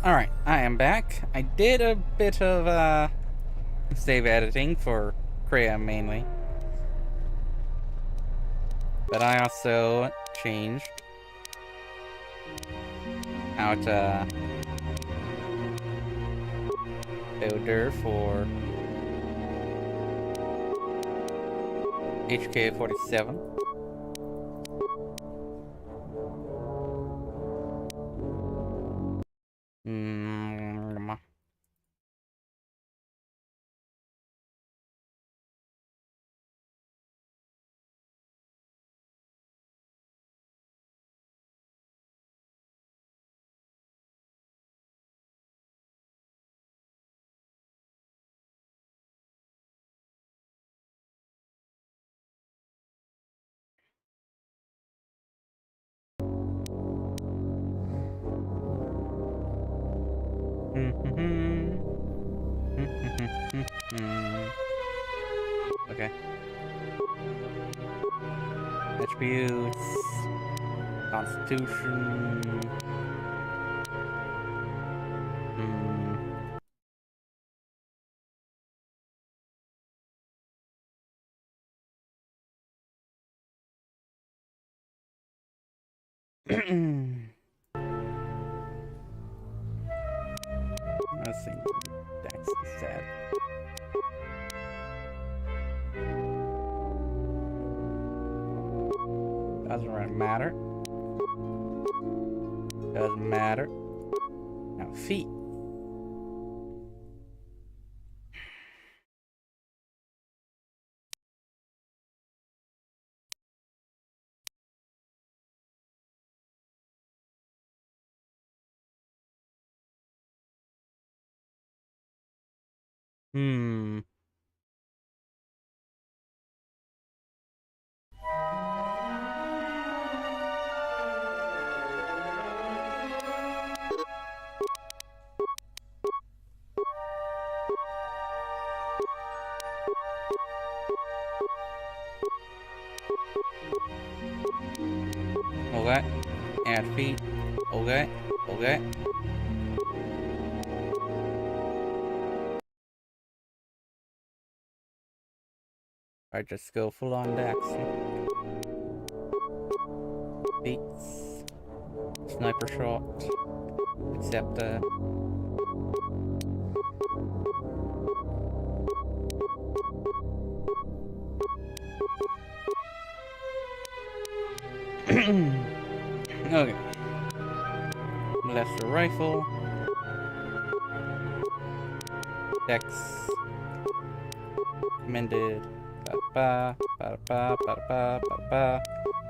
Alright, I am back. I did a bit of save editing for Kriya mainly. But I also changed out builder for HK47. Mm. Okay. Attributes. Constitution. Let's see. Dex is sad. Doesn't really matter. Doesn't matter. Now feet. Hmm. Okay. Add feet. Okay. Okay. I just go full on Dex. Beats. Sniper shot. Except okay. Blaster rifle. Dex. Commended. Ba ba ba ba ba ba ba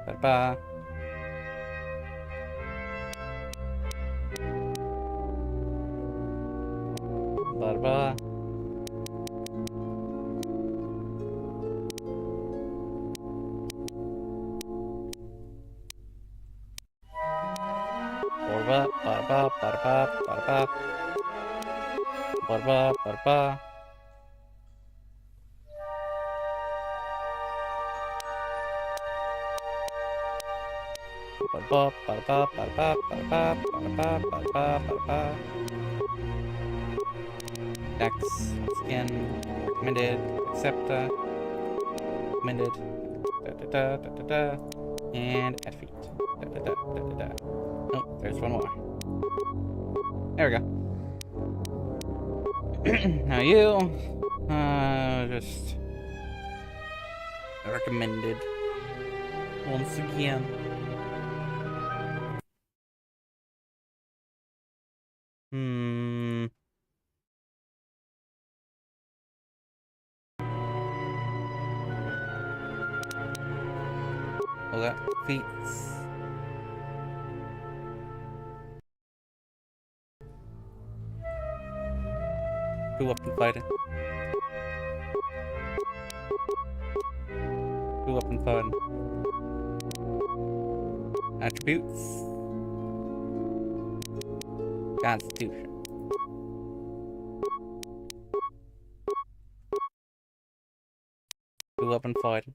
ba ba. Ba ba. Ba ba ba ba ba ba ba ba ba ba ba. Dex, skin, recommended, accept, recommended, and add feet. Oh, there's one more. There we go. Now you, just recommended once again. Okay, feats. Two weapon fighting. Two weapon fighting. Attributes. Constitution. Two weapon fighting.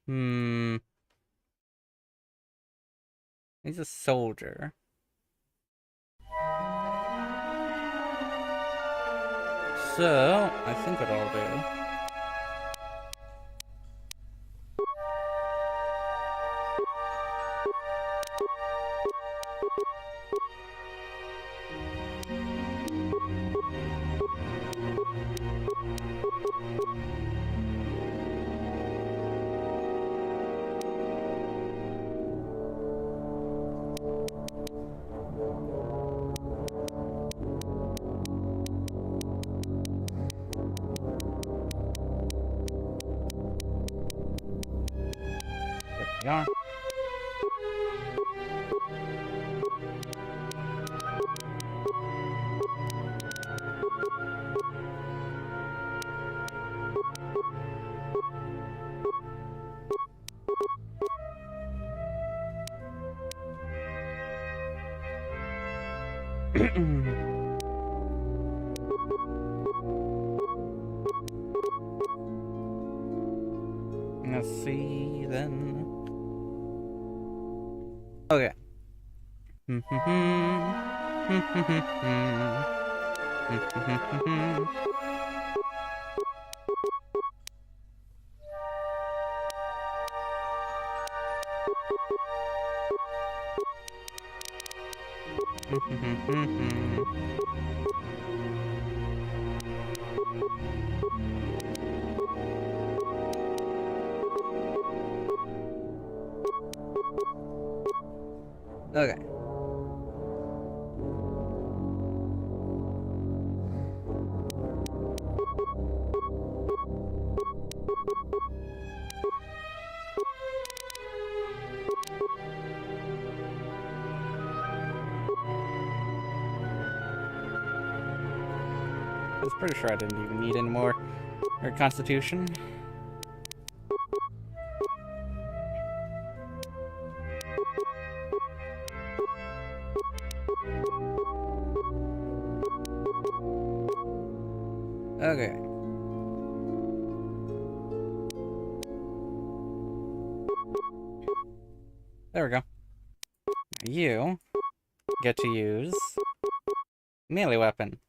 Hmm. He's a soldier. So, I think what I'll do. There we are. Let's see then. Okay. Okay. I was pretty sure I didn't even need any more Constitution. Okay. There we go. You get to use melee weapon.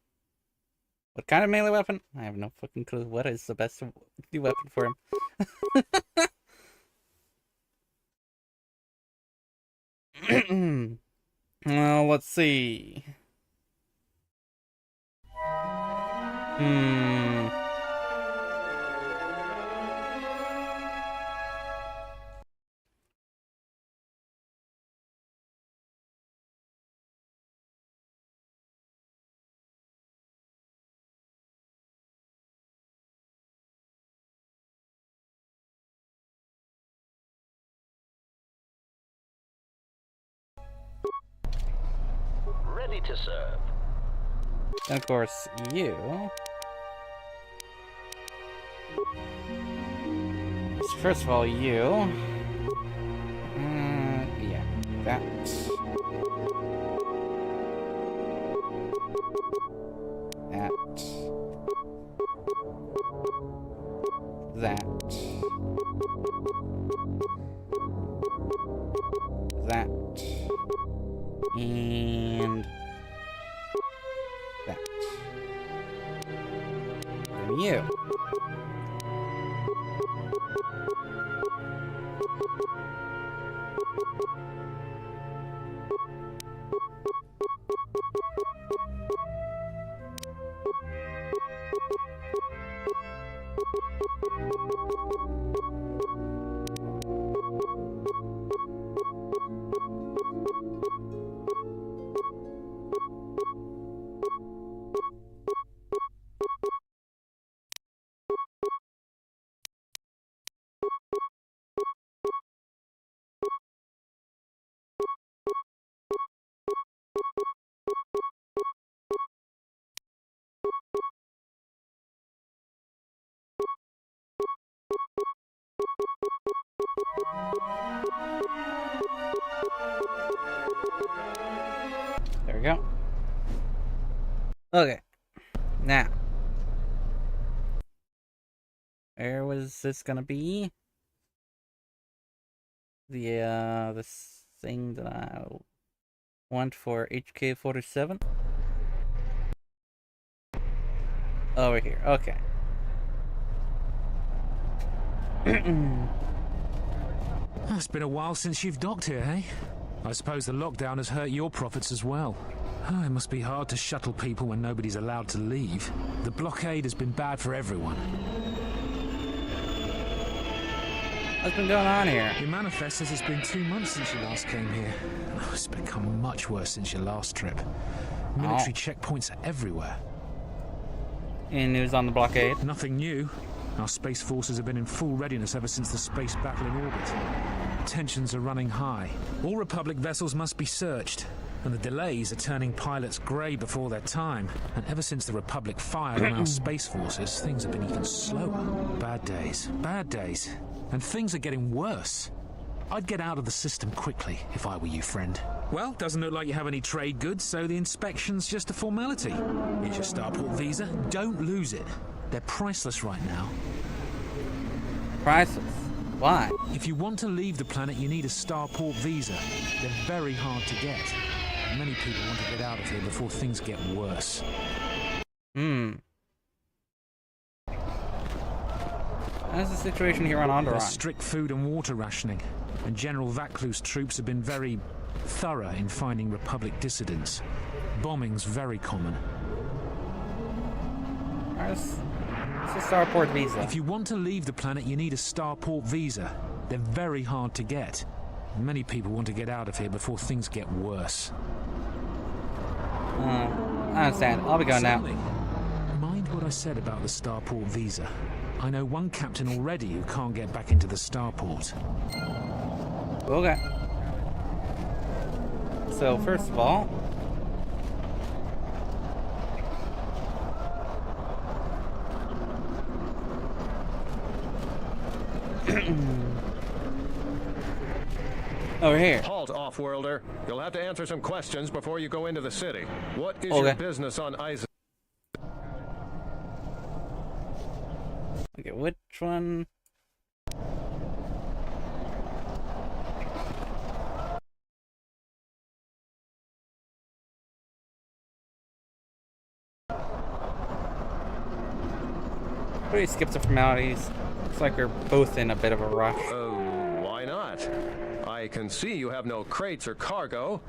What kind of melee weapon? I have no fucking clue. What is the best new weapon for him? Well, let's see. Hmm. Ready to serve. And of course, you. First of all, you. Yeah, that. That. And that. And you. There we go. Okay. Now. Where was this gonna be? this thing that I want for HK-47? Over here, okay. It's been a while since you've docked here, eh? I suppose the lockdown has hurt your profits as well. Oh, it must be hard to shuttle people when nobody's allowed to leave. The blockade has been bad for everyone. What's been going on here? Your manifest says it's been 2 months since you last came here. Oh, it's become much worse since your last trip. Military checkpoints are everywhere. Any news on the blockade? Nothing new. Our space forces have been in full readiness ever since the space battle in orbit. Tensions are running high. All Republic vessels must be searched, and the delays are turning pilots grey before their time. And ever since the Republic fired on our space forces, things have been even slower. Bad days. Bad days. And things are getting worse. I'd get out of the system quickly if I were you, friend. Well, doesn't look like you have any trade goods, so the inspection's just a formality. Here's your starport visa. Don't lose it. They're priceless right now. Priceless? Why? If you want to leave the planet, you need a starport visa. They're very hard to get. Many people want to get out of here before things get worse. How's the situation here on Onderon? There's strict food and water rationing, and General Vaclu's troops have been very thorough in finding Republic dissidents. Bombing's very common. Where's the starport visa? If you want to leave the planet, you need a starport visa. They're very hard to get. Many people want to get out of here before things get worse. I understand. I'll be going now. Mind what I said about the starport visa. I know one captain already who can't get back into the starport. Okay. So, first of all... over here. Halt, off-worlder. You'll have to answer some questions before you go into the city. What is your business on Isaac? Okay, which one? Pretty skip the formalities. Looks like we're both in a bit of a rush. Why not? I can see you have no crates or cargo,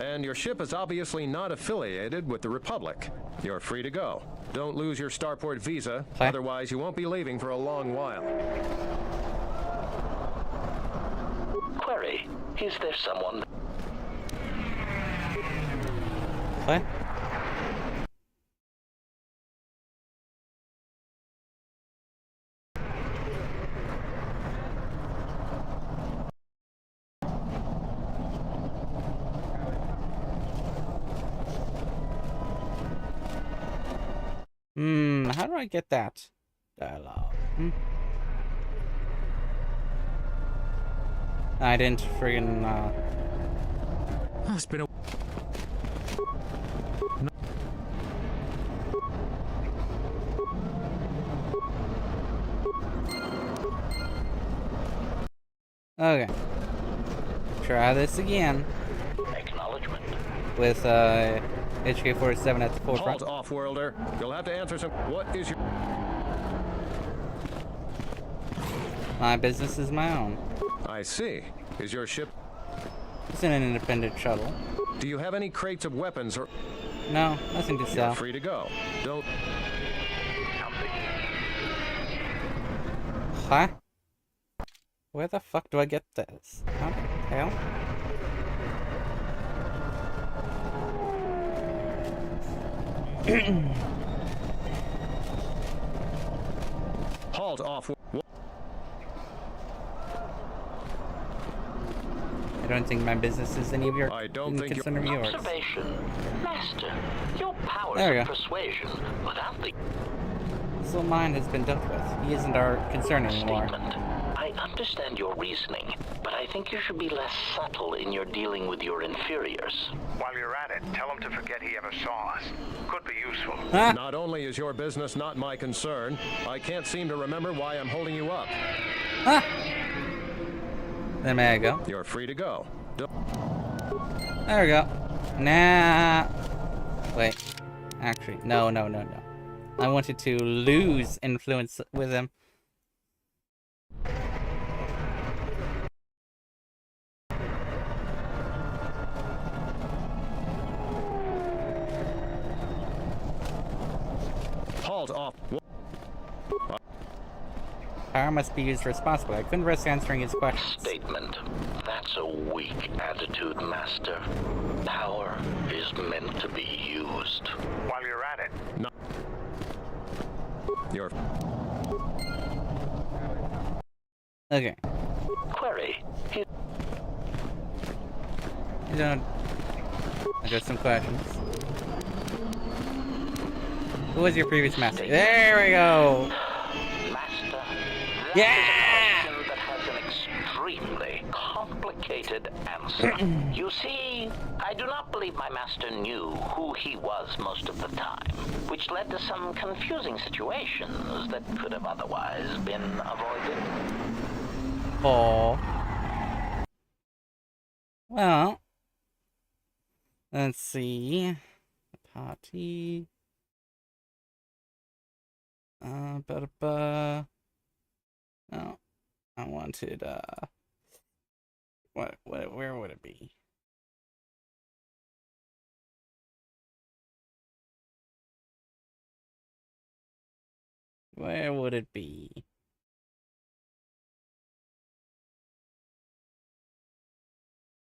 and your ship is obviously not affiliated with the Republic. You're free to go. Don't lose your starport visa, otherwise you won't be leaving for a long while. Query, is there someone... What? How do I get that dialogue? I didn't friggin' It's been a... Okay. Try this again. Acknowledgement. With HK-47 at the forefront. Halt, off-worlder. You'll have to answer some... What is your... My business is my own. I see. Is your ship... It's in an independent shuttle. Do you have any crates of weapons or... No, nothing to You're sell. free to go. Don't... Huh? Where the fuck do I get this? How the hell? Halt, off... I don't think my business is any of your concern of yours. Observation. Master, your powers There we of go. persuasion without the... This little mind has been dealt with. He isn't our concern anymore. statement. I understand your reasoning, but I think you should be less subtle in your dealing with your inferiors. While you're at it, tell him to forget he ever saw us. Could be useful. Huh? Not only is your business not my concern, I can't seem to remember why I'm holding you up. Huh? There we go. You're free to go. There we go. Nah. Wait. Actually, no. I wanted to lose influence with him. Halt off. Power must be used responsibly. I couldn't risk answering his questions. Statement. That's a weak attitude, Master. Power is meant to be used. While you're at it, No. You're Okay. Query. You don't. I got some questions. Who was your previous master? There we go. Master, that Yeah! is a question that has an extremely complicated answer. You see, I do not believe my master knew who he was most of the time, which led to some confusing situations that could have otherwise been avoided. Oh. Well. Let's see. Party. No, I wanted, where would it be? Where would it be?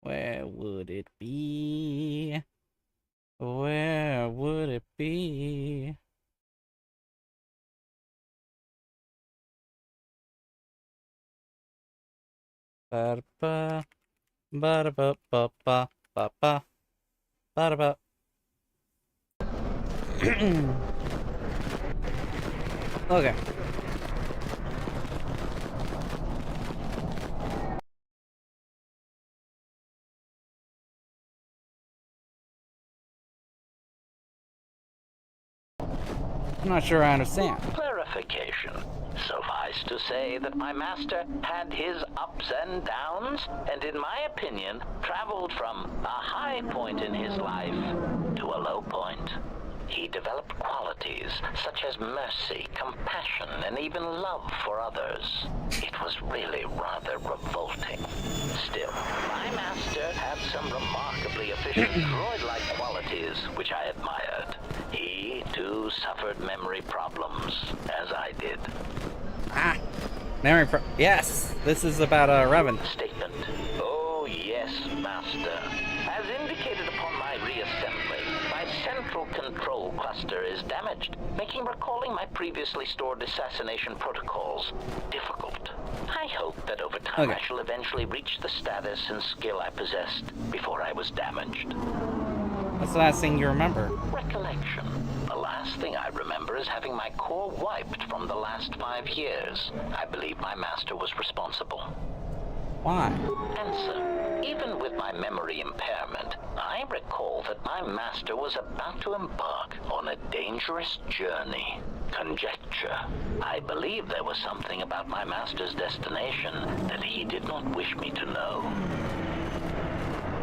Where would it be? Where would it be? Ba-da-ba, ba-da-ba-ba-ba, ba-ba, ba-da-ba. Okay. I'm not sure I understand. Clarification. Suffice to say that my master had his ups and downs, and in my opinion, traveled from a high point in his life to a low point. He developed qualities such as mercy, compassion, and even love for others. It was really rather revolting. Still, my master had some remarkably efficient droid-like qualities which I admired. He, too, suffered memory problems, as I did. Ah! Yes! This is about, Revan. Statement. Oh, yes, Master. As indicated upon my reassembly, my central control cluster is damaged, making recalling my previously stored assassination protocols difficult. I hope that over time I shall eventually reach the status and skill I possessed before I was damaged. What's the last thing you remember? Recollection. The last thing I remember is having my core wiped from the last 5 years. I believe my master was responsible. Why? Answer. Even with my memory impairment, I recall that my master was about to embark on a dangerous journey. Conjecture. I believe there was something about my master's destination that he did not wish me to know.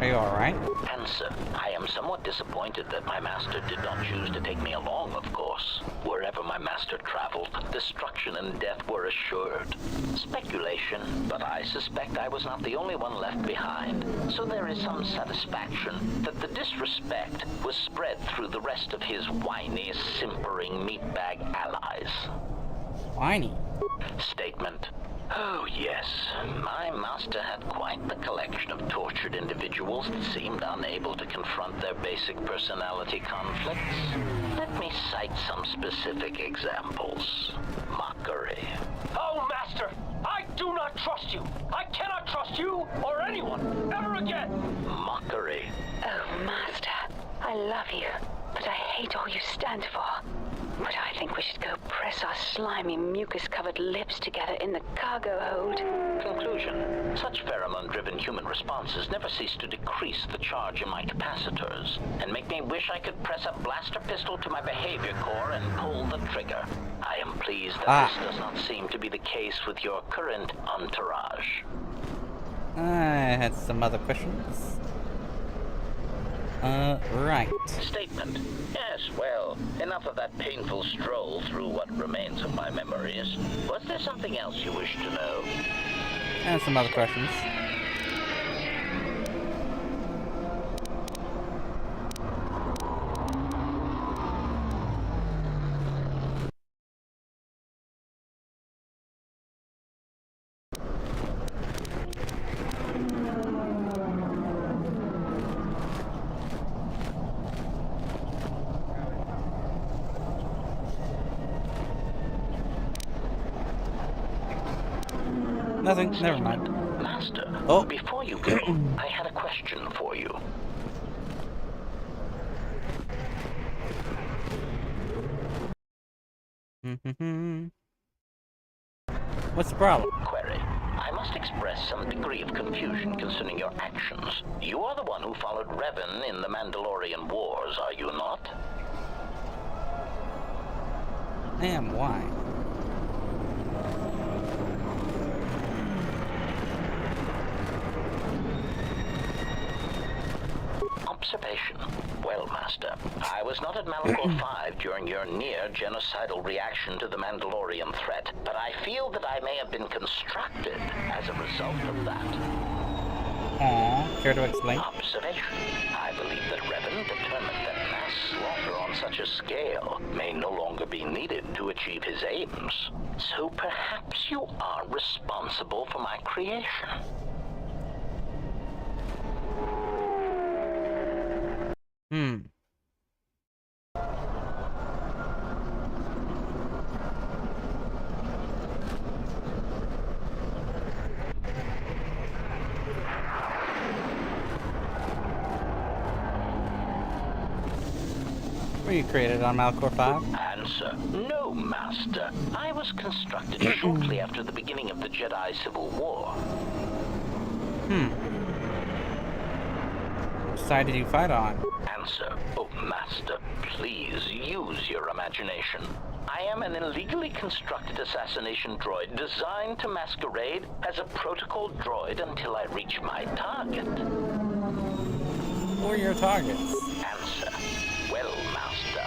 Are you alright? Answer. I am somewhat disappointed that my master did not choose to take me along, of course. Wherever my master traveled, destruction and death were assured. Speculation, but I suspect I was not the only one left behind. So there is some satisfaction that the disrespect was spread through the rest of his whiny, simpering meatbag allies. Whiny. Statement. Oh, yes. My master had quite the collection of tortured individuals that seemed unable to confront their basic personality conflicts. Let me cite some specific examples. Mockery. Oh, Master! I do not trust you! I cannot trust you or anyone ever again! Mockery. Oh, Master, I love you, but I hate all you stand for. But I think we should go press our slimy, mucus-covered lips together in the cargo hold. Conclusion. Such pheromone-driven human responses never cease to decrease the charge in my capacitors, and make me wish I could press a blaster pistol to my behavior core and pull the trigger. I am pleased that this does not seem to be the case with your current entourage. I had some other questions. Right. Statement. Yes, well, enough of that painful stroll through what remains of my memories. Was there something else you wish to know? And some other questions. Nothing, never mind. Master, Oh. before you go, I had a question for you. What's the problem? Query. I must express some degree of confusion concerning your actions. You are the one who followed Revan in the Mandalorian Wars, are you not? I am, why? Observation. Well, Master, I was not at Malachor 5 during your near-genocidal reaction to the Mandalorian threat, but I feel that I may have been constructed as a result of that. Aww, care to explain? Observation. I believe that Revan determined that mass slaughter on such a scale may no longer be needed to achieve his aims. So perhaps you are responsible for my creation. Were you created on Malachor 5? Answer. No, Master. I was constructed shortly after the beginning of the Jedi Civil War. Which side did you fight on? Answer. Oh, Master, please use your imagination. I am an illegally constructed assassination droid designed to masquerade as a protocol droid until I reach my target. Who are your targets? Answer. Well, Master,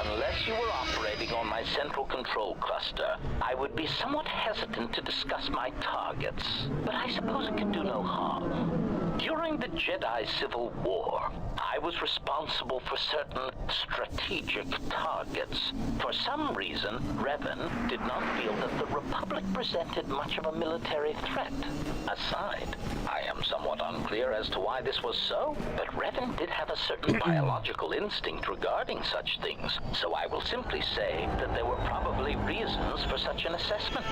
unless you were operating on my central control cluster, I would be somewhat hesitant to discuss my targets. But I suppose it could do no harm. During the Jedi Civil War, I was responsible for certain strategic targets. For some reason, Revan did not feel that the Republic presented much of a military threat. Aside, I am somewhat unclear as to why this was so, but Revan did have a certain biological instinct regarding such things, so I will simply say that there were probably reasons for such an assessment.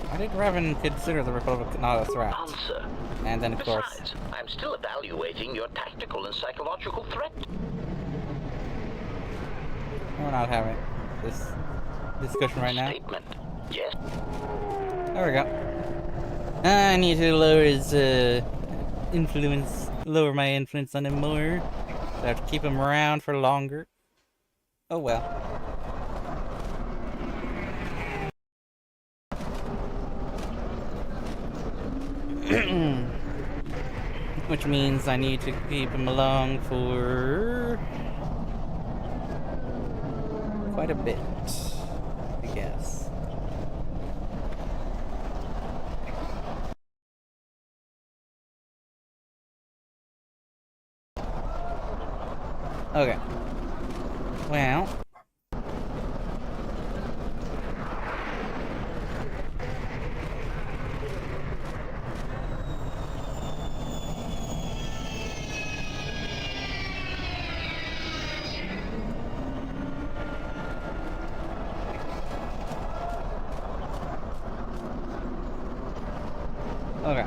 Why did Revan consider the Republic not a threat? Answer. And then, of course... Besides, I'm still evaluating your tactical and psychological threat. We're not having this discussion right now. Statement. Yes. There we go. I need to lower his influence, lower my influence on him more. So I have to keep him around for longer. Oh well. Which means I need to keep him along for quite a bit, I guess. Okay. Well. Okay.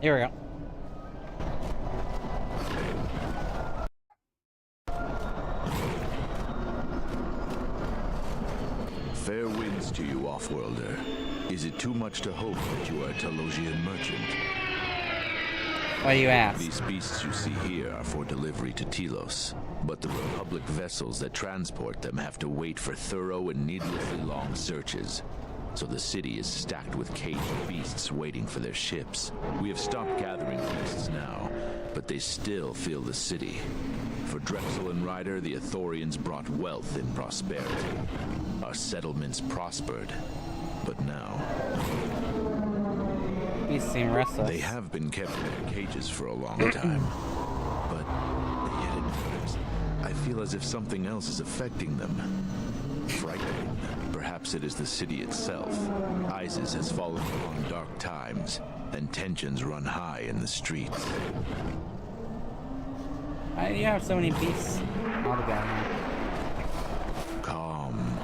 Here we go. Fair winds to you, Offworlder. Is it too much to hope that you are a Telosian merchant? Why do you ask? These beasts you see here are for delivery to Telos, but the Republic vessels that transport them have to wait for thorough and needlessly long searches. So the city is stacked with caged beasts waiting for their ships. We have stopped gathering beasts now, but they still fill the city. For Drexel and Ryder, the Ithorians brought wealth and prosperity. Our settlements prospered, but now... Beasts seem restless. They have been kept in their cages for a long time, but yet at times, I feel as if something else is affecting them. Frightening them. Perhaps it is the city itself. ISIS has fallen upon dark times, and tensions run high in the streets. Why do you have so many beasts all together? Calm.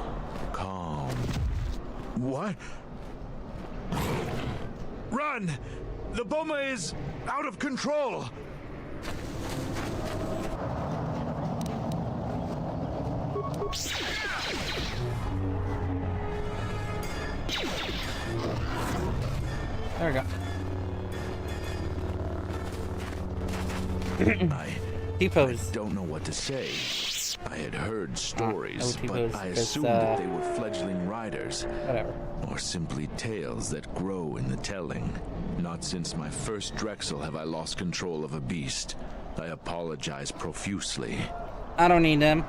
Calm. What? Run! The bomber is out of control! There we go. I T-pose. don't know what to say. I had heard stories, T-pose, but I 'cause, assumed that they were fledgling riders. Whatever. Or simply tales that grow in the telling. Not since my first Drexel have I lost control of a beast. I apologize profusely. I don't need them.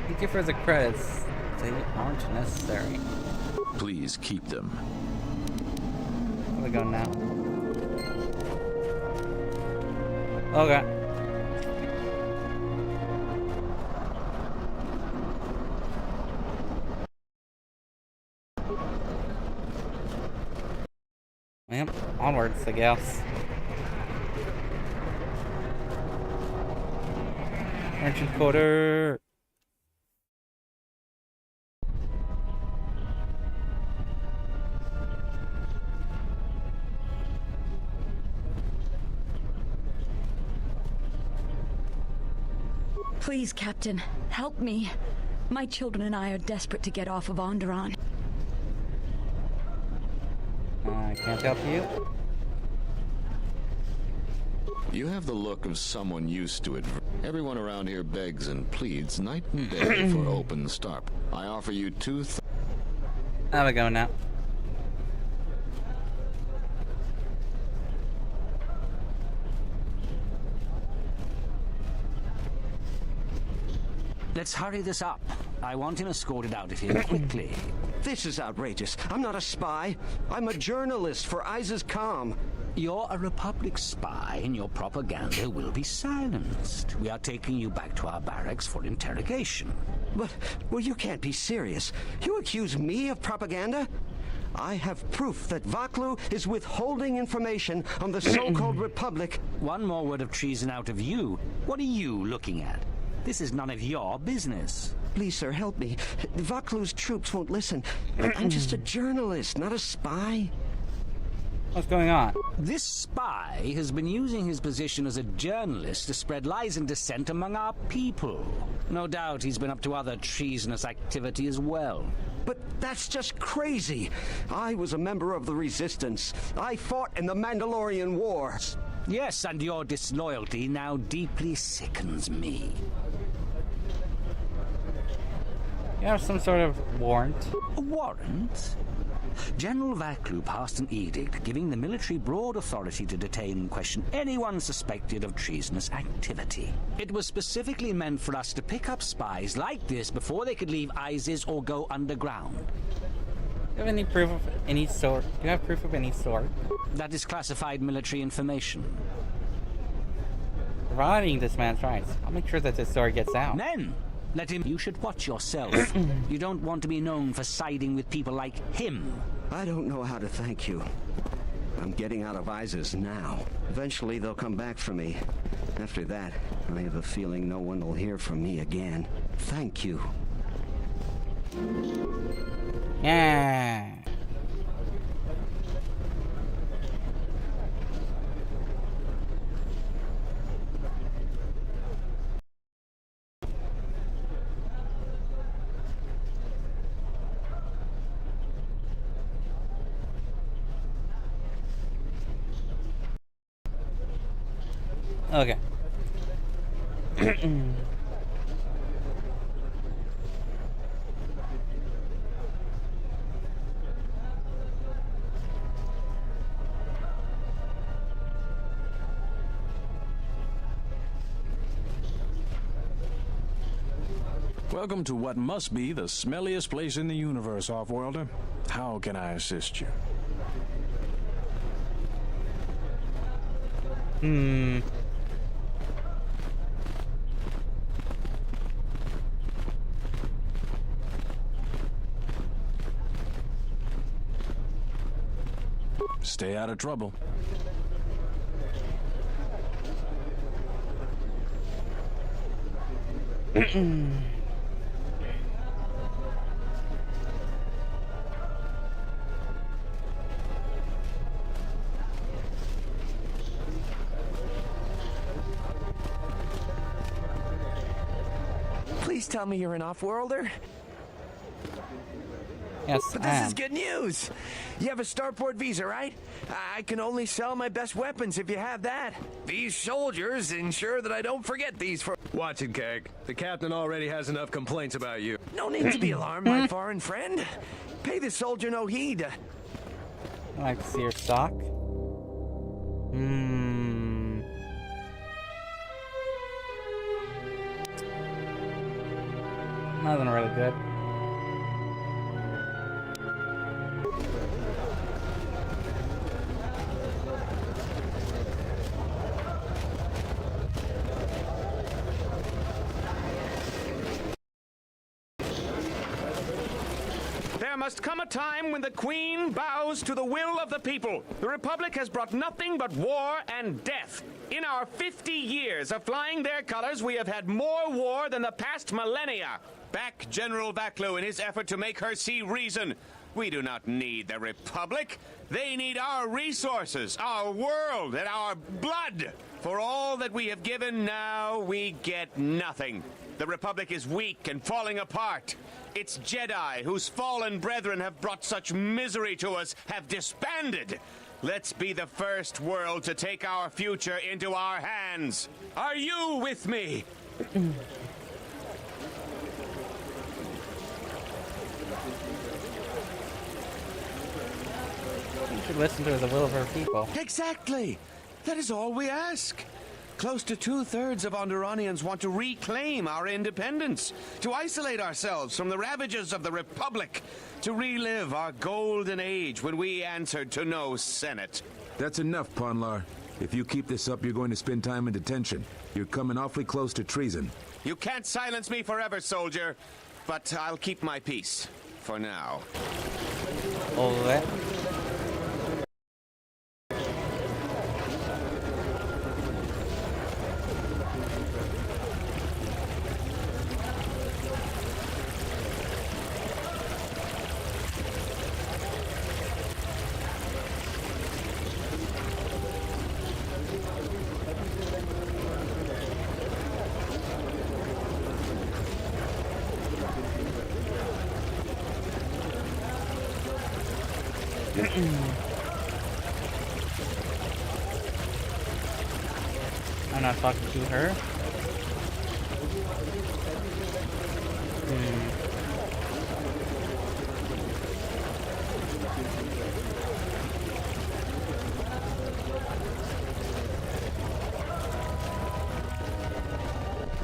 Thank you for the credits. They aren't necessary. Please keep them. Where we go now? Okay. Yep, onwards, I guess. Merchant quarter. Please, Captain, help me. My children and I are desperate to get off of Onderon. I can't help you. You have the look of someone used to it. Everyone around here begs and pleads night and day for open start. I offer you Have a go now. Let's hurry this up. I want him escorted out of here quickly. This is outrageous. I'm not a spy. I'm a journalist for ISIS Com. You're a Republic spy, and your propaganda will be silenced. We are taking you back to our barracks for interrogation. But, well, you can't be serious. You accuse me of propaganda? I have proof that Vaklu is withholding information on the so-called Republic. One more word of treason out of you. What are you looking at? This is none of your business. Please, sir, help me. Vaklu's troops won't listen. I'm just a journalist, not a spy. What's going on? This spy has been using his position as a journalist to spread lies and dissent among our people. No doubt he's been up to other treasonous activity as well. But that's just crazy. I was a member of the Resistance. I fought in the Mandalorian Wars. Yes, and your disloyalty now deeply sickens me. You have some sort of warrant. A warrant? General Vaklu passed an edict giving the military broad authority to detain and question anyone suspected of treasonous activity. It was specifically meant for us to pick up spies like this before they could leave ISIS or go underground. Do you have any proof of any sort? Do you have proof of any sort? That is classified military information. Providing this man's rights, I'll make sure that this story gets out. Then, let him... You should watch yourself. You don't want to be known for siding with people like him. I don't know how to thank you. I'm getting out of ISIS now. Eventually they'll come back for me. After that, I have a feeling no one will hear from me again. Thank you. Yeah. Okay. Welcome to what must be the smelliest place in the universe, Offworlder. How can I assist you? Stay out of trouble. Please tell me you're an off-worlder. Yes, but I this am. is good news. You have a starport visa, right? I can only sell my best weapons if you have that. These soldiers ensure that I don't forget these for... Watch it, Keg. The captain already has enough complaints about you. No need to be alarmed, my foreign friend. Pay the soldier no heed. I like to see your stock. Nothing really good. There must come a time when the Queen bows to the will of the people. The Republic has brought nothing but war and death. In our 50 years of flying their colors, we have had more war than the past millennia. Back General Vaklu in his effort to make her see reason. We do not need the Republic. They need our resources, our world, and our blood. For all that we have given, now we get nothing. The Republic is weak and falling apart. Its Jedi, whose fallen brethren have brought such misery to us, have disbanded. Let's be the first world to take our future into our hands. Are you with me? You should listen to the will of her people. Exactly. That is all we ask. Close to 2/3 of Onderonians want to reclaim our independence, to isolate ourselves from the ravages of the Republic, to relive our golden age when we answered to no Senate. That's enough, Ponlar. If you keep this up, you're going to spend time in detention. You're coming awfully close to treason. You can't silence me forever, soldier, but I'll keep my peace for now. Ole. I'm not talking to her.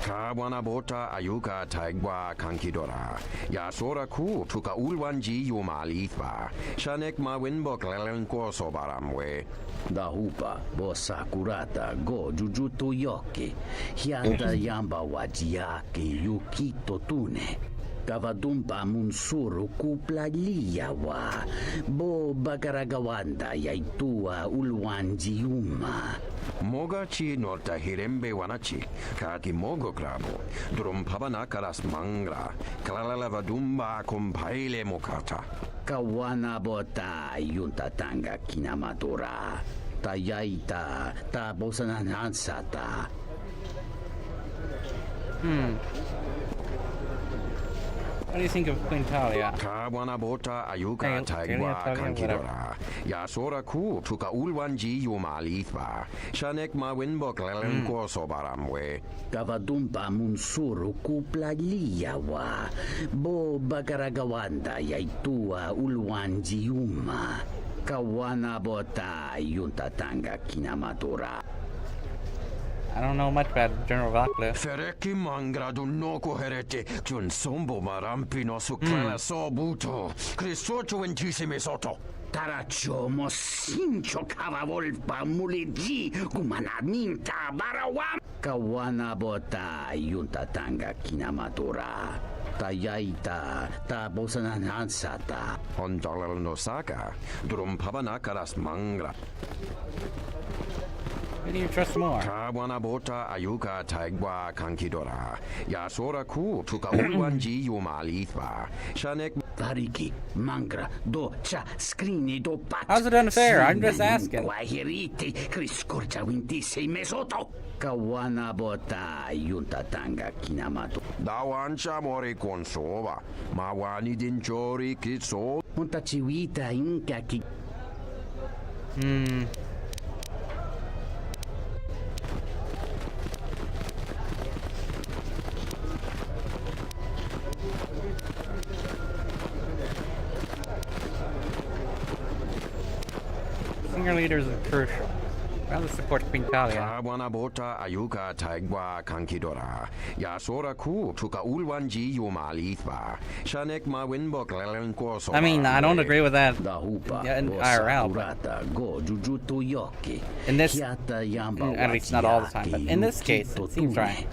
Kawana bota ayuka taigwa kankidora. Yasora ku tuka ulwanji yumalithba. Shanek ma winbok lelenko sobaramwe. Dahupa bosa kurata go jujuto yoke. Hiata yamba wajiake yukito tune. Kavadumpa munsuru kupla liyawa. Bo bakaragawanda yaitua ulwanji yuma. Mogachi norta hirembe wanachi, kaki mogokrano, drum pabanakaras mangra, klalavadumba compaile mokata. Kawana bota yunta tanga kinamatura. Tayaita, ta bosananansata. What do you think of Queen Talia? Kawana bota ayuka taigwa kankidora. Yasora ku tuka ulwanji yumalitba. Shanek ma winbok lelenko sobaramwe. Kavadumpa munsuru kuplaliyawa. Bo bagaragawanda yaitua ulwanji yuma. Kawana bota yuntatanga kinamatura. I don't know much about General Vaklu. Fereki mangradu no coherete, chun sombo marampi no suclala sobuto, crisocho entissime soto. Taracho mosincho kavavolpa muliji kumanaminta barawam. Kawana bota yuntatanga kinamatura. Tayaita, ta bosananansata. Ondalal nosaka, drum pabanakaras mangra. Who do you trust more? Kawana bota ayuka taigwa kankidora. Yasora ku tuka ulwanji yumalitba. Shanek Variki, mangra, do cha skrini do pat. How's it unfair? I'm just asking. Guahiriti, criscorcha wintisi mesoto. Kawana bota yuntatanga kinamato. Dawancha mori konsova. Mawani dinchori kitso. Muntachiwita inka ki. Senior leaders are crucial. Rather support Queen Talia. Kawana bota ayuka taigwa kankidora. Yasora ku tuka ulwanji yumalitba. Shanek ma winbok lelenko so. I mean, I don't agree with that in IRL, but in this, at least not all the time, but in this case, it seems right.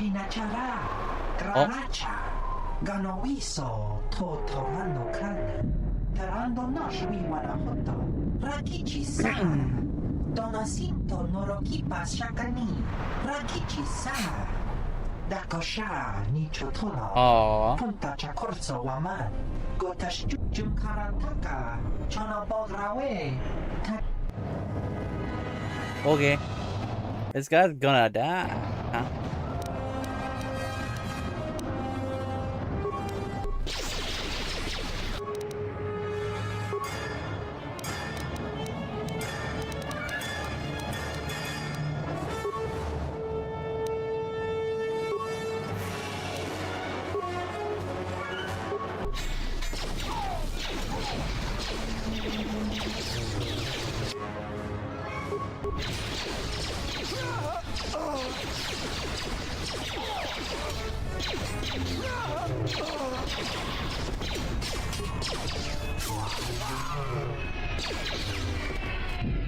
Tinachara, Granacha, Ganoiso, Totorano Kan, Tarando Noshwi Wanahoto, Rakichi San, Donasinto Norokipa Shakani, Rakichi San, Dakosha, Nichotola, Punta Chakorso Waman, Gotash Jum Karantaka, Chonobograwe, Okay. This guy's gonna die, huh?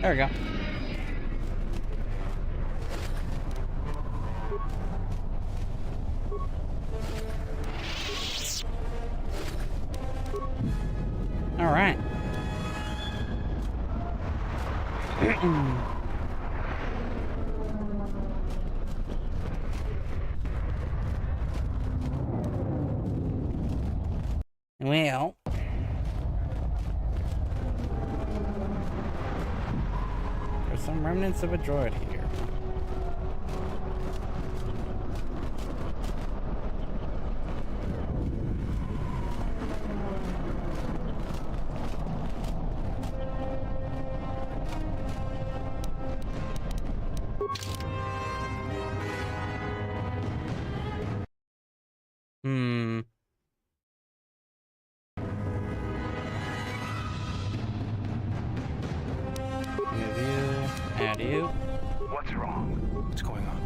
There we go. All right. Well, there's some remnants of a droid here. What's wrong? What's going on?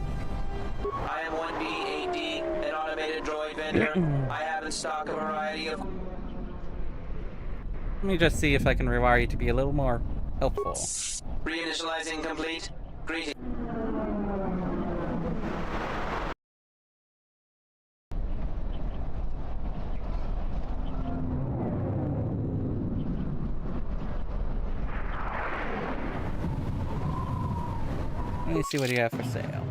I am 1B8D, an automated droid vendor. I have in stock a variety of... me just see if I can rewire you to be a little more helpful. Reinitializing complete. Greeting. Let me see what you have for sale.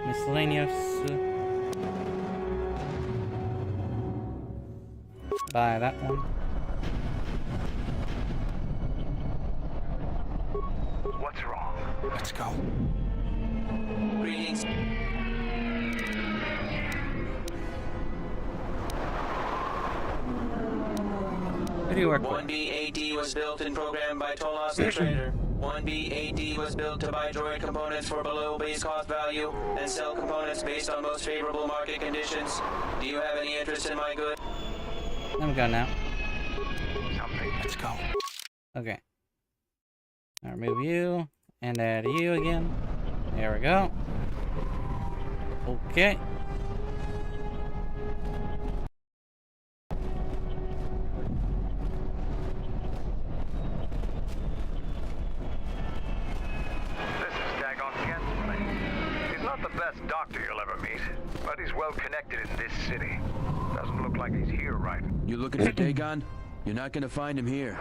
Miscellaneous. Buy that one. What's wrong? Let's go. Greetings. Who do you work with? 1B-AD was built and programmed by Tolos the Trader. 1B-AD was built to buy droid components for below base cost value and sell components based on most favorable market conditions. Do you have any interest in my good? Let me go now. Let's go. Okay. I'll remove you and add you again. There we go. Okay. Doctor you'll ever meet, but he's well connected in this city. Doesn't look like he's here, right? You looking for Dagon? You're not gonna find him here.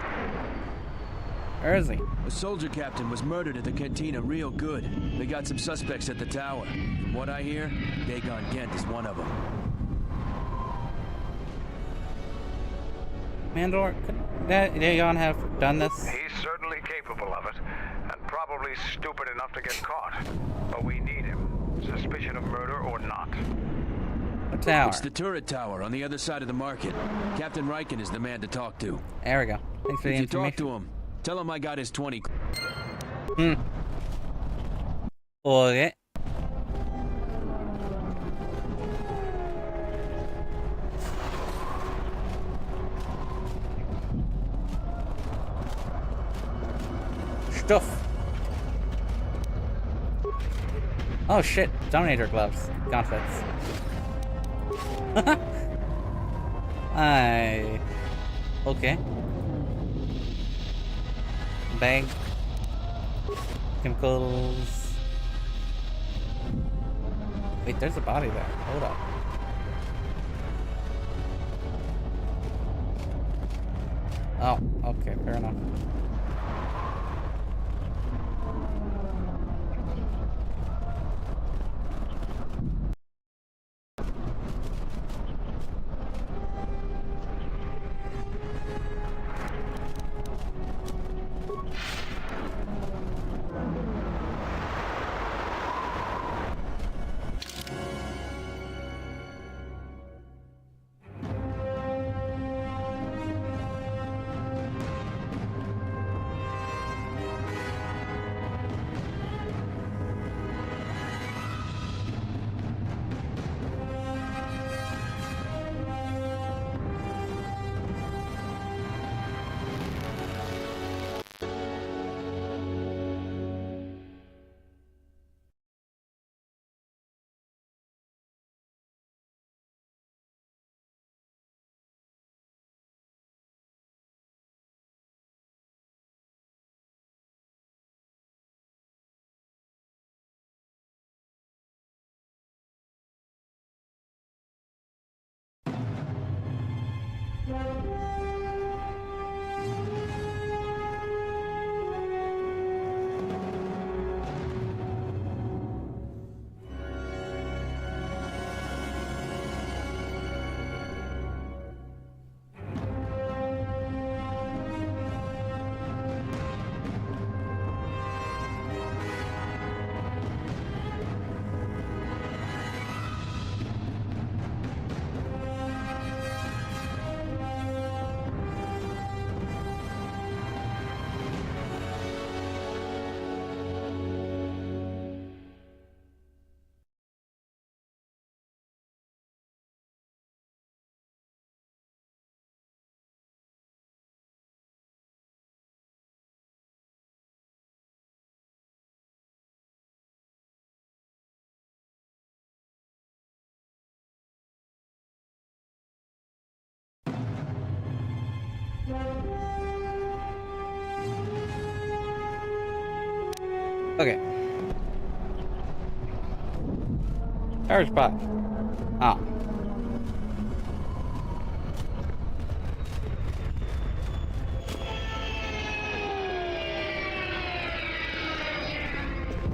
Where is he? A soldier captain was murdered at the cantina real good. They got some suspects at the tower. From what I hear, Dagon Gent is one of them. Mandor, could Dagon have done this? He's certainly capable of it, and probably stupid enough to get caught. But we need him. Suspicion of murder or not. What tower? It's the turret tower on the other side of the market. Captain Riken is the man to talk to. There we go. Thanks for the If you information. talk to him, tell him I got his 20. Okay. Stuff. Oh shit, Dominator gloves. Gauntlets. Okay. Bag. Chemicals. Wait, there's a body there. Hold up. Oh, okay, fair enough. Okay. Power spot. Ah.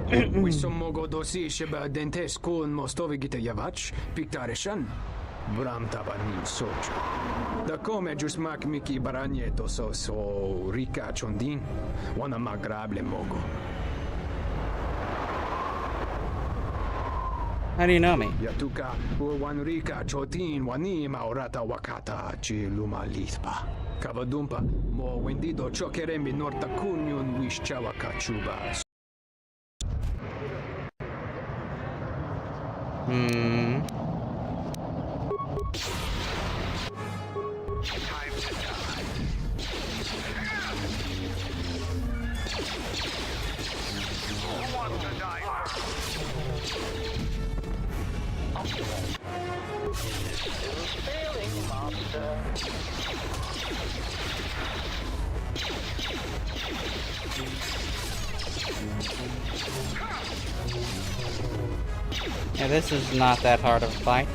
Wissomogo dosi sheba dente skun mostovi gita yavach, piktarishan. Bram tabanin soja. Da come jusmak miki baranye doso so rika chondin, wana magrable mogo. How do you know me? Yatuka, wan rika chotin wani maorata wakata chiluma lithpa. Kavadumpa, mo wendido chokerembi norta kunyun wishchawa kachuba. Hmm. Time to die. Who wants to die? Still failing, master. Yeah, this is not that hard of a fight.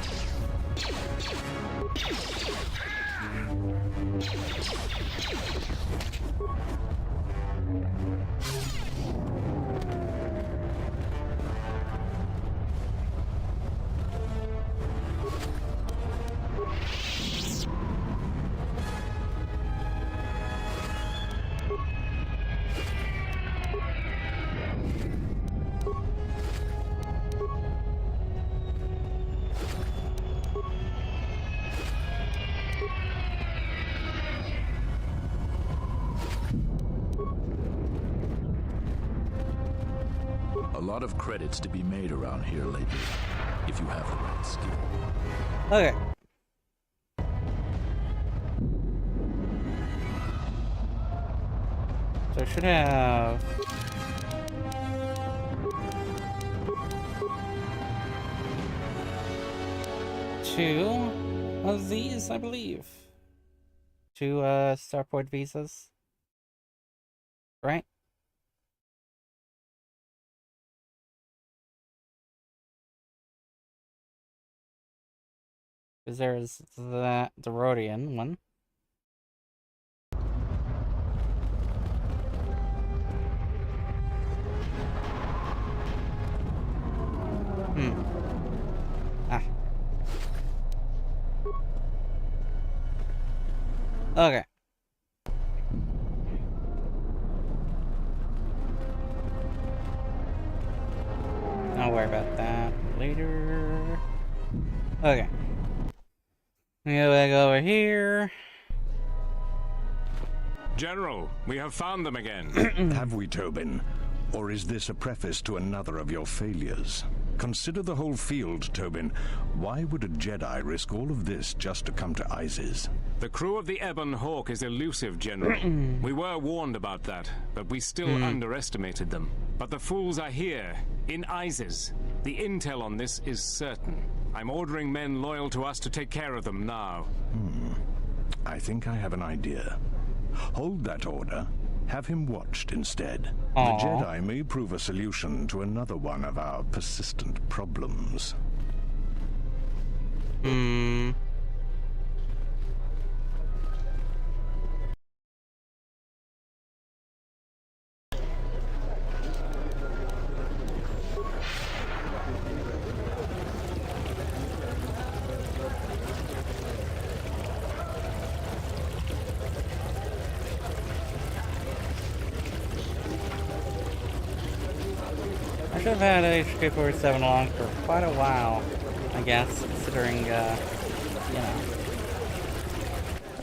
A lot of credits to be made around here lately, if you have the right skill. Okay. So I should have... two of these, I believe. Two, starport visas. Right? Because there's the Rodian one. Ah. Okay. I'll worry about that later. Okay. We go back over here. General, we have found them again. Have we, Tobin? Or is this a preface to another of your failures? Consider the whole field, Tobin. Why would a Jedi risk all of this just to come to Isis? The crew of the Ebon Hawk is elusive, General. We were warned about that, but we still underestimated them. But the fools are here, in Isis. The intel on this is certain. I'm ordering men loyal to us to take care of them now. I think I have an idea. Hold that order. Have him watched instead. Aww. The Jedi may prove a solution to another one of our persistent problems. I should have had HK-47 along for quite a while, I guess, considering, you know.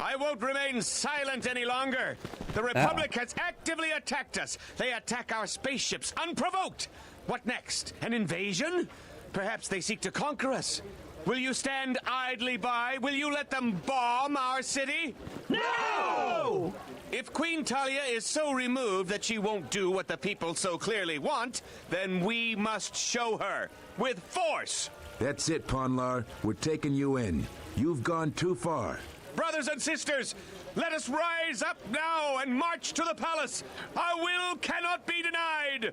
I won't remain silent any longer. The Republic has actively attacked us. They attack our spaceships unprovoked. What next? An invasion? Perhaps they seek to conquer us. Will you stand idly by? Will you let them bomb our city? No! If Queen Talia is so removed that she won't do what the people so clearly want, then we must show her with force. That's it, Ponlar. We're taking you in. You've gone too far. Brothers and sisters, let us rise up now and march to the palace. Our will cannot be denied.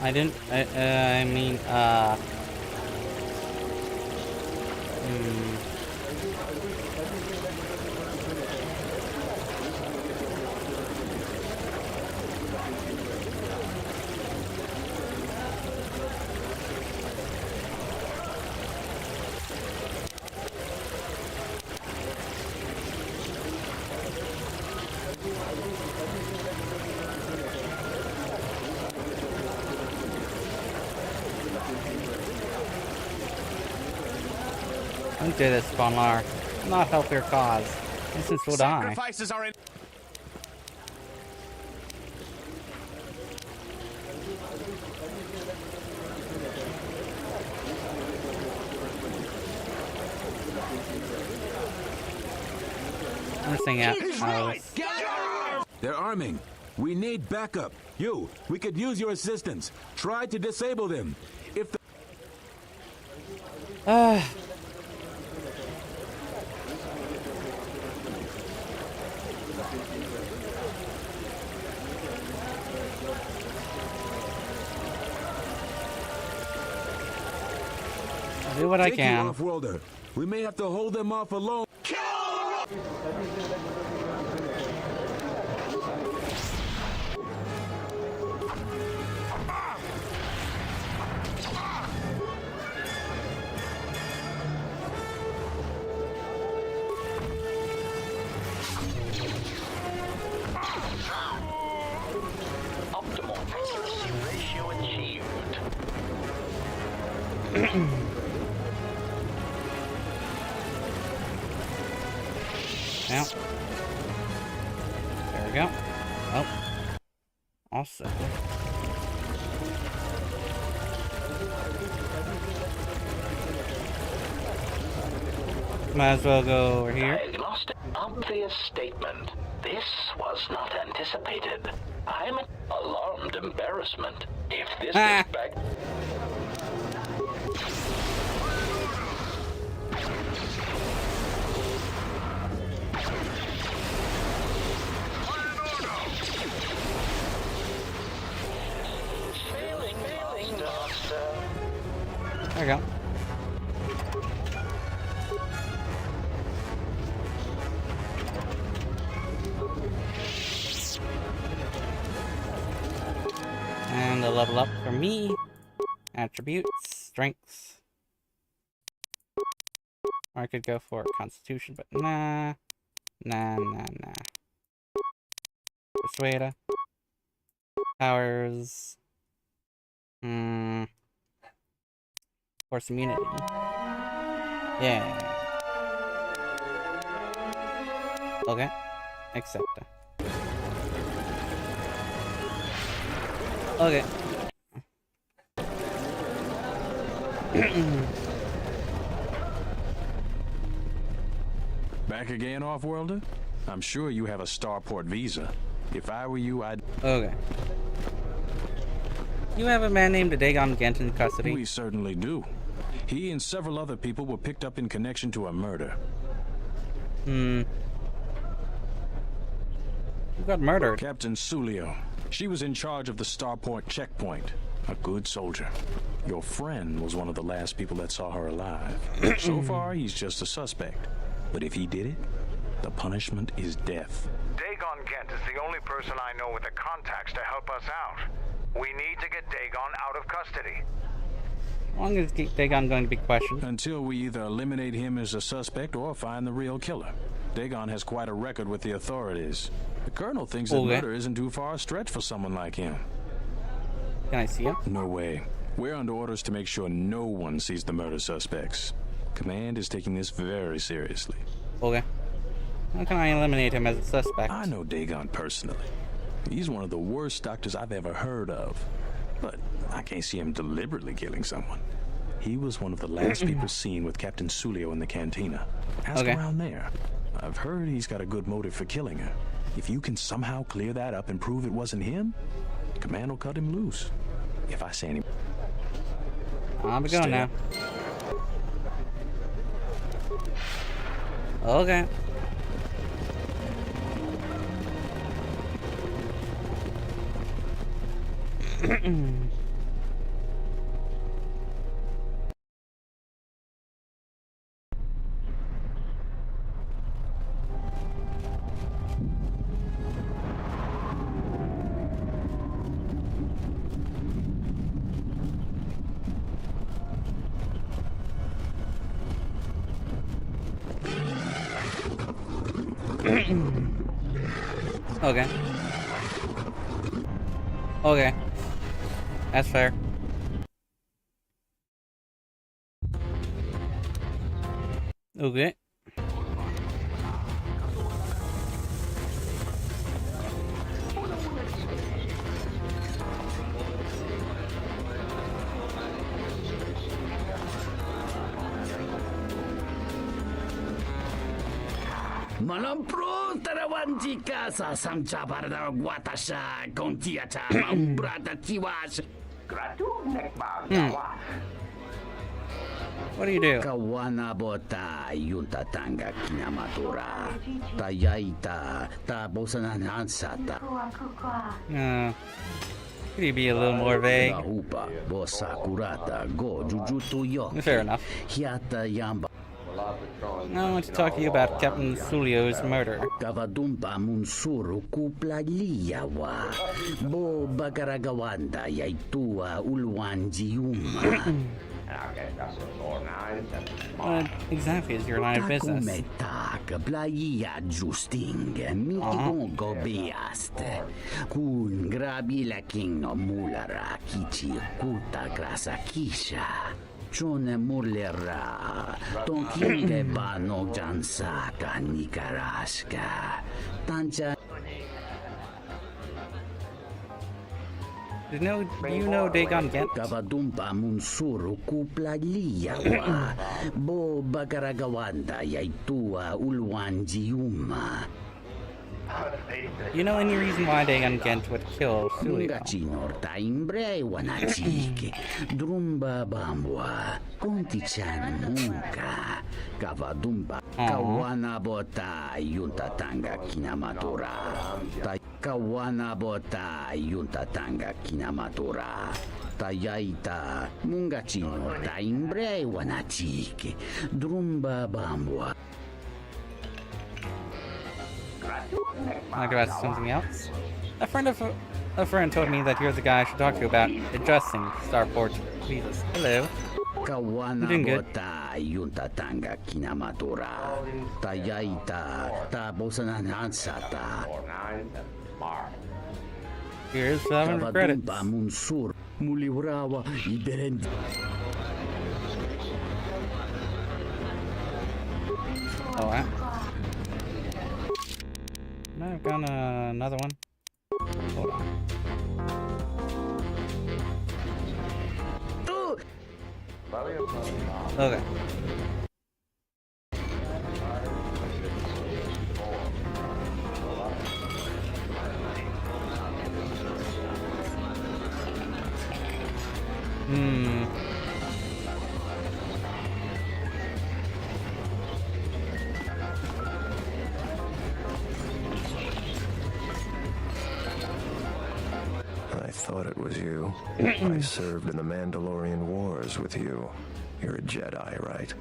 I didn't. I mean, don't do this, Bonlar. Not help your cause. Innocents will die. Sacrifices are in. I'm missing out. They're arming. We need backup. We could use your assistance. Try to disable them. If the... I'll do what I can. Off-worlder. We may have to hold them off alone. Optimal accuracy ratio achieved. Now, there we go. Oh, also. Might as well go over here. Diagnostic. Obvious statement. This was not anticipated. I'm alarmed embarrassment. If this is back... There we go. And a level up for me. Attributes, strengths. Or I could go for Constitution, but nah. Nah. Persuada. Powers. Force immunity. Yeah. Okay. Accept. Okay. Back again, Off-worlder? I'm sure you have a starport visa. If I were you, I'd... Okay. You have a man named Dagon Gent in custody? We certainly do. He and several other people were picked up in connection to a murder. Who got murdered? Captain Sulio. She was in charge of the starport checkpoint. A good soldier. Your friend was one of the last people that saw her alive. So far, he's just a suspect. But if he did it, the punishment is death. Dagon Gent is the only person I know with the contacts to help us out. We need to get Dagon out of custody. How long is Dagon going to be questioned? Until we either eliminate him as a suspect or find the real killer. Dagon has quite a record with the authorities. The Colonel thinks that murder isn't too far a stretch for someone like him. Can I see him? No way. We're under orders to make sure no one sees the murder suspects. Command is taking this very seriously. Okay. How can I eliminate him as a suspect? I know Dagon personally. He's one of the worst doctors I've ever heard of. But I can't see him deliberately killing someone. He was one of the last people seen with Captain Sulio in the cantina. Ask around there. I've heard he's got a good motive for killing her. If you can somehow clear that up and prove it wasn't him, Command will cut him loose. If I say any... I'm going now. Okay. Okay. Okay. That's fair. Okay. Malampro tarawanji kasa samcha barda guatasha kontiacha mambrata tiwas. What do you do? Kawana bota yunta tanga kinamatura. Tayaita tabosanan hansata. Could you be a little more vague? Fair enough. I want to talk to you about Captain Sulio's murder. Kavadumpa munsuru kuplaliyawa. Bo bagaragawanda yaitua ulwanjiuma. What exactly is your line of business? Kun grabi la king no mulara kichi kuta grasa kisha. Chone mulera. Ton kinge bano jansaka nikaraska. Tancha. Do you know Dagon Gent? Kavadumpa munsuru kuplaliyawa. Bo bagaragawanda yaitua ulwanjiuma. You know any reason why Dagon Gent would kill Sulio? Ngachinorta imbre wanachike. Drumba bambwa. Kontichan munka. Kavadumpa. Kawana bota yuntatanga kinamatura. Kawana bota yuntatanga kinamatura. Tayaita mungachinorta imbre wanachike. Drumba bambwa. Talk about something else. A friend told me that you're the guy I should talk to about adjusting starport visas. Hello. I'm doing good. Yuntatanga kinamatura. Tayaita tabosanan hansata. Here's 7 credits. Munsur mulibrawa iberen. Alright. Now I've got another one. Hold on. Okay. I thought it was you. I served in the Mandalorian Wars with you. You're a Jedi, right?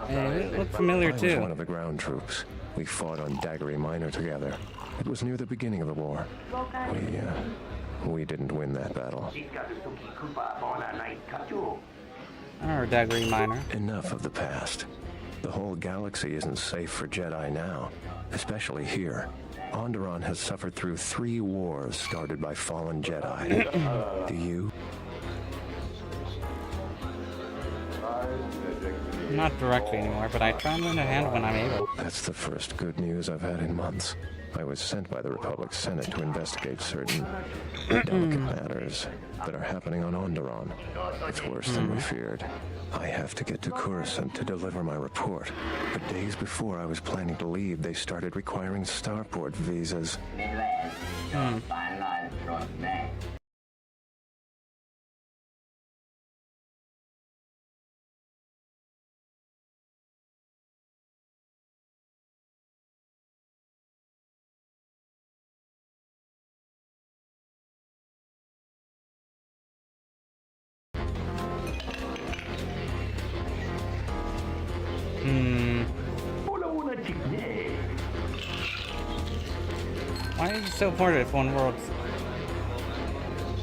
Hey, you look familiar too. I was one of the ground troops. We fought on Daggery Minor together. It was near the beginning of the war. We didn't win that battle. Or Daggery Minor. Enough of the past. The whole galaxy isn't safe for Jedi now, especially here. Onderon has suffered through 3 wars started by fallen Jedi. Do you? Not directly anymore, but I try and lend a hand when I'm able. That's the first good news I've had in months. I was sent by the Republic Senate to investigate certain delicate matters that are happening on Onderon. It's worse than we feared. I have to get to Coruscant to deliver my report. But days before I was planning to leave, they started requiring starport visas. Why are you so important if one world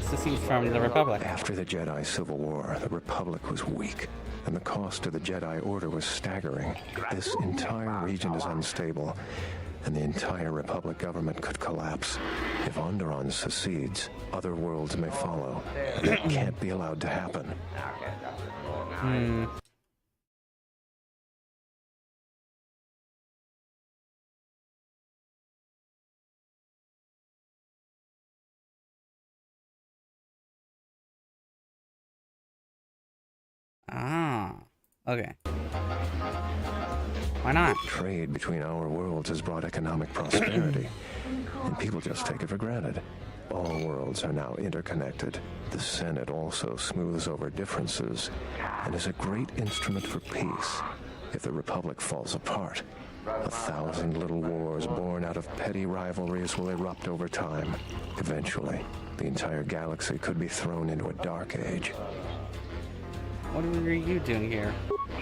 secedes from the Republic? After the Jedi Civil War, the Republic was weak. and the cost to the Jedi Order was staggering. This entire region is unstable, and the entire Republic government could collapse. If Onderon secedes, other worlds may follow, and that can't be allowed to happen. Ah, okay. Why not? Trade between our worlds has brought economic prosperity, and people just take it for granted. All worlds are now interconnected. The Senate also smooths over differences and is a great instrument for peace. If the Republic falls apart, 1,000 little wars born out of petty rivalries will erupt over time. Eventually, the entire galaxy could be thrown into a dark age. What are you doing here?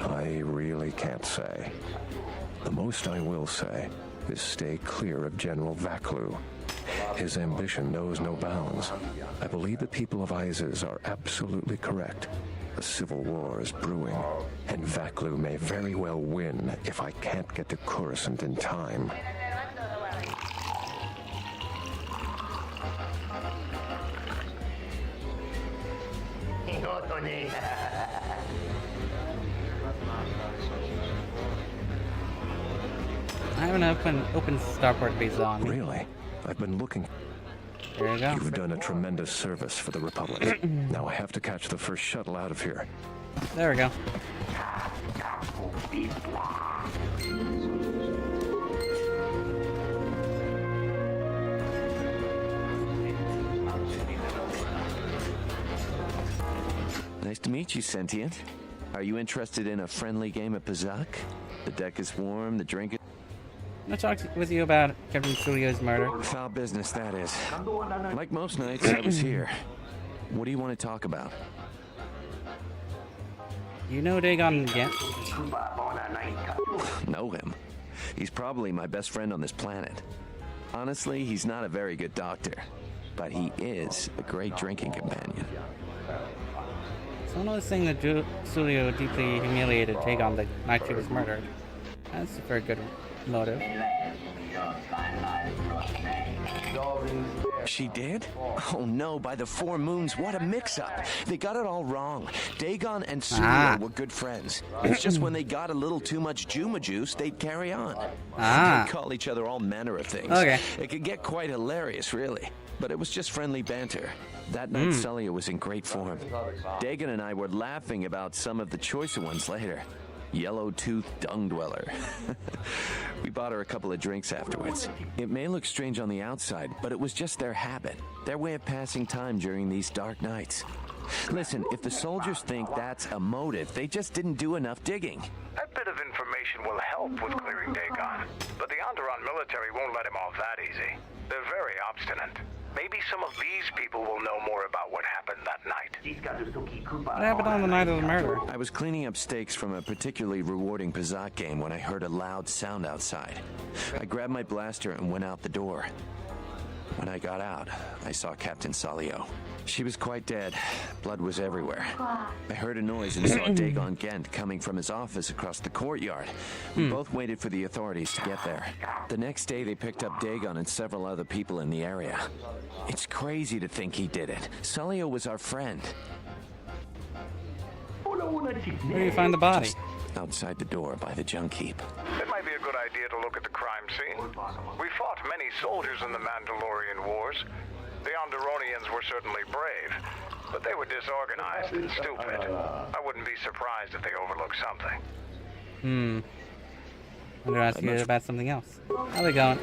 I really can't say. The most I will say is stay clear of General Vaklu. His ambition knows no bounds. I believe the people of Izes are absolutely correct. A civil war is brewing, and Vaklu may very well win if I can't get to Coruscant in time. I have an open starport visa on me. Really? I've been looking. There you go. You've done a tremendous service for the Republic. Now I have to catch the first shuttle out of here. There we go. Nice to meet you, Sentient. Are you interested in a friendly game of Pazak? The deck is warm, the drink is... I'm gonna talk with you about Captain Sulio's murder. Foul business, that is. Like most nights, I was here. What do you want to talk about? You know Dagon again? Know him. He's probably my best friend on this planet. Honestly, he's not a very good doctor, but he is a great drinking companion. So another thing that Sulio deeply humiliated Dagon the night she was murdered. That's a very good motive. She did? Oh no, by the 4 moons, what a mix-up. They got it all wrong. Dagon and Sulio were good friends. It's just when they got a little too much Juma juice, they'd carry on. They'd call each other all manner of things. Okay. It could get quite hilarious, really. But it was just friendly banter. That night, Sulio was in great form. Dagon and I were laughing about some of the choicer ones later. Yellow-toothed dung dweller. We bought her a couple of drinks afterwards. It may look strange on the outside, but it was just their habit, their way of passing time during these dark nights. Listen, if the soldiers think that's a motive, they just didn't do enough digging. That bit of information will help with clearing Dagon, but the Onderon military won't let him off that easy. They're very obstinate. Maybe some of these people will know more about what happened that night. What happened on the night of the murder? I was cleaning up stakes from a particularly rewarding Pazak game when I heard a loud sound outside. I grabbed my blaster and went out the door. When I got out, I saw Captain Salio. She was quite dead. Blood was everywhere. I heard a noise and saw Dagon Gent coming from his office across the courtyard. We both waited for the authorities to get there. The next day, they picked up Dagon and several other people in the area. It's crazy to think he did it. Salio was our friend. Where do you find the body? Just outside the door by the junk heap. It might be a good idea to look at the crime scene. We fought many soldiers in the Mandalorian Wars. The Onderonians were certainly brave, but they were disorganized and stupid. I wouldn't be surprised if they overlooked something. I'm gonna ask you about something else. How they going?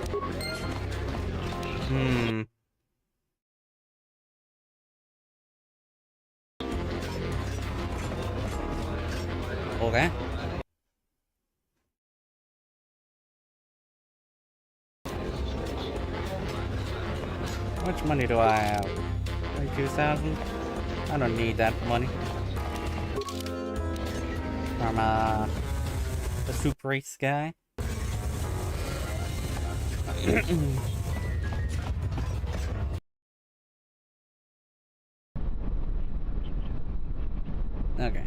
Okay. How much money do I have? 32,000? I don't need that money. From the soup race guy. Okay.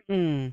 Hmm.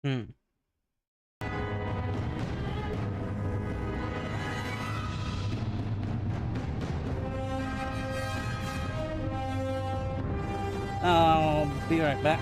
Hmm. I'll be right back.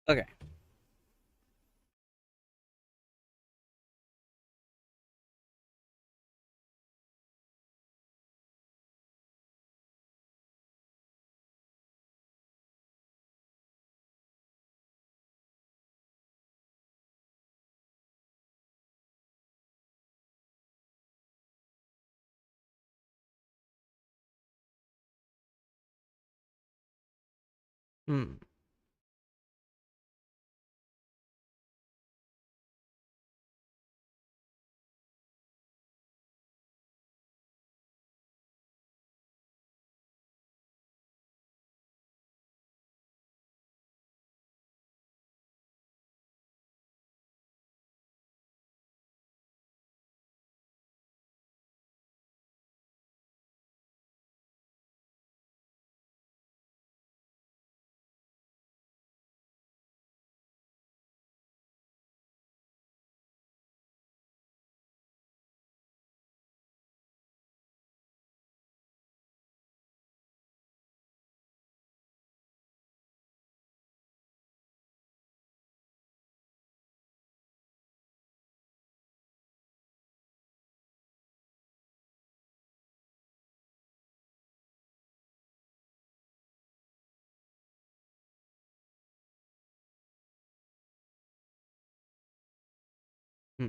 Okay. Hmm. Hmm.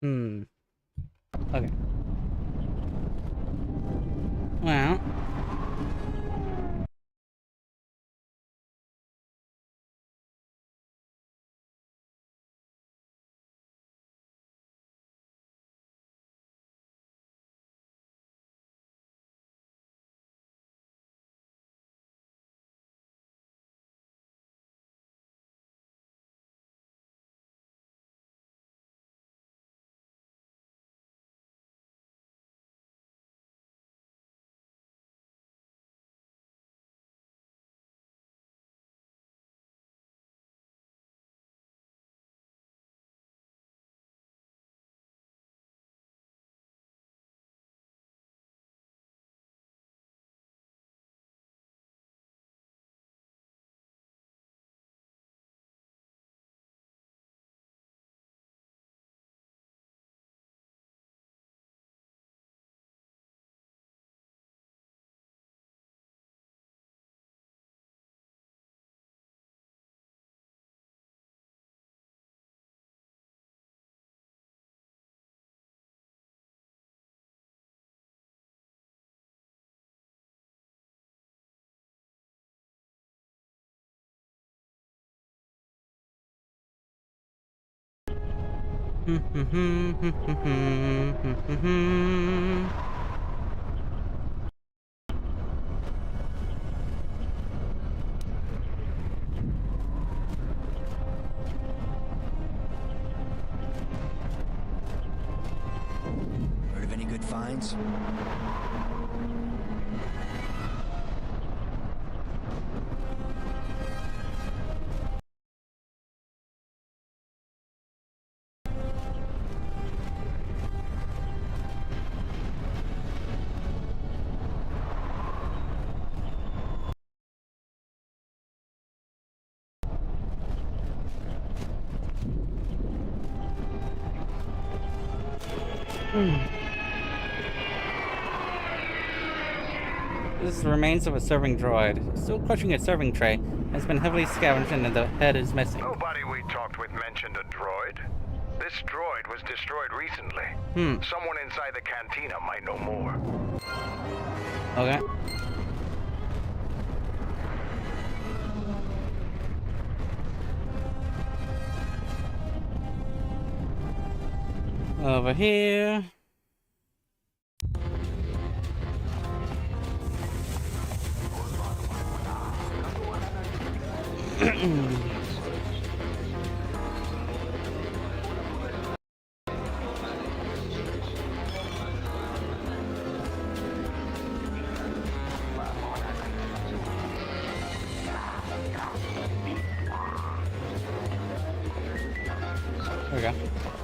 Hmm. Okay. Well. Heard of any good finds? This is the remains of a serving droid. Still clutching a serving tray, has been heavily scavenged and the head is missing. Nobody we talked with mentioned a droid. This droid was destroyed recently. Someone inside the cantina might know more. Okay. Over here. There we go.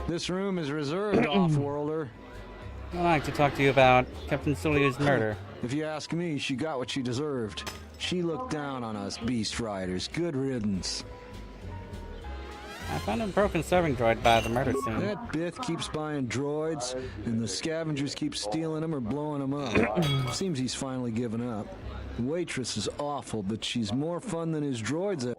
This room is reserved, off-worlder. I'd like to talk to you about Captain Sulio's murder. If you ask me, she got what she deserved. She looked down on us beast riders. Good riddance. I found a broken serving droid by the murder scene. That Bith keeps buying droids, and the scavengers keep stealing them or blowing them up. Seems he's finally given up. The waitress is awful, but she's more fun than his droids are.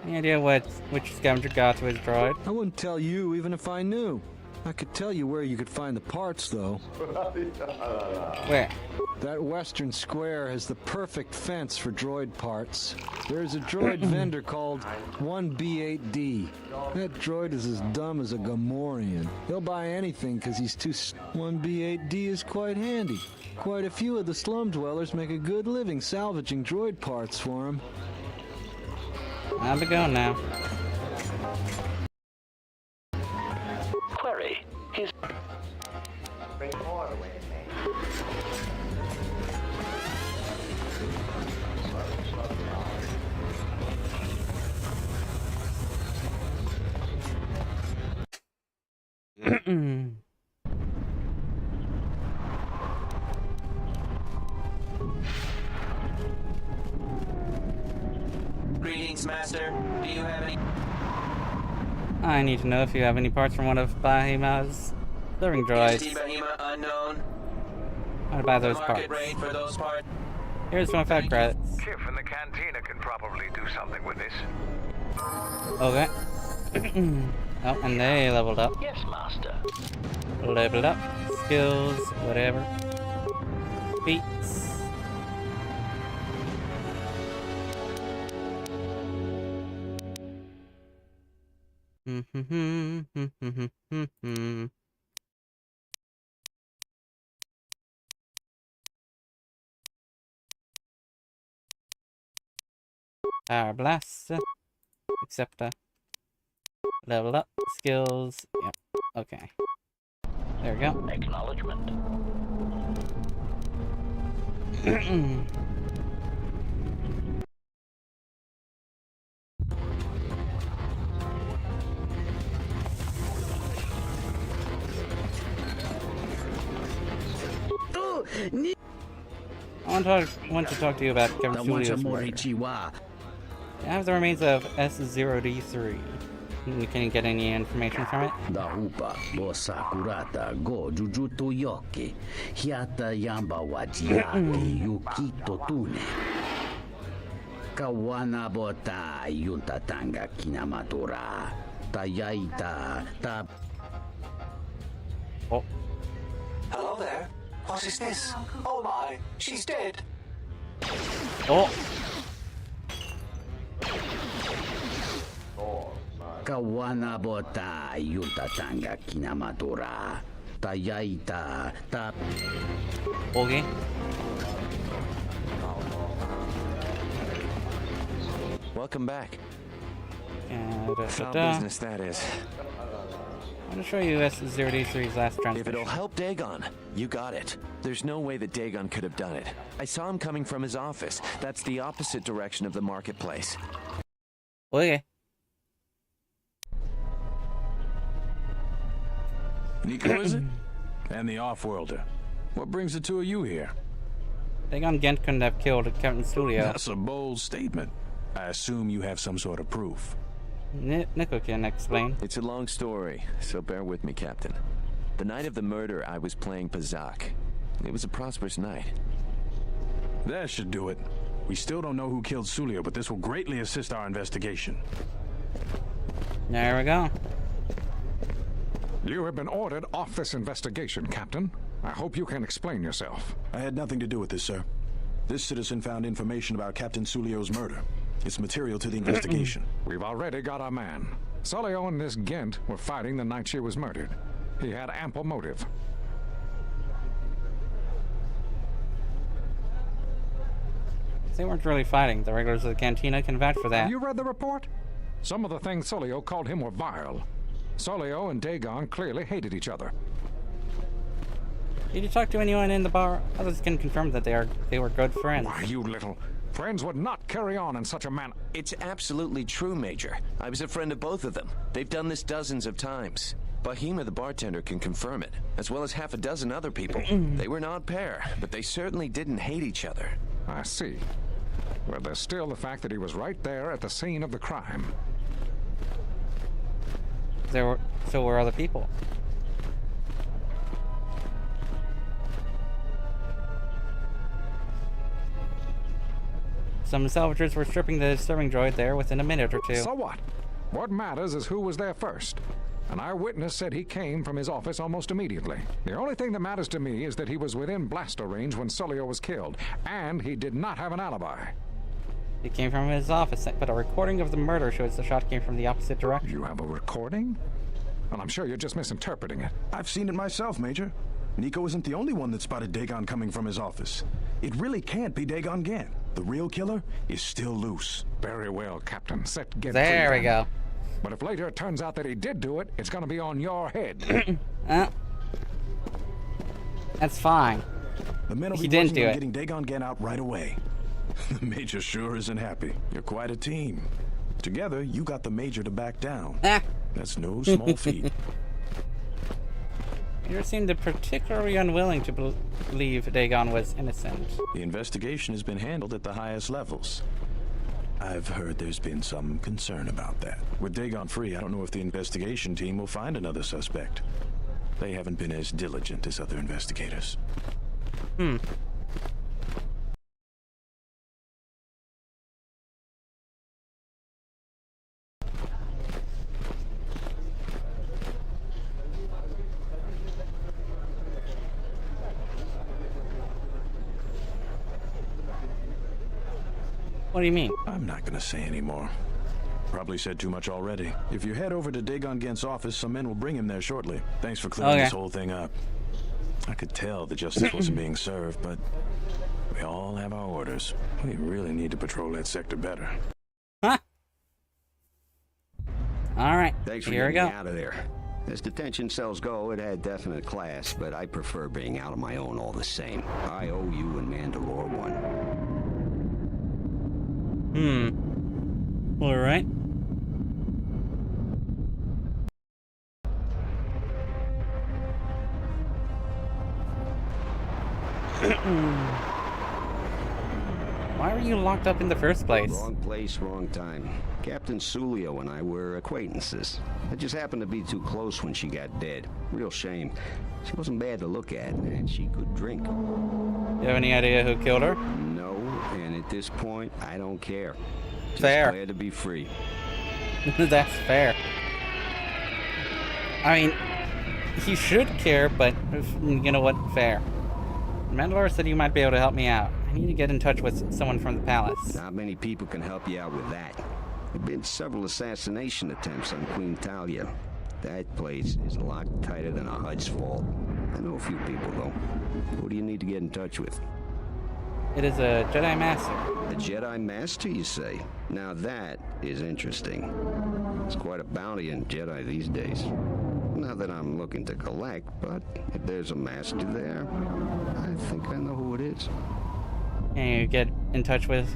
Any idea which scavenger got to his droid? I wouldn't tell you even if I knew. I could tell you where you could find the parts, though. Where? That western square has the perfect fence for droid parts. There's a droid vendor called 1B8D. That droid is as dumb as a Gamorrean. He'll buy anything because he's too... 1B8D is quite handy. Quite a few of the slum dwellers make a good living salvaging droid parts for him. I'll be going now. Query. He's... Bring more away. Greetings, Master. Do you have any... I need to know if you have any parts from one of Bahima's serving droids. Bahima unknown. I want to buy those Market parts. rate for those parts. Here's 25 credits. Kif in the cantina can probably do something with this. Okay. Oh, and they leveled up. Yes, Master. Leveled up. Skills, whatever. Feats. Power blast. Acceptor. Level up. Skills. Yep. Okay. There we go. Acknowledgement. I want to talk to you about Captain Sulio's murder. I have the remains of S0D3. Can you get any information from it? Dahupa, Bosakurata, Go, Jujutu Yoki, Hiata Yamba Wajiaki, Yukito Tune. Kawana Bota, Yuntatanga Kinamatura, Tayaita, Ta. Oh. Hello there. What is this? Oh my, she's dead. Oh. Kawana Bota, Yuntatanga Kinamatura, Tayaita, Ta. Okay. Welcome back. Foul Da-da-da-da. business, that is. I'm going to show you S0D3's last transmission. If it'll help Dagon, you got it. There's no way that Dagon could have done it. I saw him coming from his office. That's the opposite direction of the marketplace. Okay. Nico, is it? And the off-worlder. What brings the two of you here? Dagon Gent couldn't have killed Captain Sulio. That's a bold statement. I assume you have some sort of proof. Nico can explain. It's a long story, so bear with me, Captain. The night of the murder, I was playing Pazak. It was a prosperous night. That should do it. We still don't know who killed Sulio, but this will greatly assist our investigation. There we go. You have been ordered off this investigation, Captain. I hope you can explain yourself. I had nothing to do with this, sir. This citizen found information about Captain Sulio's murder. It's material to the investigation. We've already got our man. Sulio and this Gent were fighting the night she was murdered. He had ample motive. They weren't really fighting. The regulars of the cantina can vouch for that. Have you read the report? Some of the things Solio called him were vile. Solio and Dagon clearly hated each other. Did you talk to anyone in the bar? Others can confirm that they were good friends. Why, you little... Friends would not carry on in such a manner. It's absolutely true, Major. I was a friend of both of them. They've done this dozens of times. Bahima, the bartender, can confirm it, as well as half a dozen other people. They were an odd pair, but they certainly didn't hate each other. I see. Well, there's still the fact that he was right there at the scene of the crime. So were other people. Some salvagers were stripping the disturbing droid there within a minute or two. So what? What matters is who was there first. An eyewitness said he came from his office almost immediately. The only thing that matters to me is that he was within blaster range when Solio was killed, and he did not have an alibi. He came from his office, but a recording of the murder shows the shot came from the opposite direction. You have a recording? Well, I'm sure you're just misinterpreting it. I've seen it myself, Major. Nico isn't the only one that spotted Dagon coming from his office. It really can't be Dagon Gant. The real killer is still loose. Very well, Captain. Get there free, we go. But if later it turns out that he did do it, it's going to be on your head. That's fine. The men will he be didn't working do on it. getting Dagon Gant out right away. The Major sure isn't happy. You're quite a team. Together, you got the Major to back down. That's no small feat. You seemed particularly unwilling to believe Dagon was innocent. The investigation has been handled at the highest levels. I've heard there's been some concern about that. With Dagon free, I don't know if the investigation team will find another suspect. They haven't been as diligent as other investigators. What do you mean? I'm not gonna say anymore. Probably said too much already. If you head over to Dagon Gant's office, some men will bring him there shortly. Thanks for clearing this whole thing up. I could tell the justice wasn't being served, but we all have our orders. We really need to patrol that sector better. Huh? Alright, Thanks for here we getting go. me out of there. As detention cells go, it had definite class, but I prefer being out on my own all the same. I owe you and Mandalore one. Alright. Why were you locked up in the first place? Wrong place, wrong time. Captain Sulio and I were acquaintances. I just happened to be too close when she got dead. Real shame. She wasn't bad to look at, and she could drink. You have any idea who killed her? No, and at this point, I don't care. Just Fair. glad to be free. That's fair. I mean, he should care, but you know what? Fair. Mandalore said you might be able to help me out. I need to get in touch with someone from the palace. Not many people can help you out with that. There have been several assassination attempts on Queen Talia. That place is a lot tighter than a Hud's fault. I know a few people, though. Who do you need to get in touch with? It is a Jedi Master. A Jedi Master, you say? Now that is interesting. It's quite a bounty in Jedi these days. Not that I'm looking to collect, but if there's a master there, I think I know who it is. Can you get in touch with...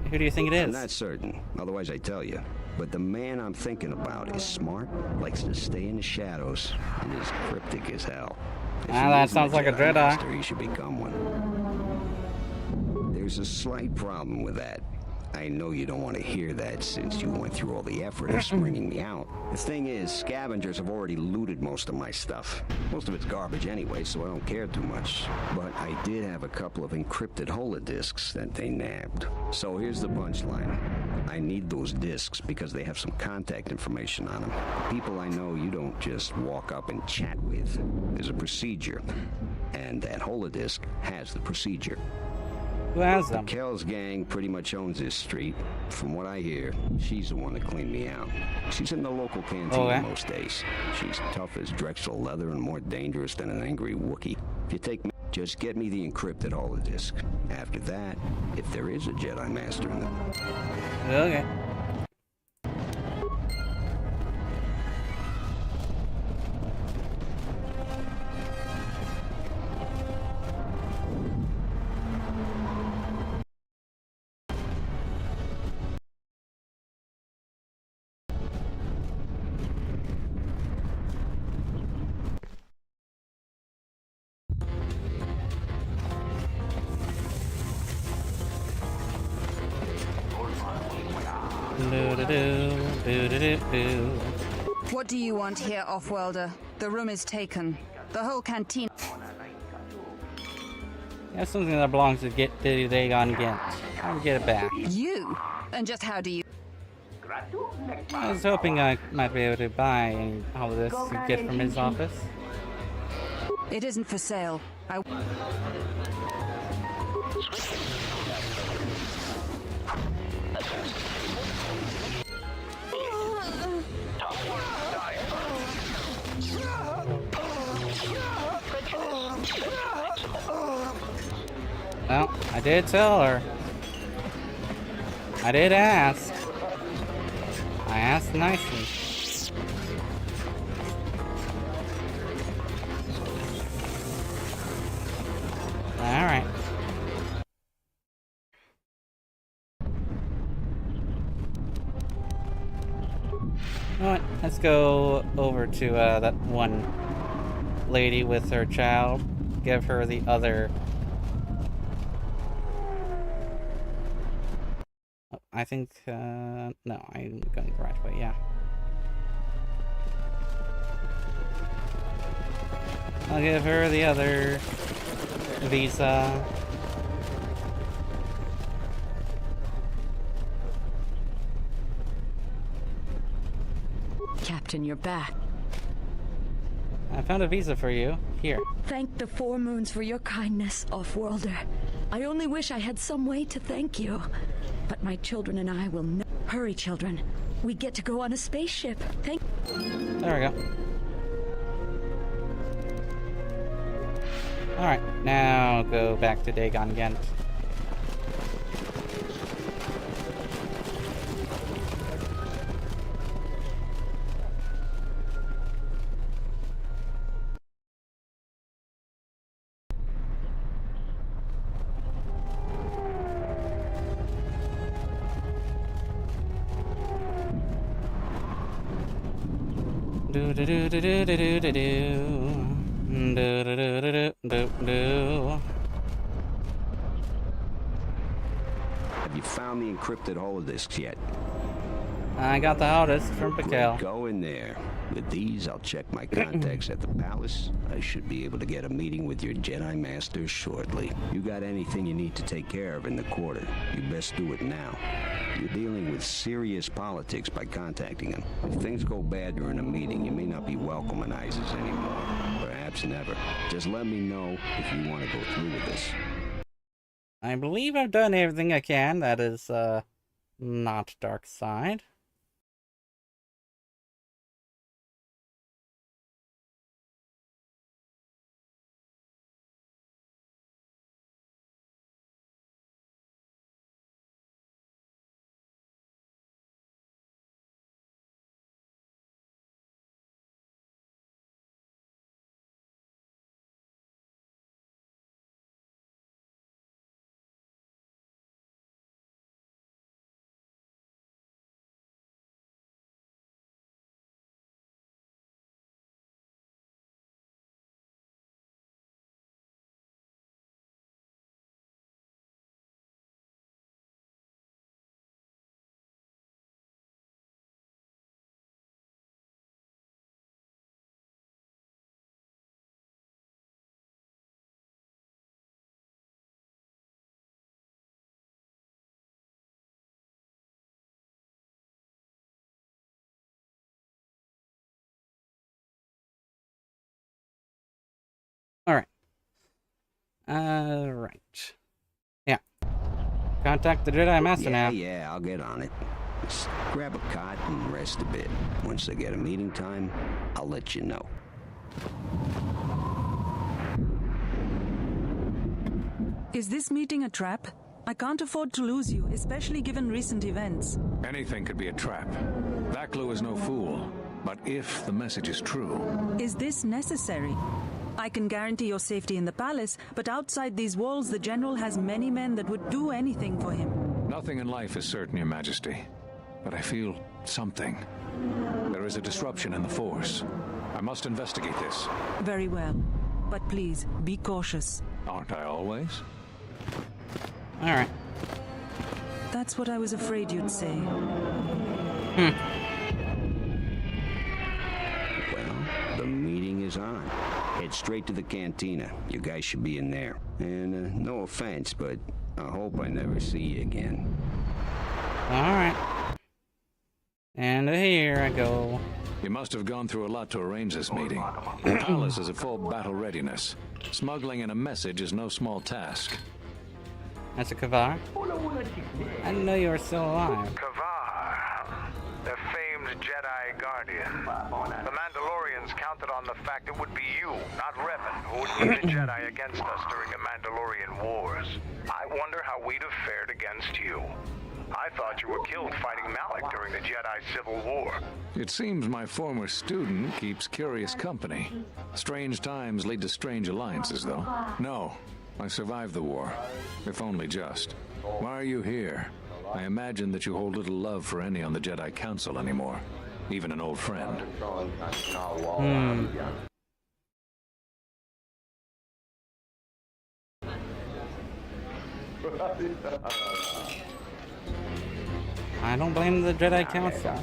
Who do you think it is? I'm not certain, otherwise I tell you. But the man I'm thinking about is smart, likes to stay in the shadows, and is cryptic as hell. If he that isn't sounds like a Jedi. Master, he should become one. There's a slight problem with that. I know you don't want to hear that since you went through all the effort of springing me out. The thing is, scavengers have already looted most of my stuff. Most of it's garbage anyway, so I don't care too much. But I did have a couple of encrypted holodisks that they nabbed. So here's the punchline. I need those disks because they have some contact information on them. People I know you don't just walk up and chat with. There's a procedure, and that holodisk has the procedure. Who has them? Kel's gang pretty much owns this street. From what I hear, she's the one that cleaned me out. She's in the local canteen most days. She's tough as Drexel leather and more dangerous than an angry Wookiee. If you take me, just get me the encrypted holodisk. After that, if there is a Jedi Master in them. Okay. What do you want here, Offworlder? The room is taken. The whole canteen. That's something that belongs to Dagon Gent. I'll get it back. You? And just how do you... I was hoping I might be able to buy all of this to get from his office. It isn't for sale. Well, I did tell her. I did ask. I asked nicely. Alright. You know what? Let's go over to that one lady with her child. Give her the other... I think, no, I'm going the right way, yeah. I'll give her the other visa. Captain, you're back. I found a visa for you. Here. Thank the Four Moons for your kindness, Offworlder. I only wish I had some way to thank you. But my children and I will know. Hurry, children. We get to go on a spaceship. Thank... There we go. Alright, now go back to Dagon Gent. Do do do do do do do do do do do do do. Have you found the encrypted holodisks yet? I got the holidisk from Pikel. Go in there. With these, I'll check my contacts at the palace. I should be able to get a meeting with your Jedi Master shortly. You got anything you need to take care of in the quarter, you best do it now. You're dealing with serious politics by contacting them. If things go bad during a meeting, you may not be welcome in Isis anymore. Perhaps never. Just let me know if you want to go through with this. I believe I've done everything I can that is, not dark side. Alright. Alright. Yeah. Contact the Jedi Master now. Yeah, I'll get on it. Just grab a cot and rest a bit. Once I get a meeting time, I'll let you know. Is this meeting a trap? I can't afford to lose you, especially given recent events. Anything could be a trap. Vaklu is no fool. But if the message is true... Is this necessary? I can guarantee your safety in the palace, but outside these walls the General has many men that would do anything for him. Nothing in life is certain, Your Majesty. But I feel something. There is a disruption in the Force. I must investigate this. Very well. But please, be cautious. Aren't I always? Alright. That's what I was afraid you'd say. Well, the meeting is on. Head straight to the cantina. You guys should be in there. And no offense, but I hope I never see you again. Alright. And here I go. You must have gone through a lot to arrange this meeting. The palace is at full battle readiness. Smuggling in a message is no small task. That's a Kavar? I didn't know you were still alive. Kavar, the famed Jedi Guardian. The Mandalorians counted on the fact it would be you, not Revan, who would lead the Jedi against us during the Mandalorian Wars. I wonder how we'd have fared against you. I thought you were killed fighting Malik during the Jedi Civil War. It seems my former student keeps curious company. Strange times lead to strange alliances, though. No, I survived the war, if only just. Why are you here? I imagine that you hold little love for any on the Jedi Council anymore, even an old friend. I don't blame the Jedi Council.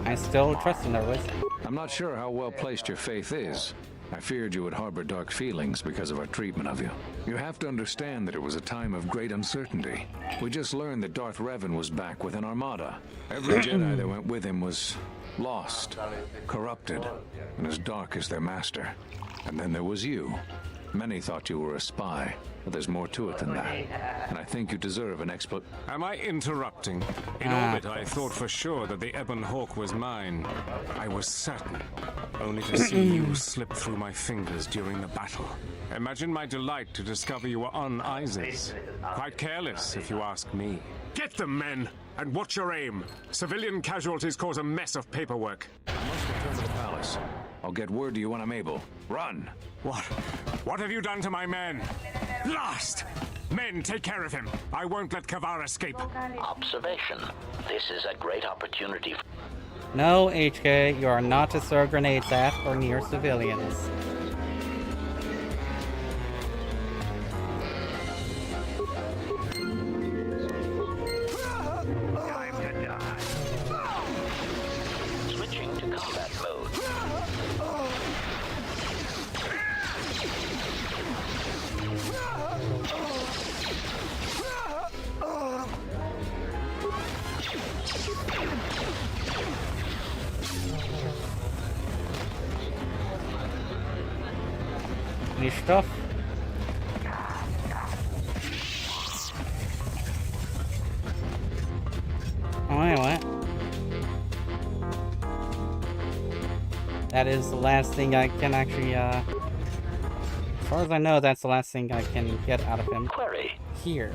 I still trust in their wisdom. I'm not sure how well placed your faith is. I feared you would harbor dark feelings because of our treatment of you. You have to understand that it was a time of great uncertainty. We just learned that Darth Revan was back with an armada. Every Jedi that went with him was lost, corrupted, and as dark as their master. And then there was you. Many thought you were a spy, but there's more to it than that. And I think you deserve an Am I interrupting? In orbit, I thought for sure that the Ebon Hawk was mine. I was certain, only to see you slip through my fingers during the battle. Imagine my delight to discover you were on Isis. Quite careless, if you ask me. Get them, men, and watch your aim. Civilian casualties cause a mess of paperwork. I must return to the palace. I'll get word to you when I'm able. Run! What have you done to my men? Lost! Men, take care of him. I won't let Kavar escape. Observation. This is a great opportunity. No, HK, you are not to throw grenades at or near civilians. Switching to combat mode. Any stuff? Oh, anyway. That is the last thing I can actually, as far as I know, that's the last thing I can get out of him. Query. Here.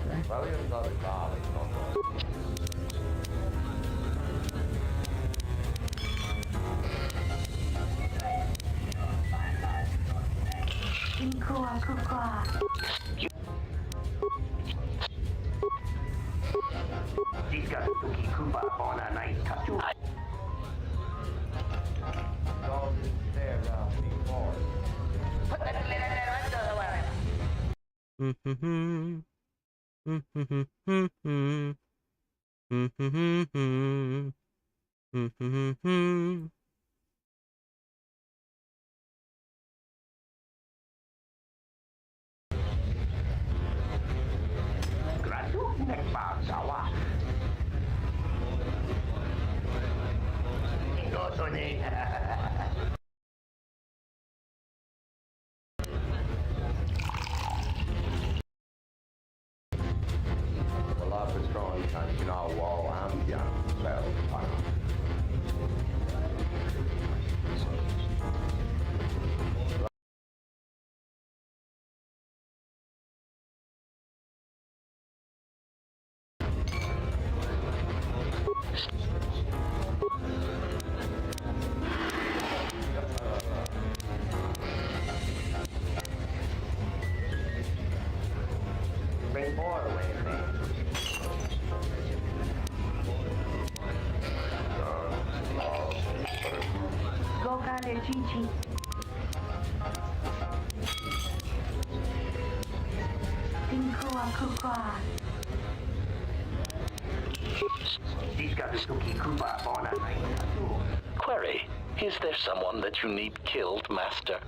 Query, is there someone that you need killed, Master?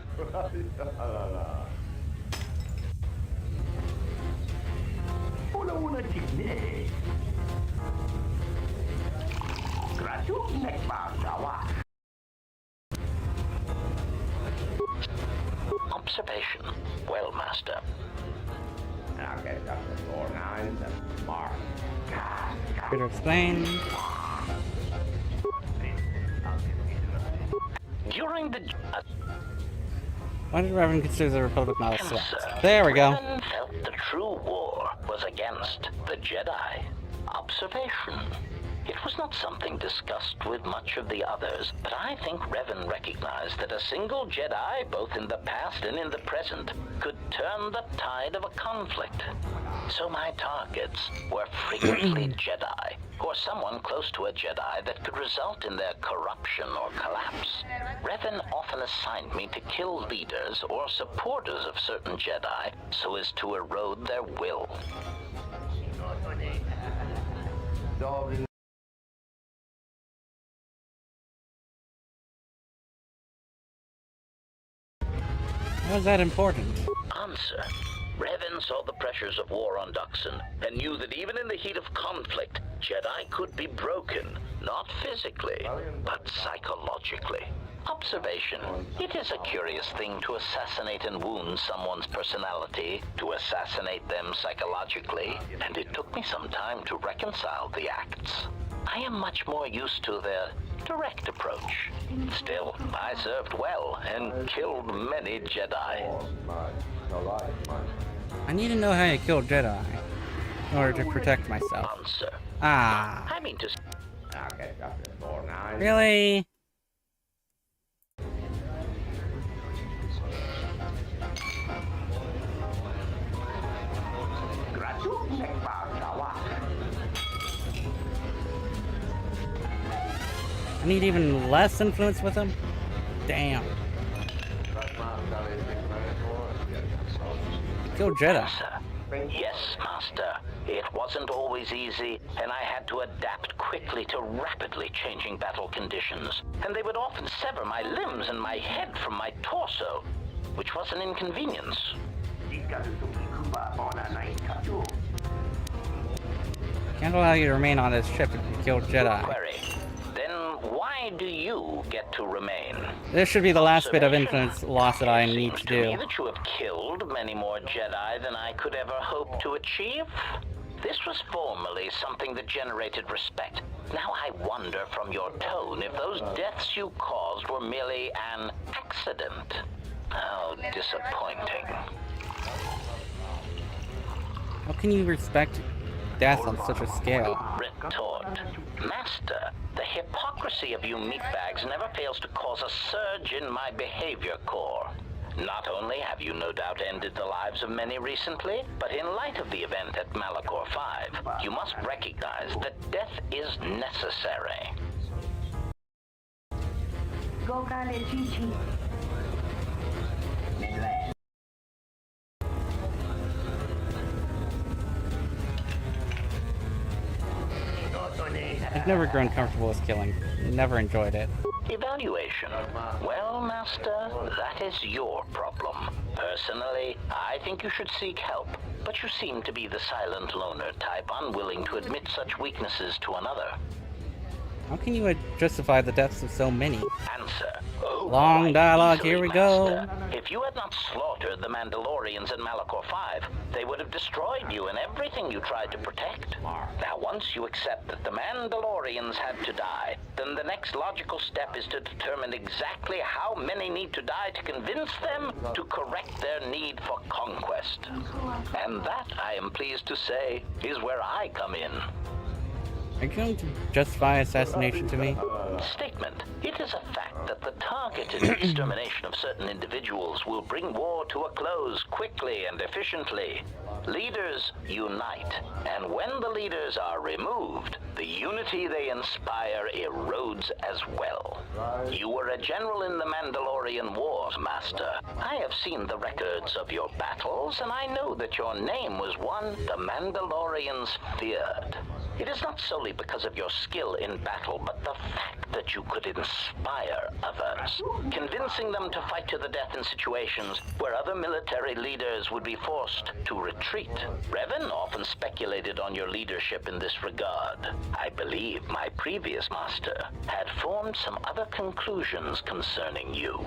Observation. Well, Master. Better explain. During the... Why did Reverend consider the Republic not a threat? There we go. Revan felt the true war was against the Jedi. Observation. It was not something discussed with much of the others, but I think Revan recognized that a single Jedi, both in the past and in the present, could turn the tide of a conflict. So my targets were frequently Jedi, or someone close to a Jedi that could result in their corruption or collapse. Revan often assigned me to kill leaders or supporters of certain Jedi so as to erode their will. How is that important? Answer. Revan saw the pressures of war on Duxon and knew that even in the heat of conflict, Jedi could be broken, not physically, but psychologically. Observation. It is a curious thing to assassinate and wound someone's personality, to assassinate them psychologically, and it took me some time to reconcile the acts. I am much more used to the direct approach. Still, I served well and killed many Jedi. I need to know how you kill Jedi in order to protect myself. Answer. Ah. I mean to... Really? I need even less influence with him? Damn. Kill Jedi. Yes, Master. It wasn't always easy, and I had to adapt quickly to rapidly changing battle conditions. And they would often sever my limbs and my head from my torso, which was an inconvenience. Can't allow you to remain on this ship if you kill Jedi. Query. Then why do you get to remain? This should be the last bit of influence loss that I need to To me do. that you have killed many more Jedi than I could ever hope to achieve. This was formerly something that generated respect. Now I wonder from your tone if those deaths you caused were merely an accident. How disappointing. How can you respect death on such a scale? Retort. Master, the hypocrisy of you meatbags never fails to cause a surge in my behavior core. Not only have you no doubt ended the lives of many recently, but in light of the event at Malachor 5, you must recognize that death is necessary. I've never grown comfortable with killing. Never enjoyed it. Evaluation. Well, Master, that is your problem. Personally, I think you should seek help, but you seem to be the silent loner type, unwilling to admit such weaknesses to another. How can you justify the deaths of so many? Answer. Long dialogue, Easily, here we go. Master. If you had not slaughtered the Mandalorians in Malachor 5, they would have destroyed you and everything you tried to protect. Now, once you accept that the Mandalorians had to die, then the next logical step is to determine exactly how many need to die to convince them to correct their need for conquest. And that, I am pleased to say, is where I come in. Are you going to justify assassination to me? Statement. It is a fact that the targeted extermination of certain individuals will bring war to a close quickly and efficiently. Leaders unite, and when the leaders are removed, the unity they inspire erodes as well. You were a general in the Mandalorian Wars, Master. I have seen the records of your battles, and I know that your name was one the Mandalorians feared. It is not solely because of your skill in battle, but the fact that you could inspire others, convincing them to fight to the death in situations where other military leaders would be forced to retreat. Revan often speculated on your leadership in this regard. I believe my previous master had formed some other conclusions concerning you.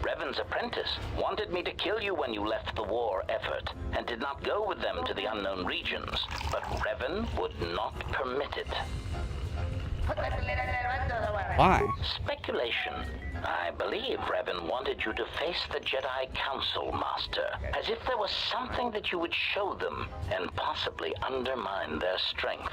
Revan's apprentice wanted me to kill you when you left the war effort and did not go with them to the unknown regions, but Revan would not permit it. Why? Speculation. I believe Revan wanted you to face the Jedi Council, Master, as if there was something that you would show them and possibly undermine their strength.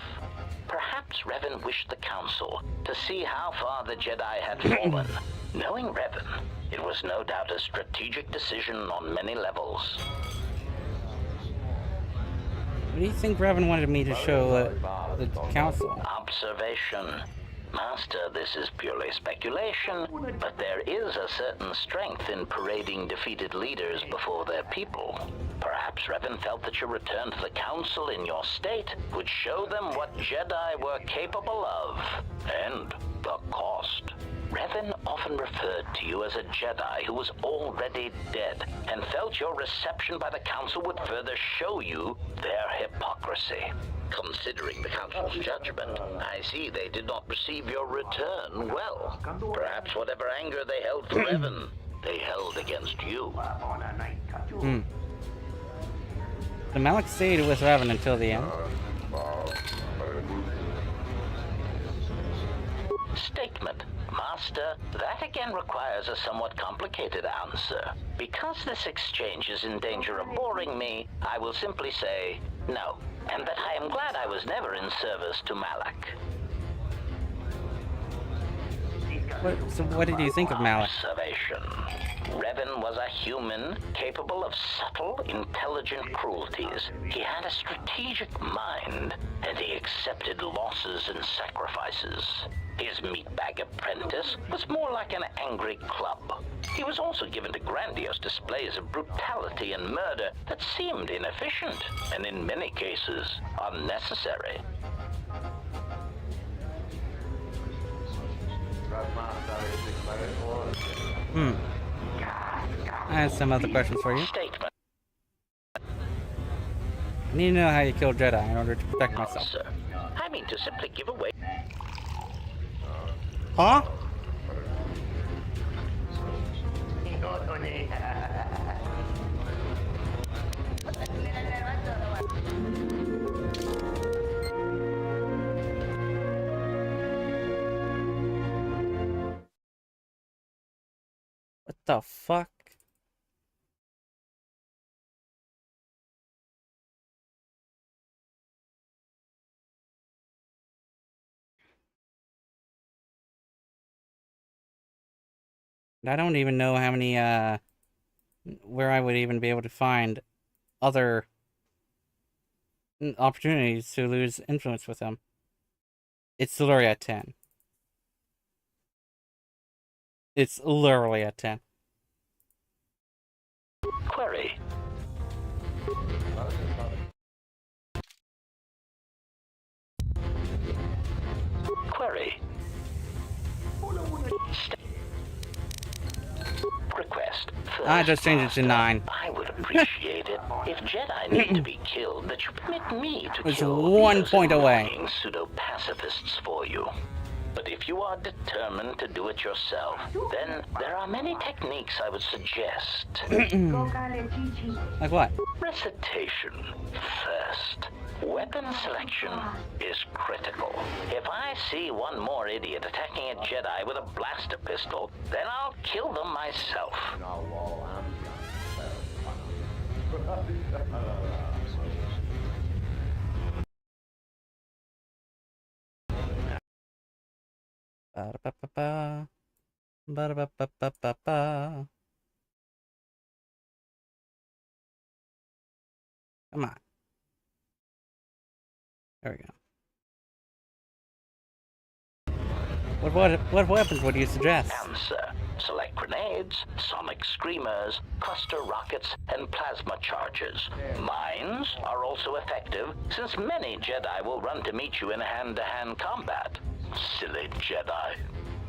Perhaps Revan wished the Council to see how far the Jedi had fallen. Knowing Revan, it was no doubt a strategic decision on many levels. What do you think Revan wanted me to show the council? Observation. Master, this is purely speculation, but there is a certain strength in parading defeated leaders before their people. Perhaps Revan felt that your return to the Council in your state would show them what Jedi were capable of, and the cost. Revan often referred to you as a Jedi who was already dead, and felt your reception by the Council would further show you their hypocrisy. Considering the Council's judgment, I see they did not receive your return well. Perhaps whatever anger they held for Revan, they held against you. So Malik stayed with Revan until the end. Statement. Master, that again requires a somewhat complicated answer. Because this exchange is in danger of boring me, I will simply say no, and that I am glad I was never in service to Malak. So what did you think of Malak? Observation. Revan was a human capable of subtle, intelligent cruelties. He had a strategic mind, and he accepted losses and sacrifices. His meatbag apprentice was more like an angry club. He was also given to grandiose displays of brutality and murder that seemed inefficient, and in many cases, unnecessary. I have some other questions for you. Statement. I need to know how you kill Jedi in order to protect myself. Sir, I mean to simply give away. Huh? What the fuck? I don't even know how many, where I would even be able to find other opportunities to lose influence with them. It's literally at 10. It's literally at 10. Query. Query. Request. First, I just changed it to 9. I would appreciate it if Jedi need to be killed, that you permit me to It's kill 1 these point away. annoying pseudo-pacifists for you. But if you are determined to do it yourself, then there are many techniques I would suggest. Like what? Recitation first. Weapon selection is critical. If I see one more idiot attacking a Jedi with a blaster pistol, then I'll kill them myself. Ba-da-ba-ba-ba. Ba-da-ba-ba-ba-ba-ba. Come on. There we go. What weapons would you suggest? Answer. Select grenades, sonic screamers, cluster rockets, and plasma charges. Mines are also effective, since many Jedi will run to meet you in hand-to-hand combat. Silly Jedi.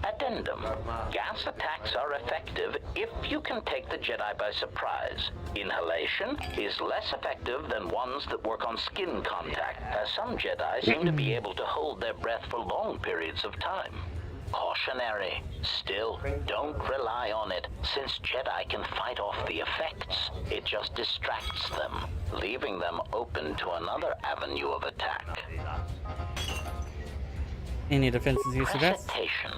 Addendum. Gas attacks are effective if you can take the Jedi by surprise. Inhalation is less effective than ones that work on skin contact, as some Jedi seem to be able to hold their breath for long periods of time. Cautionary. Still, don't rely on it, since Jedi can fight off the effects. It just distracts them, leaving them open to another avenue of attack. Any defenses you suggest? Precipitation.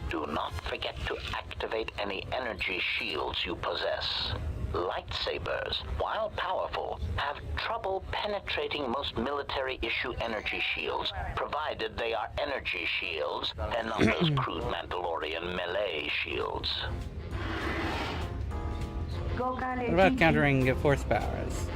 Do not forget to activate any energy shields you possess. Lightsabers, while powerful, have trouble penetrating most military-issue energy shields, provided they are energy shields and not those crude Mandalorian melee shields. What about countering Force powers?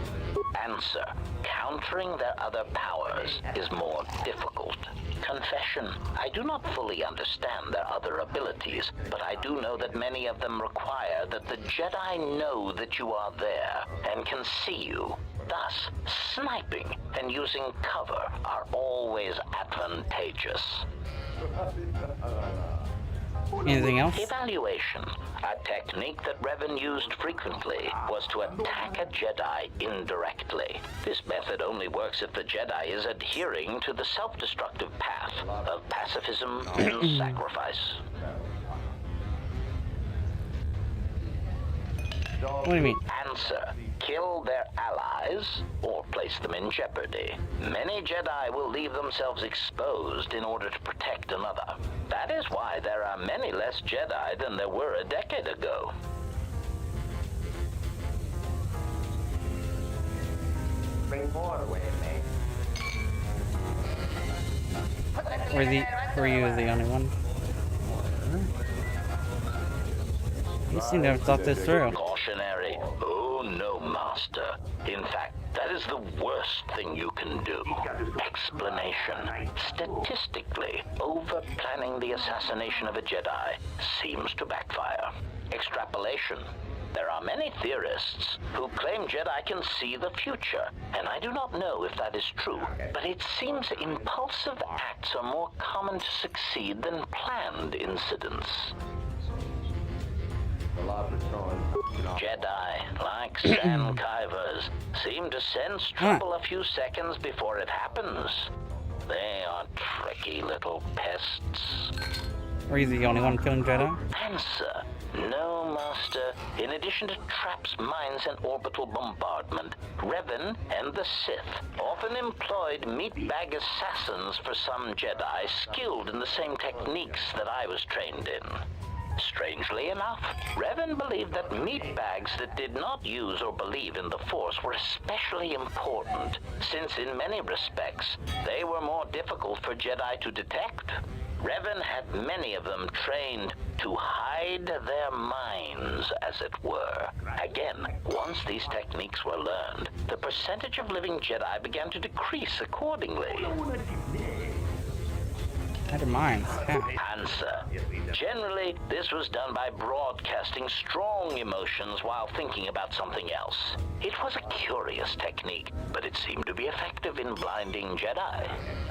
Answer. Countering their other powers is more difficult. Confession. I do not fully understand their other abilities, but I do know that many of them require that the Jedi know that you are there and can see you. Thus, sniping and using cover are always advantageous. Anything else? Evaluation. A technique that Revan used frequently was to attack a Jedi indirectly. This method only works if the Jedi is adhering to the self-destructive path of pacifism and sacrifice. What do you mean? Answer. Kill their allies or place them in jeopardy. Many Jedi will leave themselves exposed in order to protect another. That is why there are many less Jedi than there were a decade ago. Were you the only one? You seem to have thought this through. Cautionary. Oh no, Master. In fact, that is the worst thing you can do. Explanation. Statistically, over-planning the assassination of a Jedi seems to backfire. Extrapolation. There are many theorists who claim Jedi can see the future, and I do not know if that is true, but it seems impulsive acts are more common to succeed than planned incidents. Jedi, like sand kivers, seem to sense trouble a few seconds before it happens. They are tricky little pests. Were you the only one killing Jedi? Answer. No, Master. In addition to traps, mines, and orbital bombardment, Revan and the Sith often employed meatbag assassins for some Jedi skilled in the same techniques that I was trained in. Strangely enough, Revan believed that meatbags that did not use or believe in the Force were especially important, since in many respects, they were more difficult for Jedi to detect. Revan had many of them trained to hide their minds, as it were. Again, once these techniques were learned, the percentage of living Jedi began to decrease accordingly. Hide their minds. Yeah. Answer. Generally, this was done by broadcasting strong emotions while thinking about something else. It was a curious technique, but it seemed to be effective in blinding Jedi.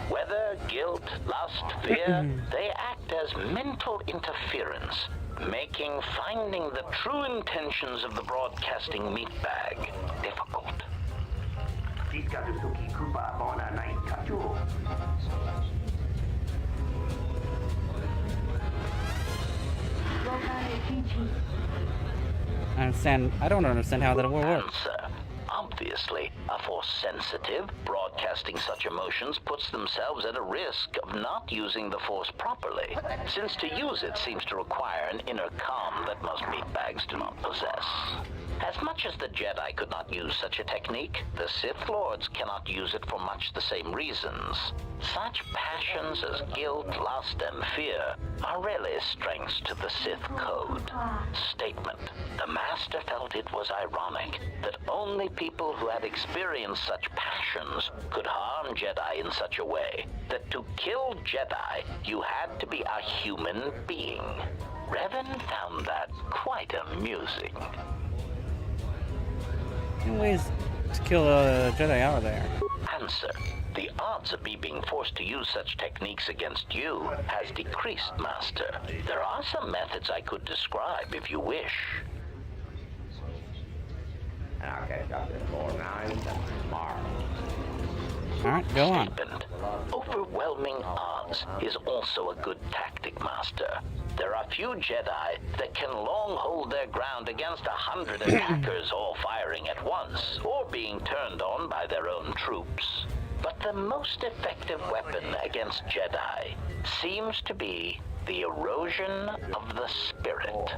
Whether guilt, lust, fear, they act as mental interference, making finding the true intentions of the broadcasting meatbag difficult. I don't understand how that will work. Answer. Obviously, a Force-sensitive broadcasting such emotions puts themselves at a risk of not using the Force properly, since to use it seems to require an inner calm that most meatbags do not possess. As much as the Jedi could not use such a technique, the Sith Lords cannot use it for much the same reasons. Such passions as guilt, lust, and fear are really strengths to the Sith code. Statement. The Master felt it was ironic that only people who had experienced such passions could harm Jedi in such a way that to kill Jedi, you had to be a human being. Revan found that quite amusing. Ways to kill a Jedi out of there. Answer. The odds of me being forced to use such techniques against you has decreased, Master. There are some methods I could describe if you wish. Alright, go on. Statement. Overwhelming odds is also a good tactic, Master. There are few Jedi that can long hold their ground against 100 attackers all firing at once, or being turned on by their own troops. But the most effective weapon against Jedi seems to be the erosion of the spirit.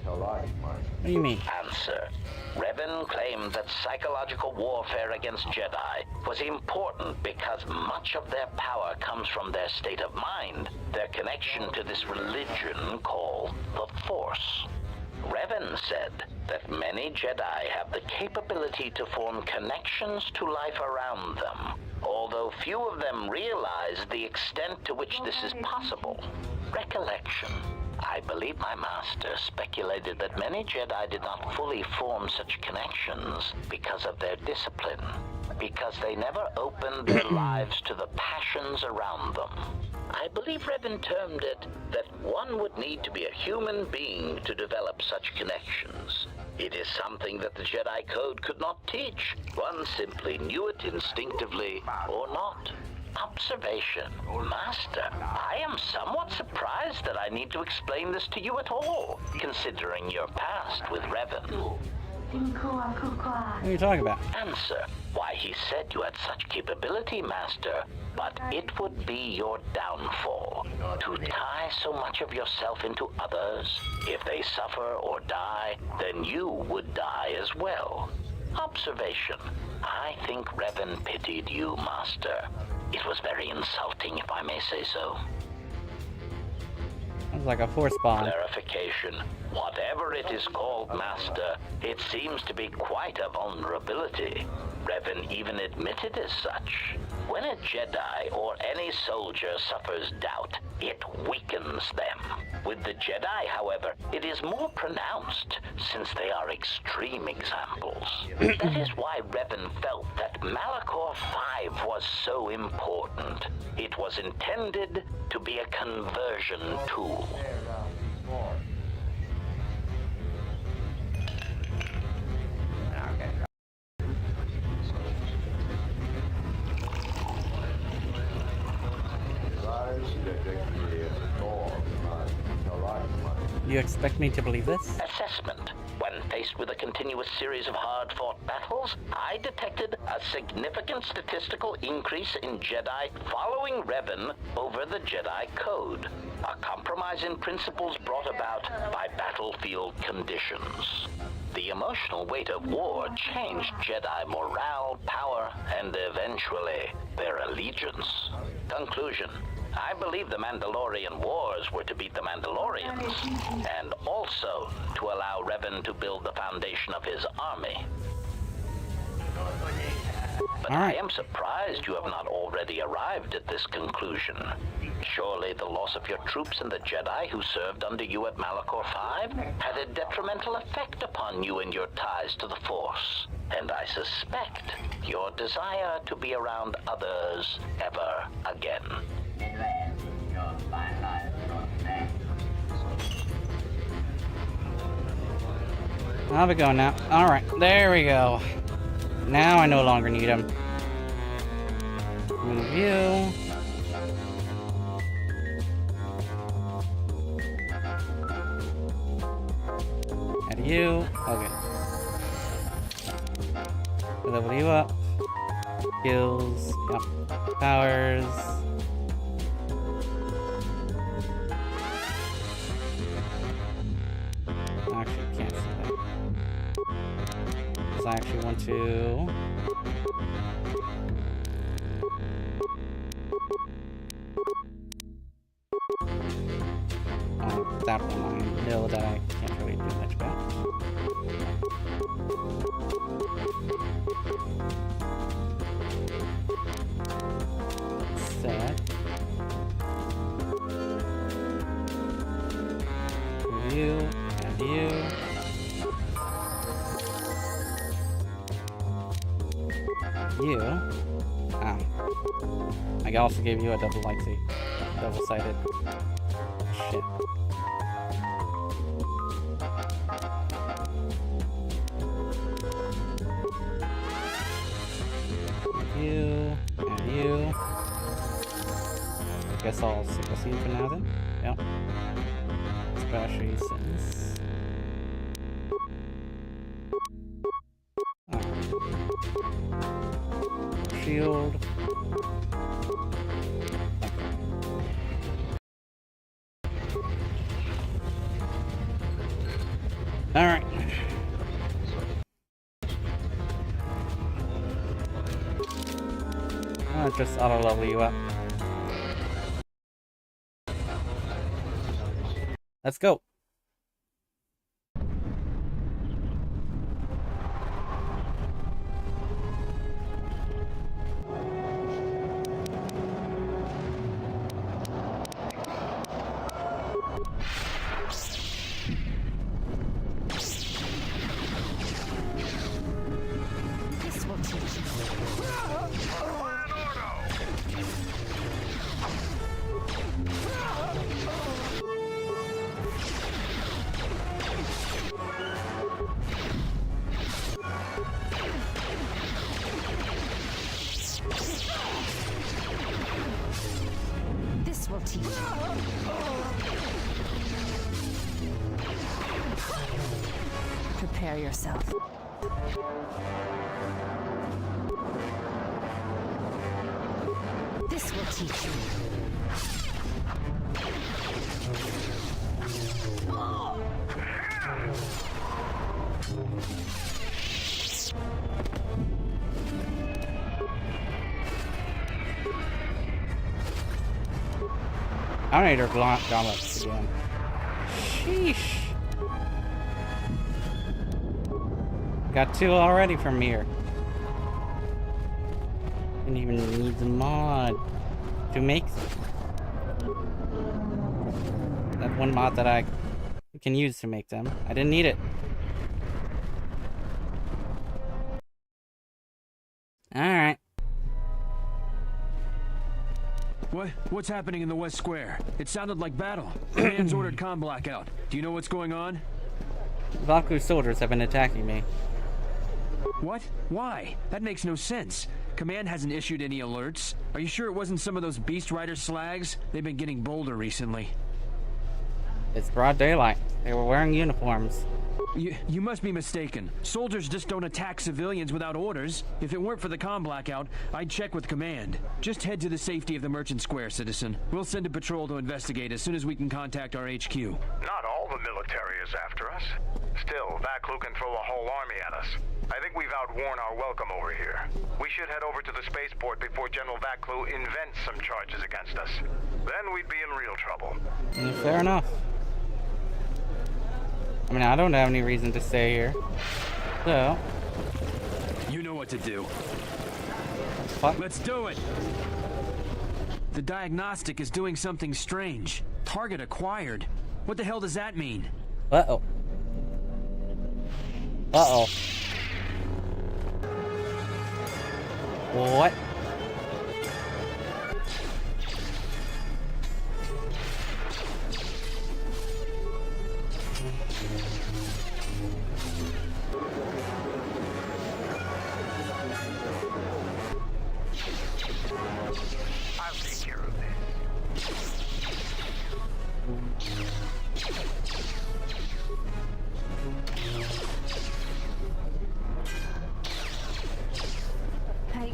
What do you mean? Answer. Revan claimed that psychological warfare against Jedi was important because much of their power comes from their state of mind, their connection to this religion called the Force. Revan said that many Jedi have the capability to form connections to life around them, although few of them realize the extent to which this is possible. Recollection. I believe my master speculated that many Jedi did not fully form such connections because of their discipline, because they never opened their lives to the passions around them. I believe Revan termed it that one would need to be a human being to develop such connections. It is something that the Jedi Code could not teach. One simply knew it instinctively or not. Observation. Master, I am somewhat surprised that I need to explain this to you at all, considering your past with Revan. What are you talking about? Answer. Why, he said you had such capability, Master, but it would be your downfall. To tie so much of yourself into others, if they suffer or die, then you would die as well. Observation. I think Revan pitied you, Master. It was very insulting, if I may say so. It's like a force bond. Clarification. Whatever it is called, Master, it seems to be quite a vulnerability. Revan even admitted as such. When a Jedi or any soldier suffers doubt, it weakens them. With the Jedi, however, it is more pronounced, since they are extreme examples. That is why Revan felt that Malachor 5 was so important. It was intended to be a conversion tool. You expect me to believe this? Assessment. When faced with a continuous series of hard-fought battles, I detected a significant statistical increase in Jedi following Revan over the Jedi Code, a compromise in principles brought about by battlefield conditions. The emotional weight of war changed Jedi morale, power, and eventually their allegiance. Conclusion. I believe the Mandalorian Wars were to beat the Mandalorians, and also to allow Revan to build the foundation of his army. But I am surprised you have not already arrived at this conclusion. Surely the loss of your troops and the Jedi who served under you at Malachor 5 had a detrimental effect upon you and your ties to the Force. And I suspect your desire to be around others ever again. How's it going now? Alright, there we go. Now I no longer need them. Review. Add you. Okay. Level you up. Skills. Yep. Powers. Actually, can't see that. So I actually want to. I know that I can't really do much about. Sad. You and you. You. Ah. I also gave you a double-sided. Shit. You and you. I guess I'll single seed for now then. Yep. Especially since. Shield. Alright. I'll just auto-level you up. Let's go. Prepare yourself. This will teach you. I need her gauntlets again. Sheesh. Got 2 already from here. Didn't even need the mod to make that one mod that I can use to make them. I didn't need it. Alright. What's happening in the West Square? It sounded like battle. Command's ordered comm blackout. Do you know what's going on? Valkyrie soldiers have been attacking me. What? Why? That makes no sense. Command hasn't issued any alerts. Are you sure it wasn't some of those Beast Rider slags? They've been getting bolder recently. It's broad daylight. They were wearing uniforms. You must be mistaken. Soldiers just don't attack civilians without orders. If it weren't for the comm blackout, I'd check with command. Just head to the safety of the Merchant Square, citizen. We'll send a patrol to investigate as soon as we can contact our HQ. Not all the military is after us. Still, Vaklu can throw a whole army at us. I think we've outworn our welcome over here. We should head over to the spaceport before General Vaklu invents some charges against us. Then we'd be in real trouble. Fair enough. I mean, I don't have any reason to stay here. So. You know what to do. What? Let's do it! The diagnostic is doing something strange. Target acquired. What the hell does that mean? Uh-oh. Uh-oh. What? I'll take care of this. Hey.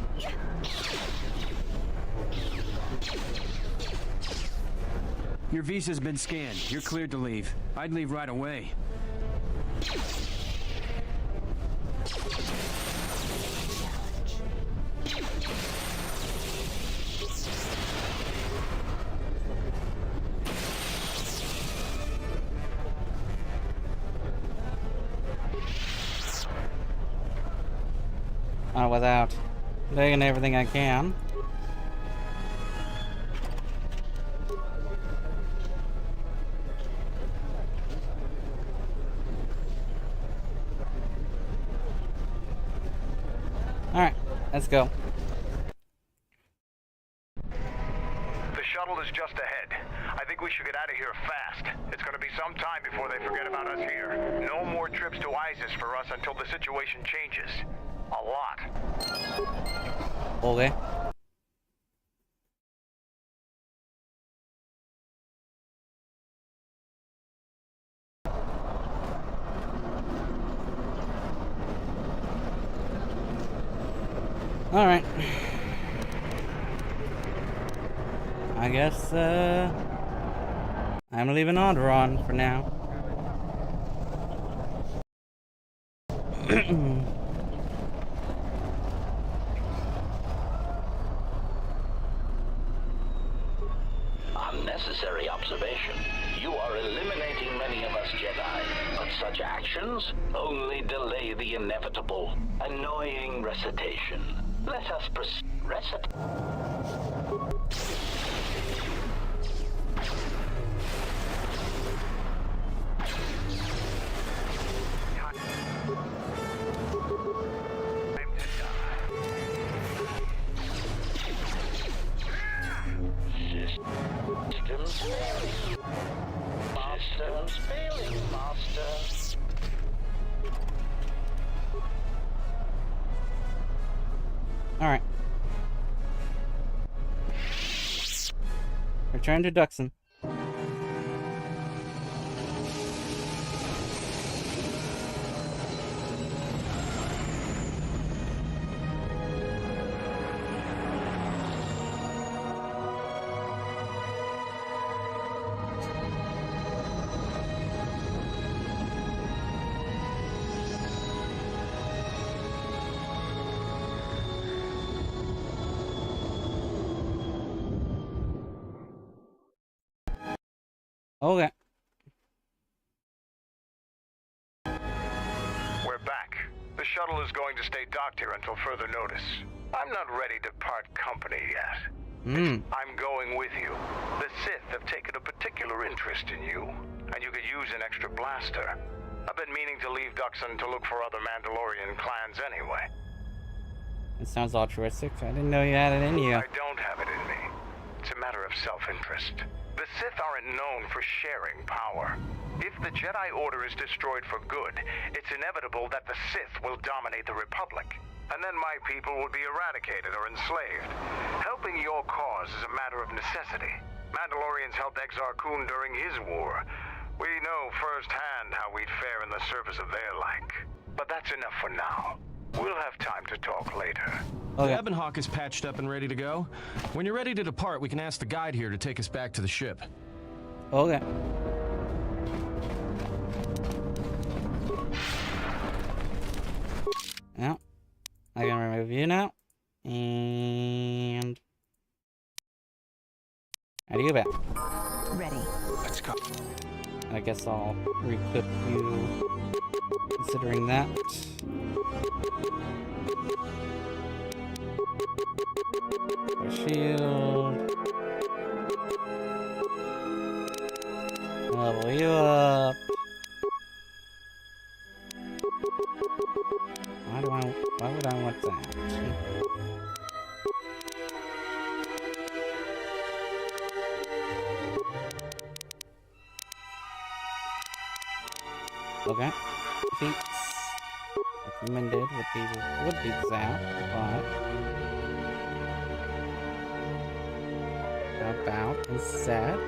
Your visa's been scanned. You're cleared to leave. I'd leave right away. without doing everything I can. Alright, let's go. The shuttle is just ahead. I think we should get out of here fast. It's gonna be some time before they forget about us here. No more trips to ISIS for us until the situation changes. A lot. Okay. Alright. I guess, I'm leaving Onderon for now. Unnecessary observation. You are eliminating many of us Jedi, but such actions only delay the inevitable. Annoying recitation. Let us recite. Systems failing, Master. Alright. Return to Duxon. Okay. We're back. The shuttle is going to stay docked here until further notice. I'm not ready to part company yet. I'm going with you. The Sith have taken a particular interest in you, and you could use an extra blaster. I've been meaning to leave Duxon to look for other Mandalorian clans anyway. It sounds altruistic. I didn't know you had it in you. I don't have it in me. It's a matter of self-interest. The Sith aren't known for sharing power. If the Jedi Order is destroyed for good, it's inevitable that the Sith will dominate the Republic. And then my people will be eradicated or enslaved. Helping your cause is a matter of necessity. Mandalorians helped Exar Kun during his war. We know firsthand how we'd fare in the service of their like. But that's enough for now. We'll have time to talk later. The Ebonhawk is patched up and ready to go. When you're ready to depart, we can ask the guide here to take us back to the ship. Okay. Now, I can remove you now. And... how do you get back? Ready. Let's go. I guess I'll re-equip you, considering that. Shield. Level you up. Why would I want that? Okay. Feats recommended would be Zap, but how about instead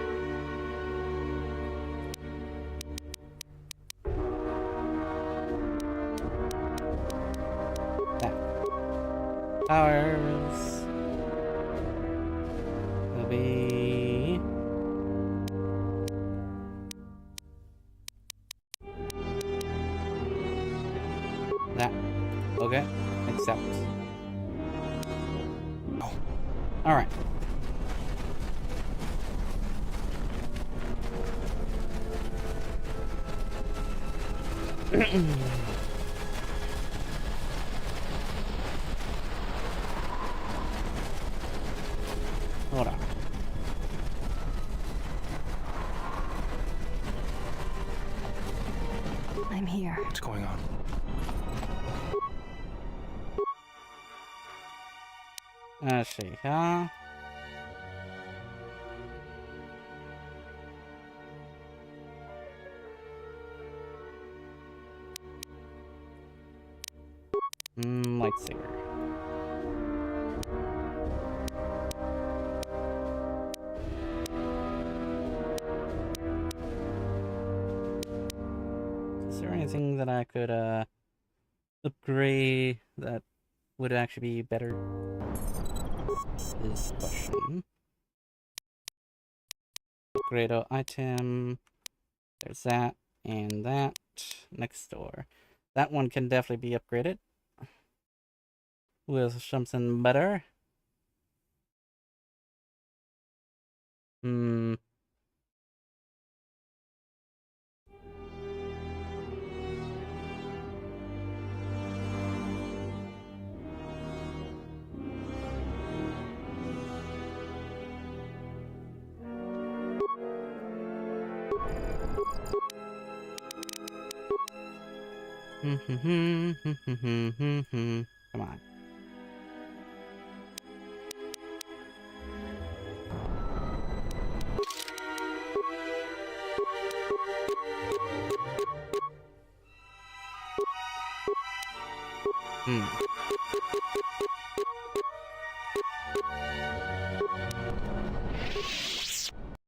that powers will be that. Okay, accept. Oh. Alright. I'm here. What's going on? Let's see, huh? Lightsaber. Is there anything that I could upgrade that would actually be better? Is the question. Upgrade an item. There's that and that. Next door. That one can definitely be upgraded with something better. Come on.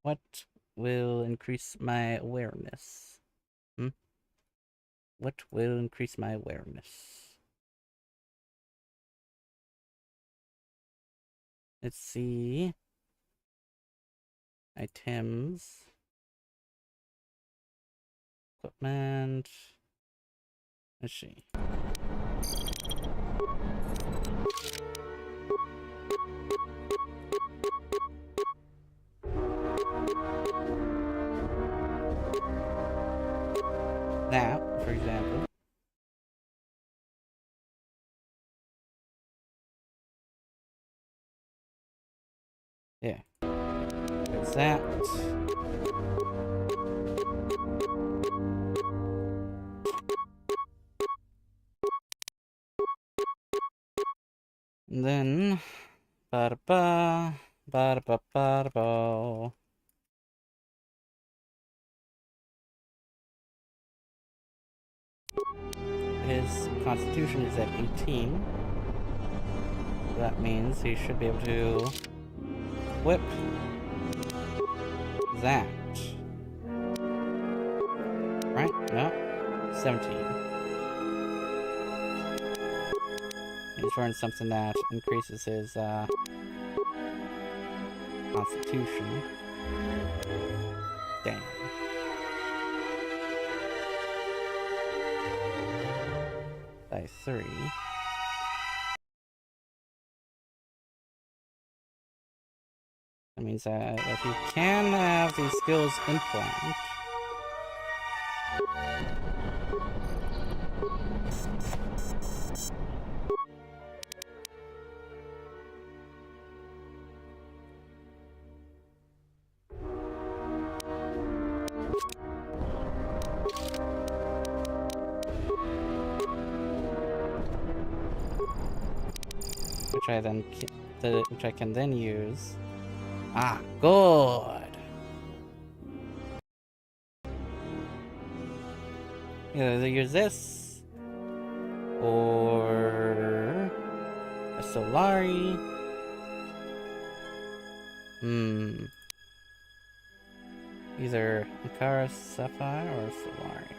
What will increase my awareness? What will increase my awareness? Let's see. Items. Equipment. Let's see. That, for example. Yeah. There's that. And then ba-da-ba, ba-da-ba, ba-da-ba. His constitution is at 18. That means he should be able to whip that. Right? No? 17. He's running something that increases his constitution. Damn. By 3. That means that if you can have these skills implant, which I can then use. Ah, good. Either use this or a Solari. Either Ikara Sapphire or Solari.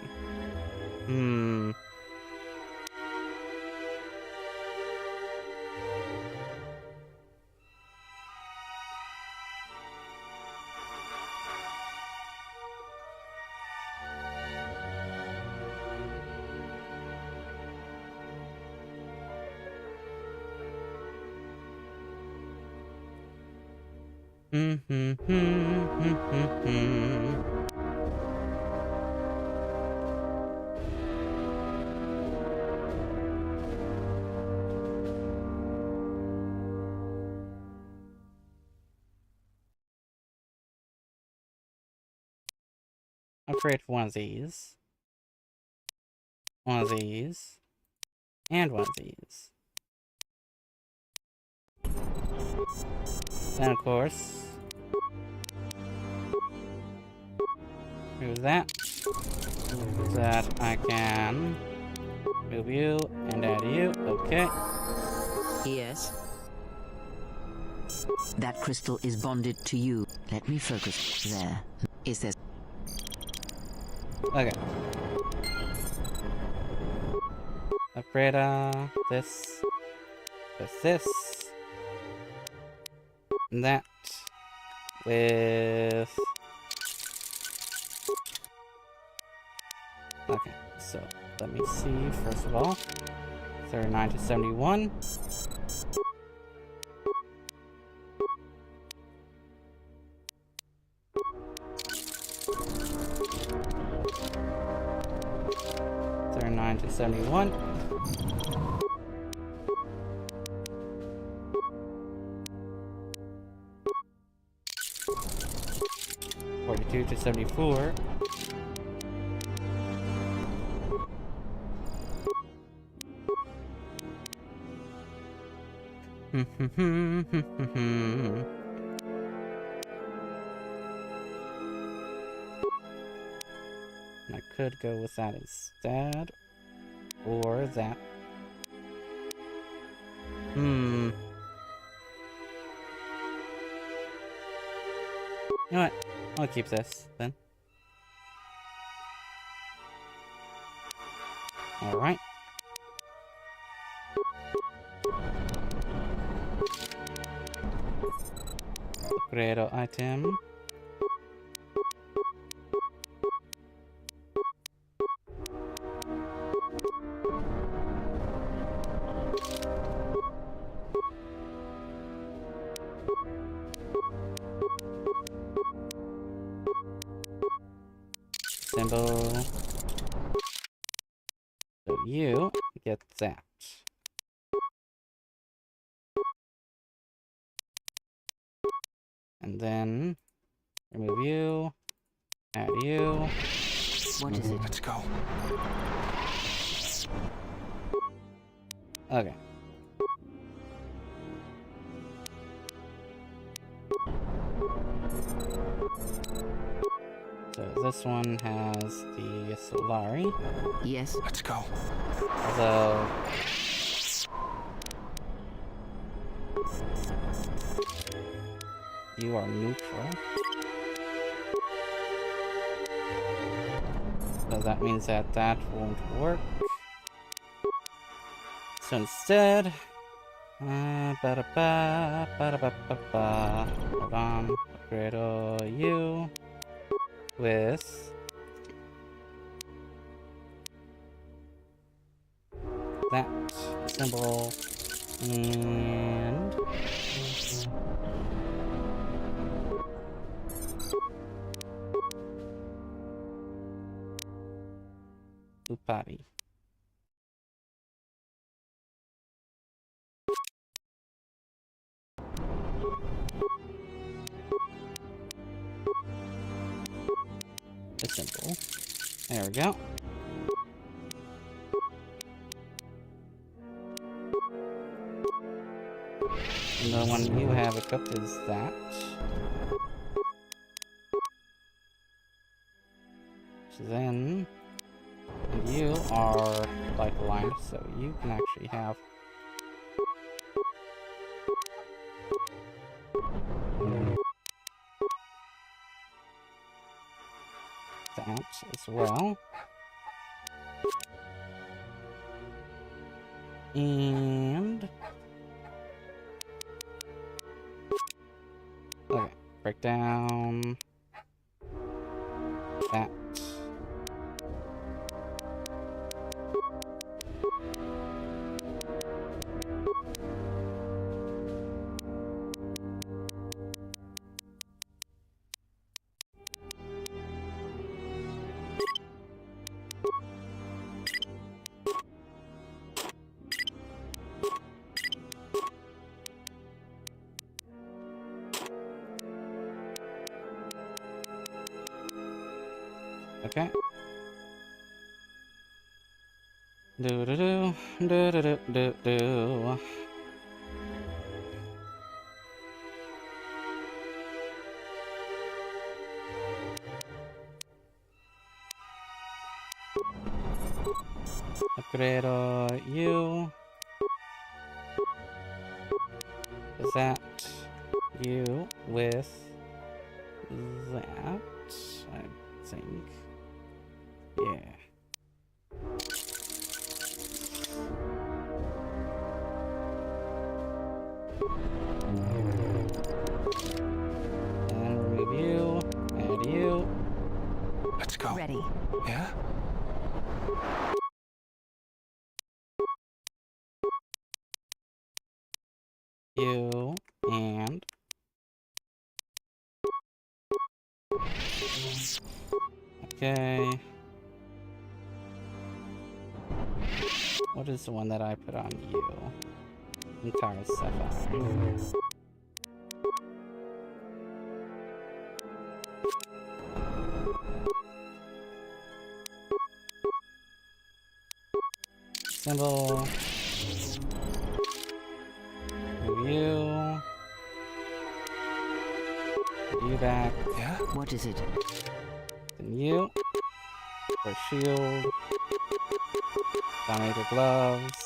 I'll create one of these. one of these, and one of these. Then, of course, move that. So that I can move you and add you. Okay. Yes. That crystal is bonded to you. Let me focus there. Is there... Okay. Upgrade this with this. And that with... Okay, so let me see first of all. 39 to 71. To 71. $42 to 74. I could go with that instead. Or that. You know what? I'll keep this, then. Alright. Upgrade item. Symbol. So you get that. And then remove you, add you. What is it? Let's go. Okay. So this one has the Solari. Yes. Let's go. So you are neutral. So that means that that won't work. So instead, hold on, upgrade you with that symbol and Upari. A symbol. There we go. And the one you have equipped is that. So then, and you are light aligned, so you can actually have that as well. And okay, break down that. Okay. Do do do do do do do. Upgrade you. Is that you with that? I think. Yeah. And remove you. Add you. Let's go. Ready. Yeah? You and okay. What is the one that I put on you? Entire sapphire. Symbol. You. You back. Yeah? What is it? Then you. For shield. Dominator gloves.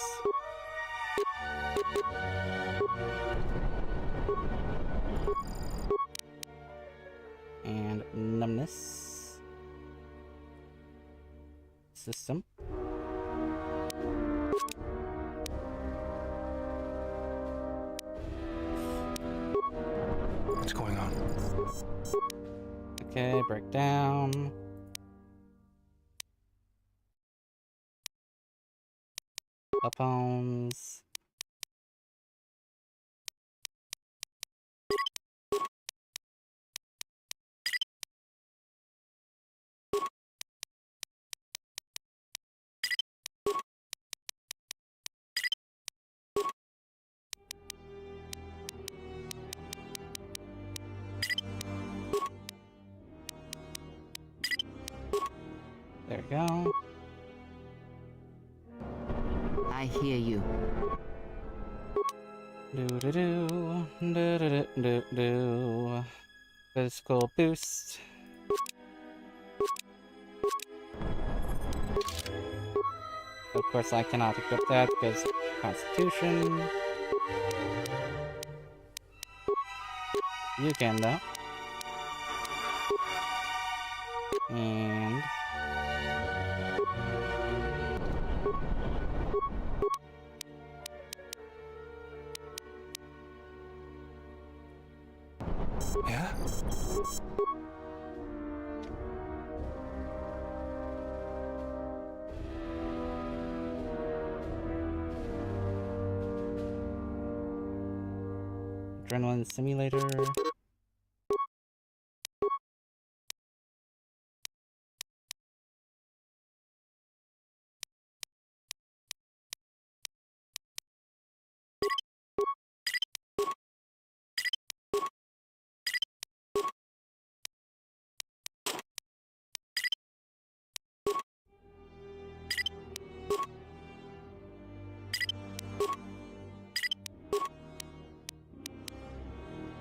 And numbness. System. What's going on? Okay, breakdown. Weapons. There we go. I hear you. Do do do do do do do. Physical boost. Of course, I cannot equip that because Constitution. You can though. And Yeah? Adrenaline Simulator.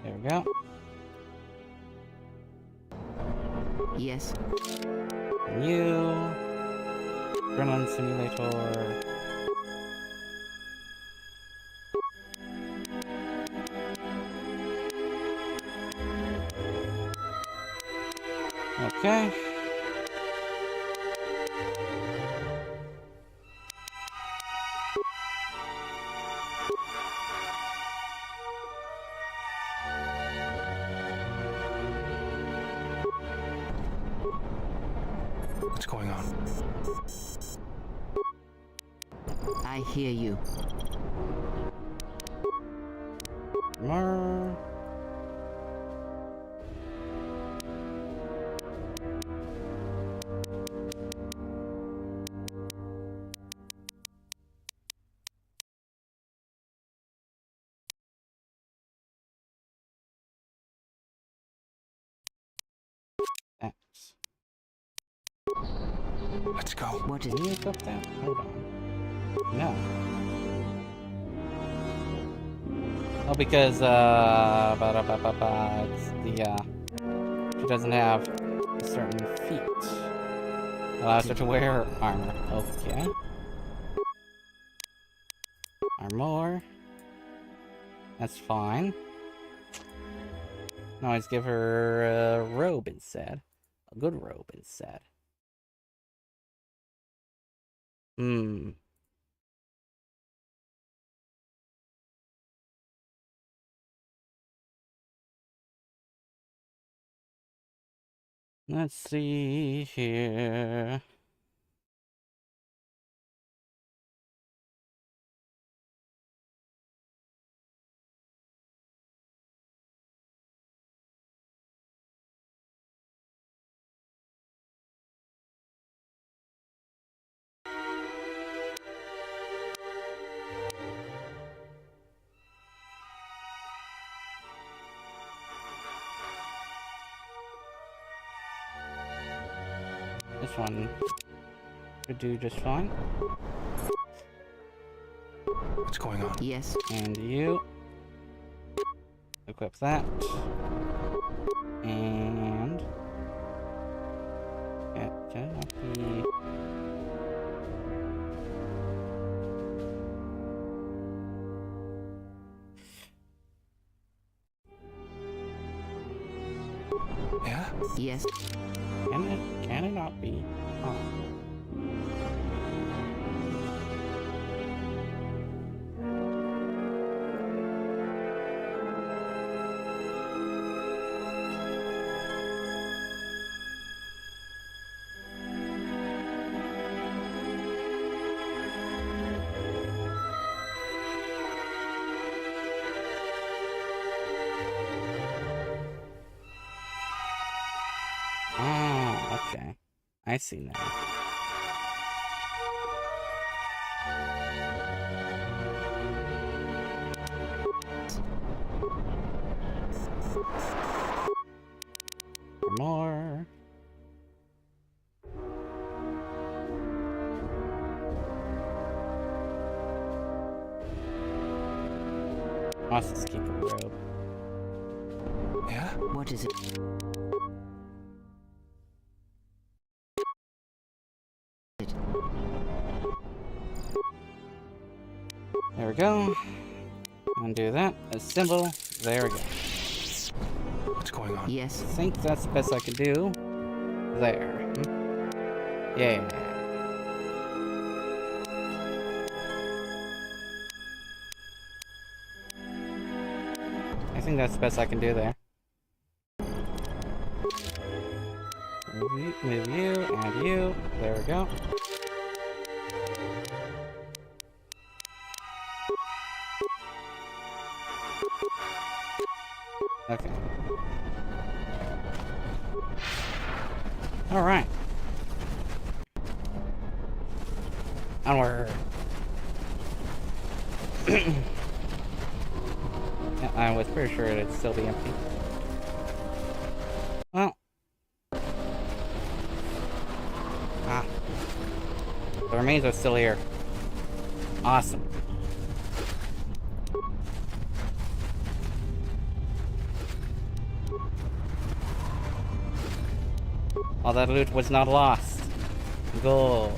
There we go. Yes. New Adrenaline Simulator. Okay. What's going on? I hear you. More. Let's go. What is Can you equip that? Hold on. No. Oh, because, it's the, she doesn't have a certain feat. Allows her to wear armor. Okay. Armor. That's fine. No, always give her a robe instead. A good robe instead. Hmm. Let's see here. This one could do just fine. What's going on? Yes. And you. Equip that. And... yeah, can it not be... Yeah? Yes. Can it not be? Oh. Okay. I see now. More. Let's just keep a robe. Yeah? What is it? There we go. Undo that. A symbol. There we go. What's going on? Yes. I think that's the best I can do. There. Yeah. I think that's the best I can do there. Move you, and you. There we go. Okay. Alright. Onward. Yeah, I was pretty sure it'd still be empty. Well. Ah. The remains are still here. Awesome. All that loot was not lost. Gold.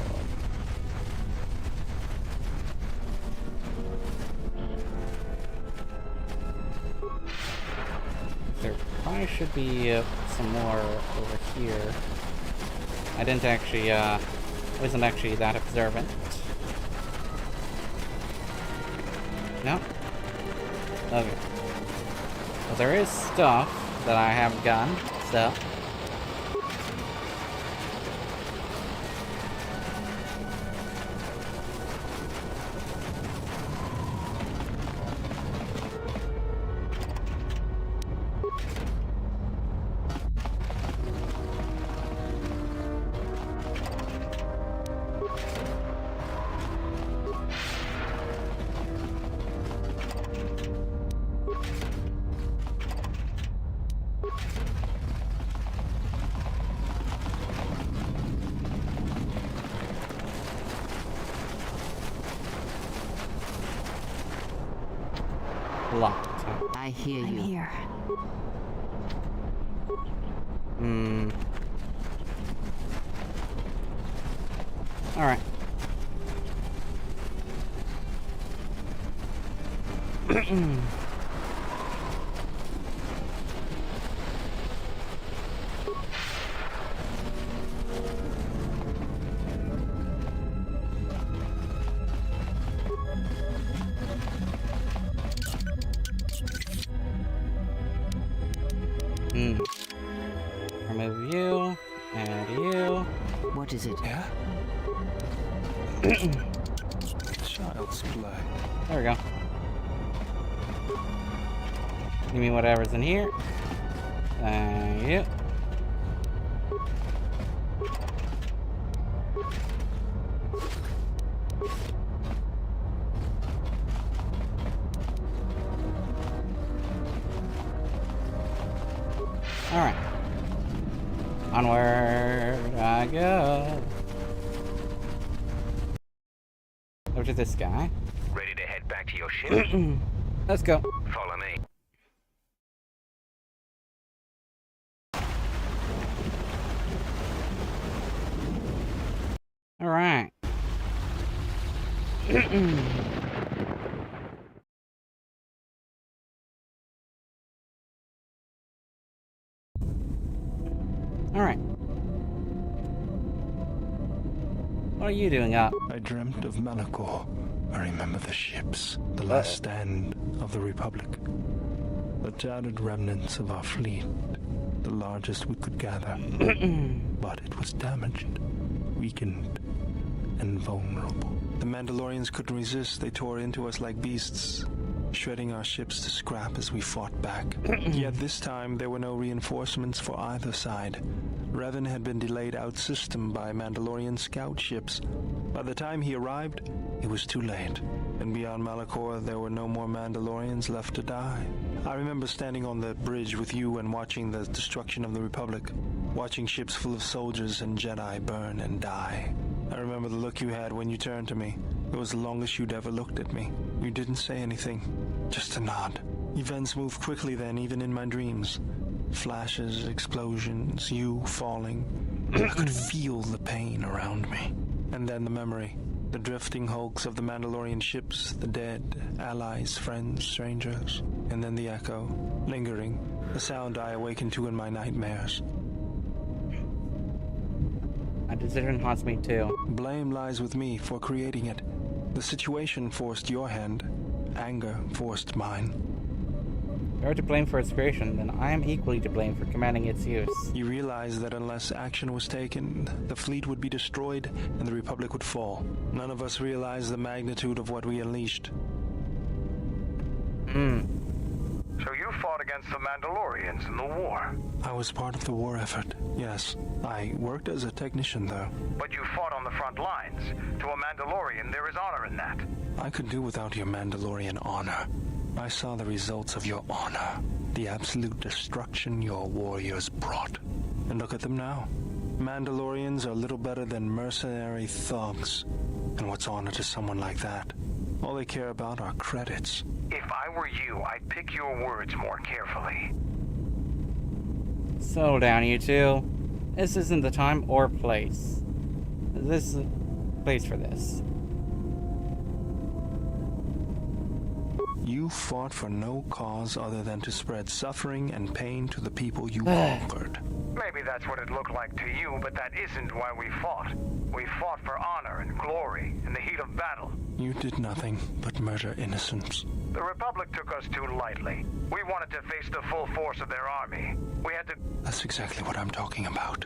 There probably should be some more over here. I didn't actually, wasn't actually that observant. No? Okay. Well, there is stuff that I haven't gotten, so... Locked. I hear you. I'm here. Alright. Remove you, and you. What is it? Yeah? Child's play. There we go. Give me whatever's in here. Thank you. Alright. Onward I go. Over to this guy. Ready to head back to your ship? Let's go. Follow me. Alright. Alright. What are you doing up? I dreamt of Malachor. I remember the ships, the last stand of the Republic. The tattered remnants of our fleet, the largest we could gather. But it was damaged, weakened, and vulnerable. The Mandalorians couldn't resist. They tore into us like beasts, shredding our ships to scrap as we fought back. Yet this time, there were no reinforcements for either side. Revan had been delayed out-system by Mandalorian scout ships. By the time he arrived, it was too late. And beyond Malachor, there were no more Mandalorians left to die. I remember standing on the bridge with you and watching the destruction of the Republic, watching ships full of soldiers and Jedi burn and die. I remember the look you had when you turned to me. It was the longest you'd ever looked at me. You didn't say anything, just a nod. Events moved quickly then, even in my dreams. Flashes, explosions, you falling. I could feel the pain around me. And then the memory. The drifting hulks of the Mandalorian ships, the dead, allies, friends, strangers. And then the echo, lingering, the sound I awakened to in my nightmares. A decision haunts me too. Blame lies with me for creating it. The situation forced your hand. Anger forced mine. If you're to blame for its creation, then I am equally to blame for commanding its use. You realize that unless action was taken, the fleet would be destroyed and the Republic would fall. None of us realized the magnitude of what we unleashed. So you fought against the Mandalorians in the war? I was part of the war effort, yes. I worked as a technician, though. But you fought on the front lines. To a Mandalorian, there is honor in that. I could do without your Mandalorian honor. I saw the results of your honor, the absolute destruction your warriors brought. And look at them now. Mandalorians are little better than mercenary thugs. And what's honor to someone like that? All they care about are credits. If I were you, I'd pick your words more carefully. Settle down, you two. This isn't the time or place. This is a place for this. You fought for no cause other than to spread suffering and pain to the people you conquered. Maybe that's what it looked like to you, but that isn't why we fought. We fought for honor and glory in the heat of battle. You did nothing but murder innocents. The Republic took us too lightly. We wanted to face the full force of their army. We had to... That's exactly what I'm talking about.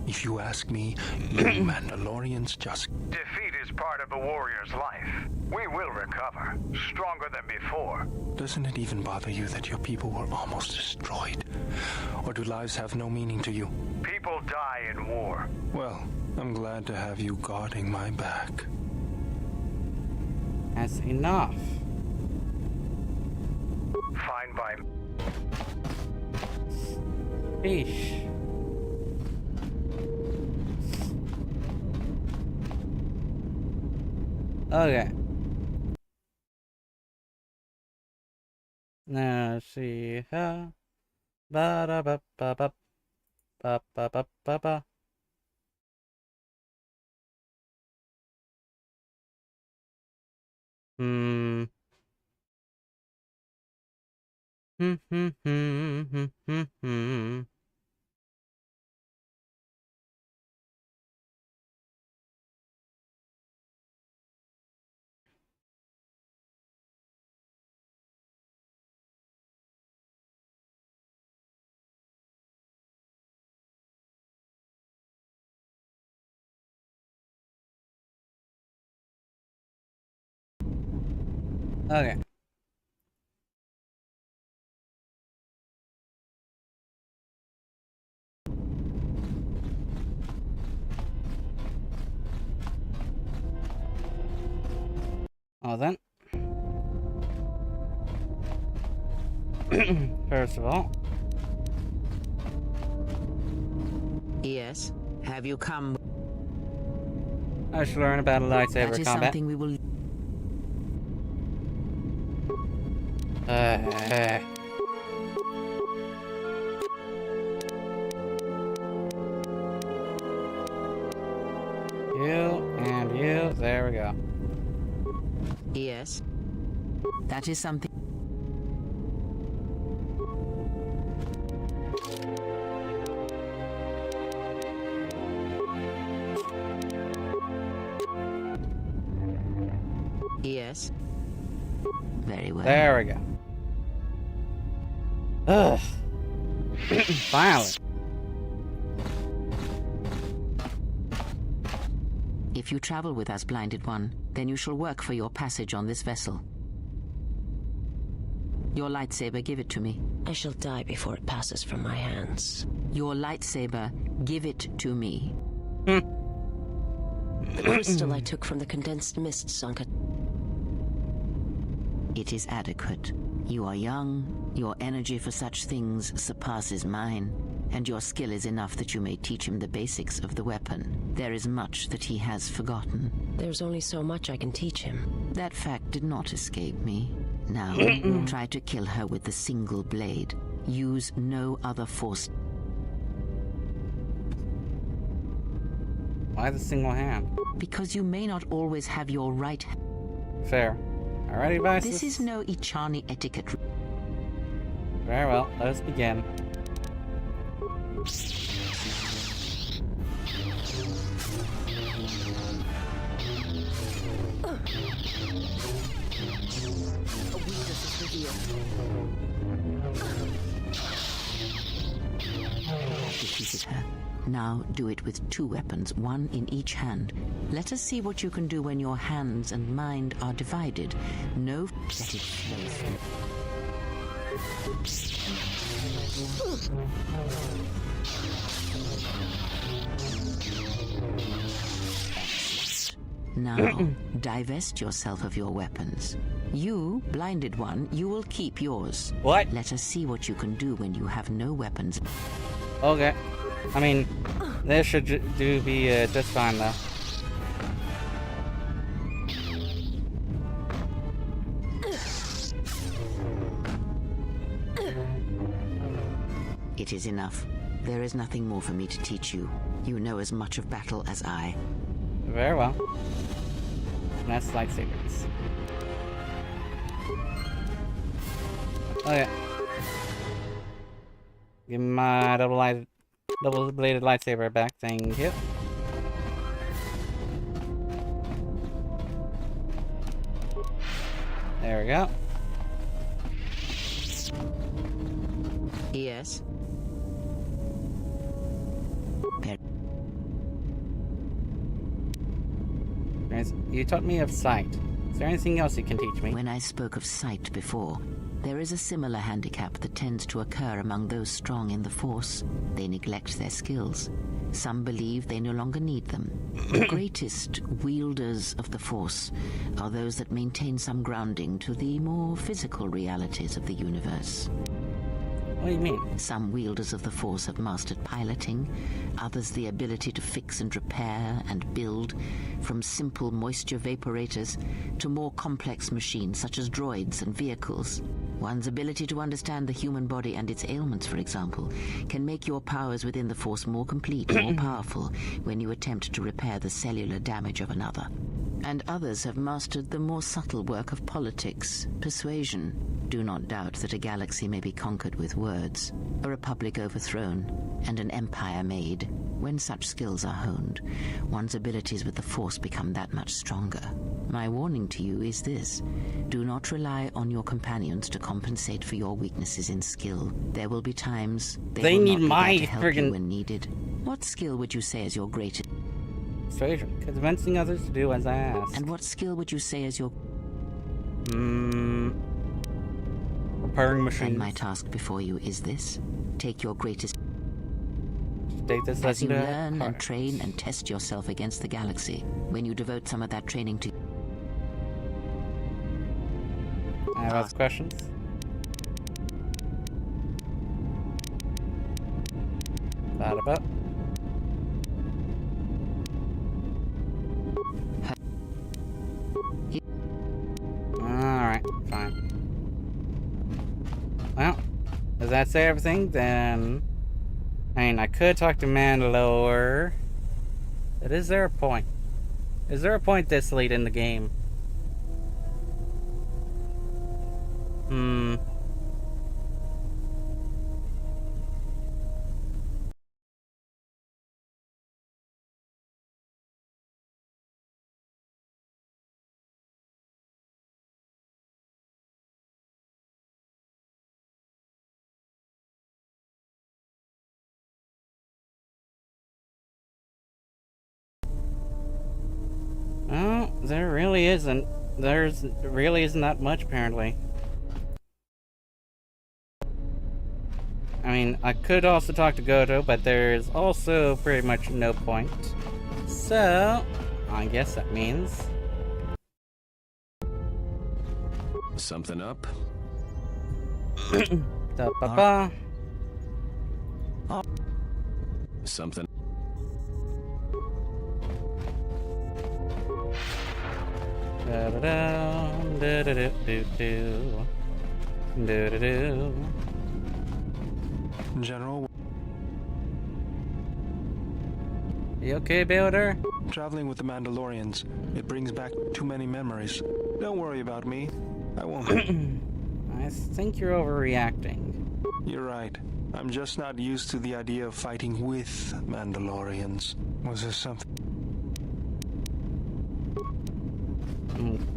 If you ask me, you Mandalorians just... Defeat is part of a warrior's life. We will recover, stronger than before. Doesn't it even bother you that your people were almost destroyed? Or do lives have no meaning to you? People die in war. Well, I'm glad to have you guarding my back. That's enough. Fine by... Sheesh. Okay. Now see ha. Ba da ba ba ba ba ba ba ba ba. Hmm. Hmm hmm hmm hmm hmm hmm. Okay. Well then. First of all. Yes. Have you come? I should learn about a lightsaber That is combat. something we will. You and you. There we go. Yes. That is something. Yes. Very well. There we go. Ugh. Finally. If you travel with us, Blinded One, then you shall work for your passage on this vessel. Your lightsaber, give it to me. I shall die before it passes from my hands. Your lightsaber, give it to me. The crystal I took from the condensed mist sunk at... It is adequate. You are young, your energy for such things surpasses mine, and your skill is enough that you may teach him the basics of the weapon. There is much that he has forgotten. There's only so much I can teach him. That fact did not escape me. Now, try to kill her with the single blade. Use no other force. Why the single hand? Because you may not always have your right... Fair. Alrighty, Vices. This is no Ichani etiquette. Very well, let us begin. Defeated her. Now do it with two weapons, one in each hand. Let us see what you can do when your hands and mind are divided. No, let it flow through. Now, divest yourself of your weapons. You, Blinded One, you will keep yours. What? Let us see what you can do when you have no weapons. Okay. I mean, this should be just fine, though. It is enough. There is nothing more for me to teach you. You know as much of battle as I. Very well. That's lightsabers. Okay. Give me my double-bladed lightsaber back. Thank you. There we go. Yes. You taught me of sight. Is there anything else you can teach me? When I spoke of sight before, there is a similar handicap that tends to occur among those strong in the Force. They neglect their skills. Some believe they no longer need them. The greatest wielders of the Force are those that maintain some grounding to the more physical realities of the universe. What do you mean? Some wielders of the Force have mastered piloting, others the ability to fix and repair and build, from simple moisture vaporators to more complex machines such as droids and vehicles. One's ability to understand the human body and its ailments, for example, can make your powers within the Force more complete, more powerful, when you attempt to repair the cellular damage of another. And others have mastered the more subtle work of politics, persuasion. Do not doubt that a galaxy may be conquered with words, a republic overthrown, and an empire made. When such skills are honed, one's abilities with the Force become that much stronger. My warning to you is this: do not rely on your companions to compensate for your weaknesses in skill. There will be times they will need not be there my to help you when needed. What skill would you say is your greatest? Persuasion, convincing others to do as I ask. And what skill would you say is your? Repairing machines. And my task before you is this: take your greatest. Take this As you lesson to learn heart. and train and test yourself against the galaxy, when you devote some of that training to. I have asked questions. Thought about. Alright, fine. Well, does that say everything? Then, I mean, I could talk to Mandalore. But is there a point? Is there a point this late in the game? Well, there really isn't. There's really isn't that much, apparently. I mean, I could also talk to Goto, but there's also pretty much no point. So, I guess that means... Something up? Da-ba-ba. Something. Da-da-da, da-da-do-do-do. Do-do-do. General. You okay, Builder? Traveling with the Mandalorians. It brings back too many memories. Don't worry about me. I won't. I think you're overreacting. You're right. I'm just not used to the idea of fighting with Mandalorians. Was there something?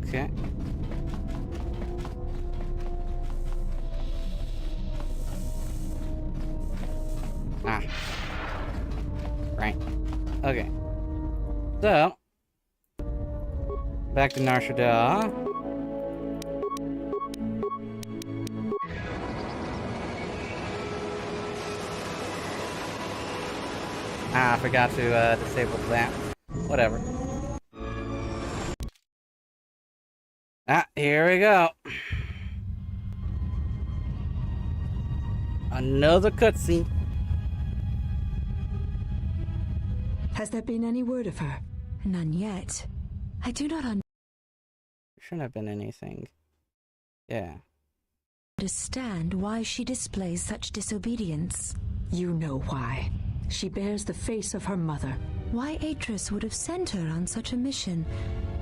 Okay. Ah. Right. Okay. So, back to Nar Shaddaa. Ah, I forgot to disable that. Whatever. Ah, here we go. Another cutscene. Has there been any word of her? None yet. I do not Shouldn't have been anything. Yeah. understand why she displays such disobedience. You know why. She bears the face of her mother. Why Atris would have sent her on such a mission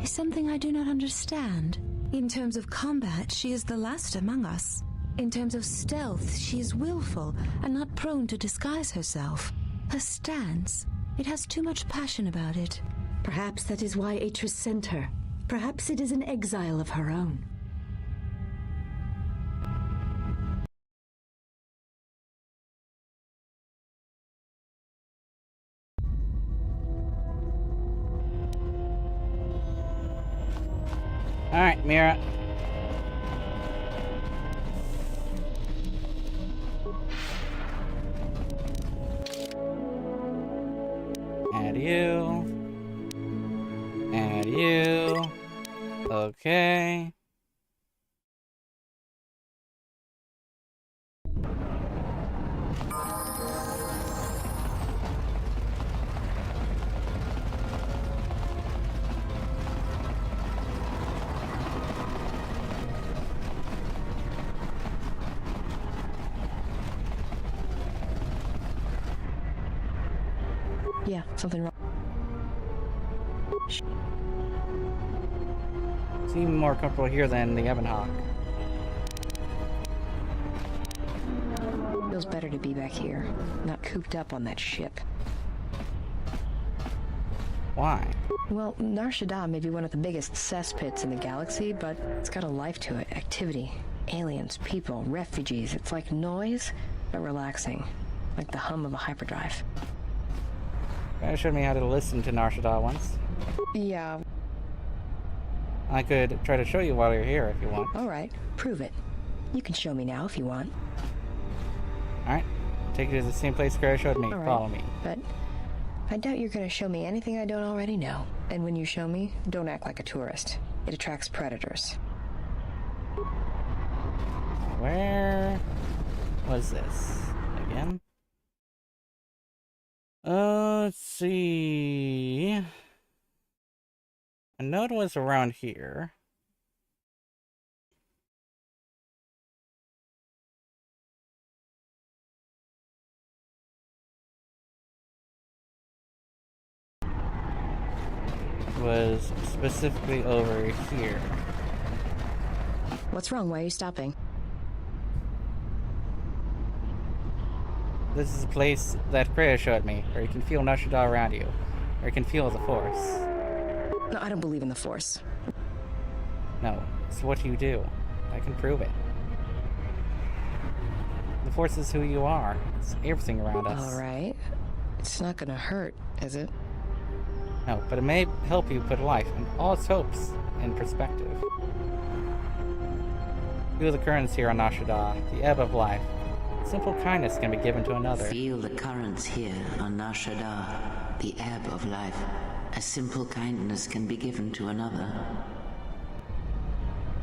is something I do not understand. In terms of combat, she is the last among us. In terms of stealth, she is willful and not prone to disguise herself. Her stance, it has too much passion about it. Perhaps that is why Atris sent her. Perhaps it is an exile of her own. Alright, Mira. Add you. Add you. Okay. Yeah, something wrong. Seem more comfortable here than the Ebon Hawk. Feels better to be back here, not cooped up on that ship. Why? Well, Nar Shaddaa may be one of the biggest cesspits in the galaxy, but it's got a life to it. Activity. Aliens, people, refugees. It's like noise, but relaxing. Like the hum of a hyperdrive. You showed me how to listen to Nar Shaddaa once. Yeah. I could try to show you while you're here if you want. Alright, prove it. You can show me now if you want. Alright. Take you to the same place Gray showed me. Right. Follow me. But I doubt you're gonna show me anything I don't already know. And when you show me, don't act like a tourist. It attracts predators. Where was this again? Let's see. I know it was around here. Was specifically over here. What's wrong? Why are you stopping? This is a place that Kreia showed me, where you can feel Nar Shaddaa around you, or you can feel the Force. No, I don't believe in the Force. No, it's what you do. I can prove it. The Force is who you are. It's everything around us. Alright. It's not gonna hurt, is it? No, but it may help you put life and all its hopes in perspective. Feel the currents here on Nar Shaddaa, the ebb of life. Simple kindness can be given to another. Feel the currents here on Nar Shaddaa, the ebb of life. A simple kindness can be given to another.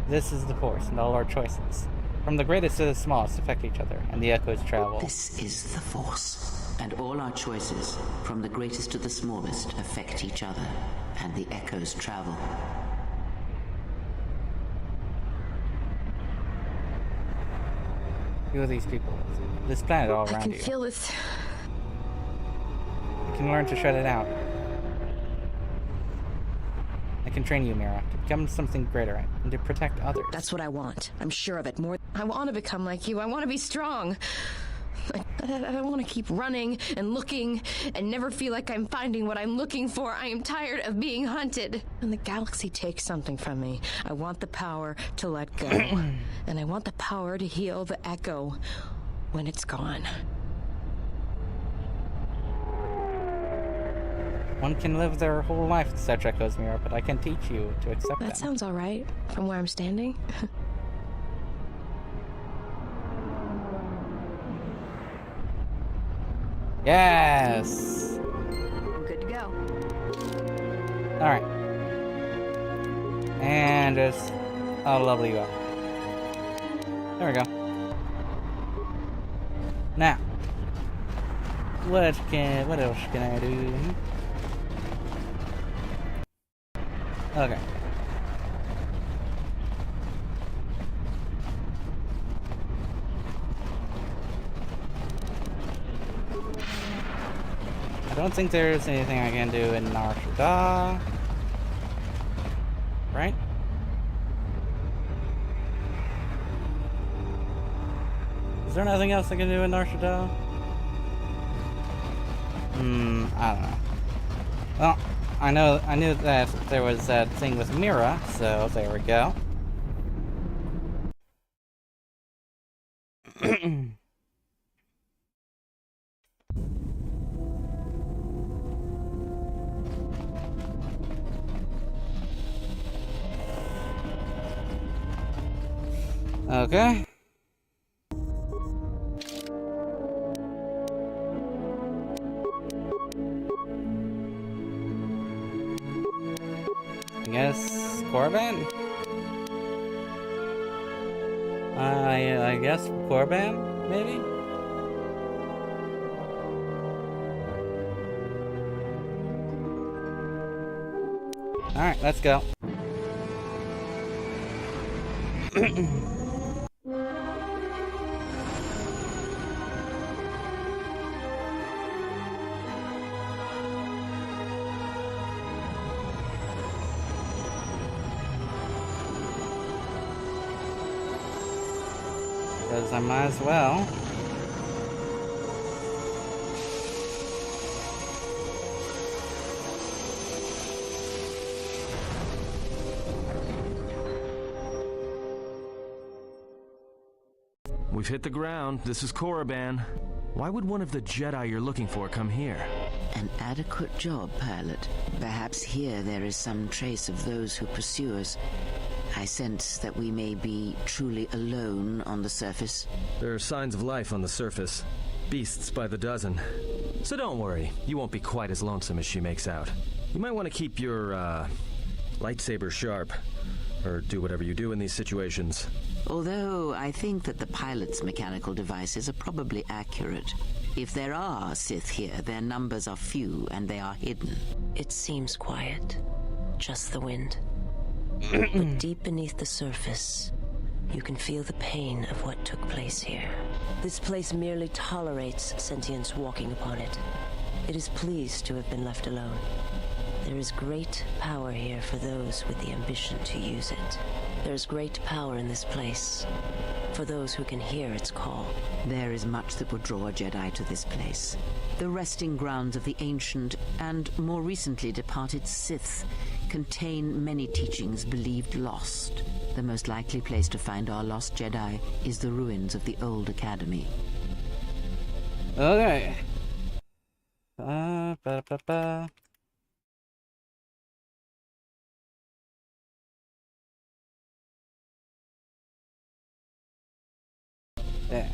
This is the Force, and all our choices, from the greatest to the smallest, affect each other, and the echoes travel. This is the Force, and all our choices, from the greatest to the smallest, affect each other, and the echoes travel. Who are these people? This planet all around you. I can feel this. You can learn to shut it out. I can train you, Mira, to become something greater and to protect others. That's what I want. I'm sure of it. More. I want to become like you. I want to be strong. I don't want to keep running and looking and never feel like I'm finding what I'm looking for. I am tired of being hunted. And the galaxy takes something from me. I want the power to let go. And I want the power to heal the echo when it's gone. One can live their whole life with such echoes, Mira, but I can teach you to accept them. That sounds all right from where I'm standing. Yes! Good to go. Alright. And just... I'll level you up. There we go. Now. What else can I do? Okay. I don't think there's anything I can do in Nar Shaddaa. Right? Is there nothing else I can do in Nar Shaddaa? I don't know. Well, I knew that there was that thing with Mira, so there we go. Okay. I guess Korriban? I guess Korriban, maybe? Alright, let's go. Because I might as well. We've hit the ground. This is Korriban. Why would one of the Jedi you're looking for come here? An adequate job, pilot. Perhaps here there is some trace of those who pursue us. I sense that we may be truly alone on the surface. There are signs of life on the surface. Beasts by the dozen. So don't worry, you won't be quite as lonesome as she makes out. You might want to keep your, lightsaber sharp. Or do whatever you do in these situations. Although I think that the pilot's mechanical devices are probably accurate. If there are Sith here, their numbers are few and they are hidden. It seems quiet. Just the wind. But deep beneath the surface, you can feel the pain of what took place here. This place merely tolerates sentience walking upon it. It is pleased to have been left alone. There is great power here for those with the ambition to use it. There is great power in this place for those who can hear its call. There is much that would draw a Jedi to this place. The resting grounds of the ancient and more recently departed Sith contain many teachings believed lost. The most likely place to find our lost Jedi is the ruins of the old academy. Okay. There.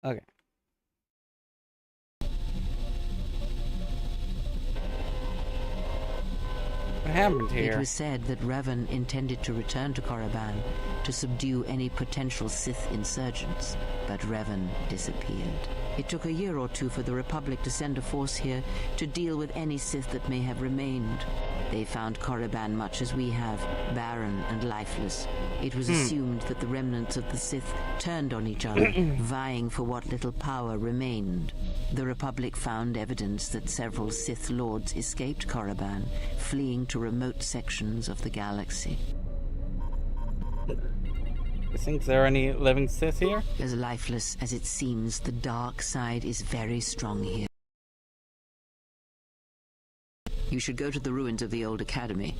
Okay. What happened here? It was said that Revan intended to return to Korriban to subdue any potential Sith insurgents, but Revan disappeared. It took a year or two for the Republic to send a force here to deal with any Sith that may have remained. They found Korriban much as we have, barren and lifeless. It was assumed that the remnants of the Sith turned on each other, vying for what little power remained. The Republic found evidence that several Sith lords escaped Korriban, fleeing to remote sections of the galaxy. You think there are any living Sith here? As lifeless as it seems, the dark side is very strong here. You should go to the ruins of the old academy.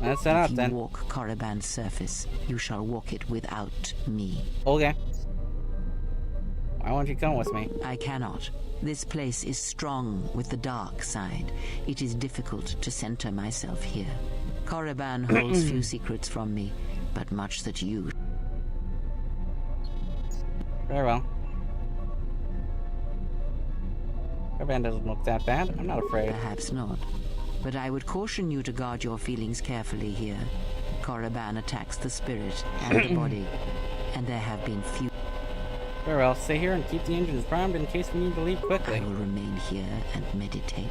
Let's set out then. If you walk Korriban's surface, you shall walk it without me. Okay. Why won't you come with me? I cannot. This place is strong with the dark side. It is difficult to center myself here. Korriban holds few secrets from me, but much that you... Very well. Korriban doesn't look that bad. I'm not afraid. Perhaps not. But I would caution you to guard your feelings carefully here. Korriban attacks the spirit and the body, and there have been few... Very well. Stay here and keep the engines primed in case we need to leave quickly. I will remain here and meditate.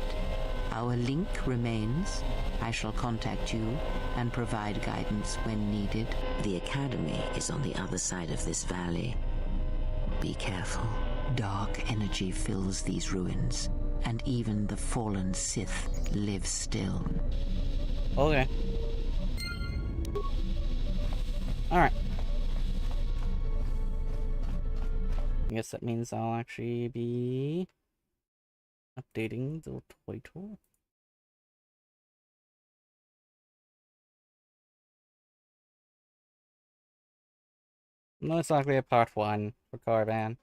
Our link remains. I shall contact you and provide guidance when needed. The academy is on the other side of this valley. Be careful. Dark energy fills these ruins, and even the fallen Sith live still. Okay. Alright. I guess that means I'll actually be updating the title. Most likely a part 1 for Korriban.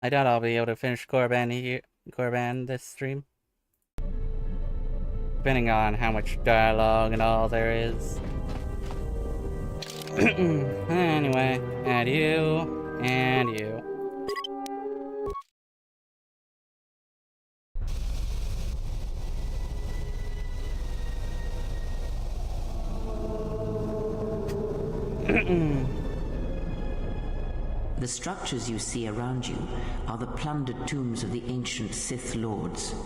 I doubt I'll be able to finish Korriban this stream. Depending on how much dialogue and all there is. Anyway, and you, and you. The structures you see around you are the plundered tombs of the ancient Sith lords.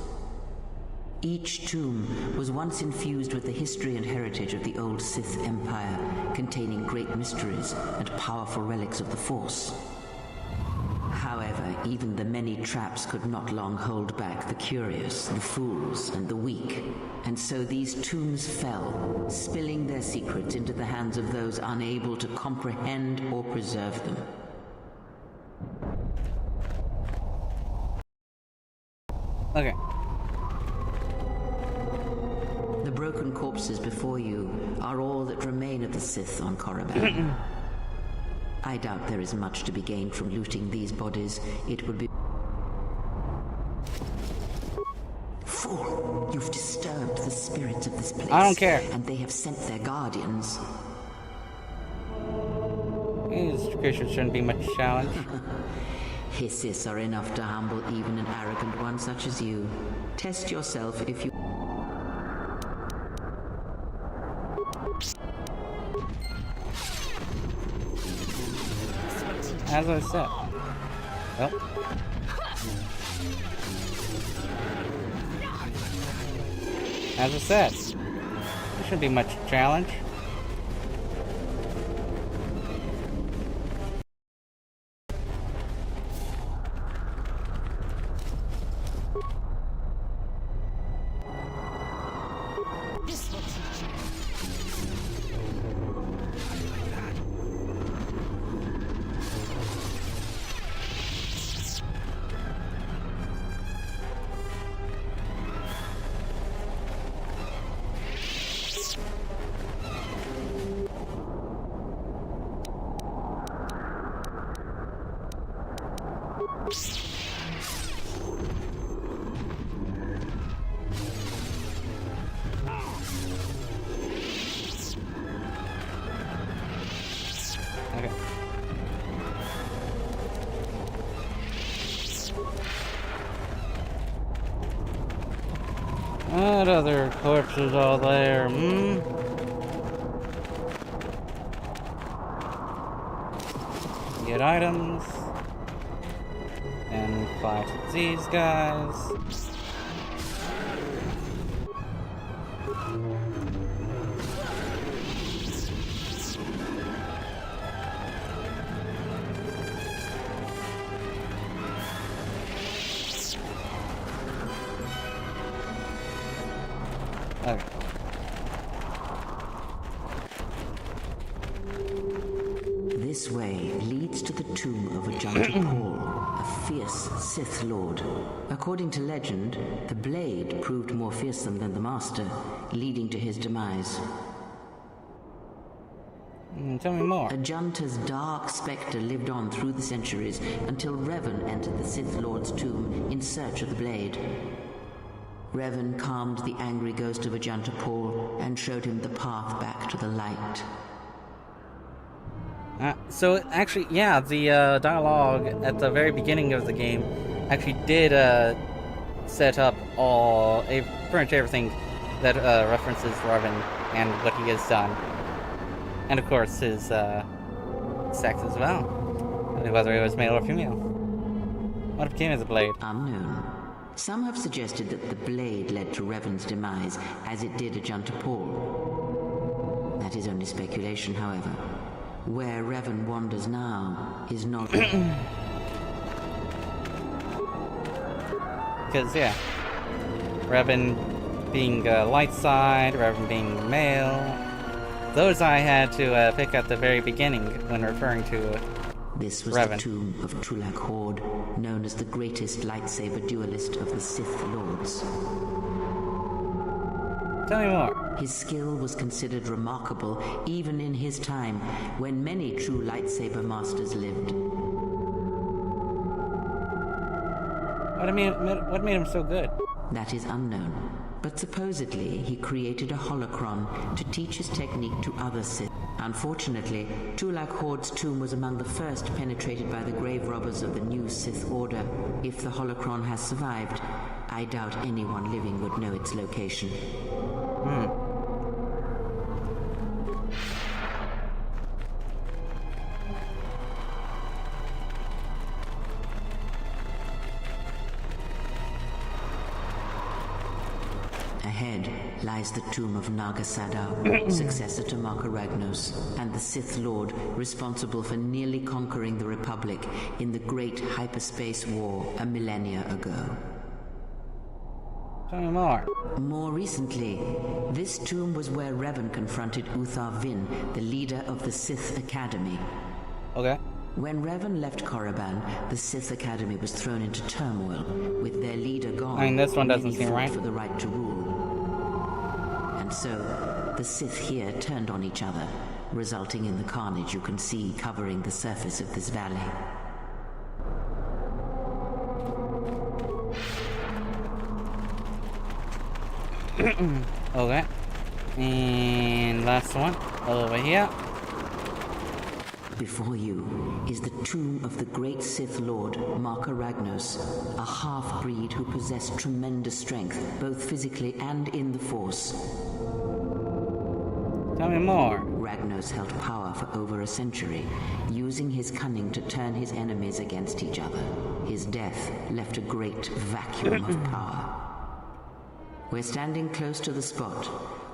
Each tomb was once infused with the history and heritage of the old Sith Empire, containing great mysteries and powerful relics of the Force. However, even the many traps could not long hold back the curious, the fools, and the weak. And so these tombs fell, spilling their secrets into the hands of those unable to comprehend or preserve them. Okay. The broken corpses before you are all that remain of the Sith on Korriban. I doubt there is much to be gained from looting these bodies. It would be... Fool! You've disturbed the spirits of this place. I don't care. And they have sent their guardians. These creatures shouldn't be much challenge. Hisses are enough to humble even an arrogant one such as you. Test yourself if you... As I said. Well. As I said. There shouldn't be much challenge. Okay. What other corpses are there? Get items. And fight these guys. Okay. This way leads to the tomb of Ajanta Paul, a fierce Sith Lord. According to legend, the blade proved more fearsome than the Master, leading to his demise. Tell me more. Ajanta's dark spectre lived on through the centuries until Revan entered the Sith Lord's tomb in search of the blade. Revan calmed the angry ghost of Ajanta Paul and showed him the path back to the light. So actually, yeah, the dialogue at the very beginning of the game actually did set up pretty much everything that references Revan and what he has done, and of course his sex as well, whether it was male or female. What became of the blade? Unknown. Some have suggested that the blade led to Revan's demise, as it did Ajanta Paul. That is only speculation, however. Where Revan wanders now is not... Because, yeah, Revan being light side, Revan being male, those I had to pick at the very beginning when referring to This was Revan. The tomb of Tulak Hord, known as the greatest lightsaber duelist of the Sith Lords. Tell me more. His skill was considered remarkable even in his time, when many true lightsaber masters lived. What made him so good? That is unknown, but supposedly he created a holocron to teach his technique to other Sith. Unfortunately, Tulak Hord's tomb was among the first penetrated by the grave robbers of the new Sith Order. If the holocron has survived, I doubt anyone living would know its location. Ahead lies the tomb of Naga Sadow, successor to Marka Ragnos, and the Sith Lord responsible for nearly conquering the Republic in the Great Hyperspace War a millennia ago. Tell me more. More recently, this tomb was where Revan confronted Uthar Vin, the leader of the Sith Academy. Okay. When Revan left Korriban, the Sith Academy was thrown into turmoil, with their leader gone. I mean, this one doesn't many seem fought right. for the right to rule. And so, the Sith here turned on each other, resulting in the carnage you can see covering the surface of this valley. Okay. And last one over here. Before you is the tomb of the great Sith Lord, Marka Ragnos, a half-breed who possessed tremendous strength, both physically and in the Force. Tell me more. Ragnos held power for over a century, using his cunning to turn his enemies against each other. His death left a great vacuum of power. We're standing close to the spot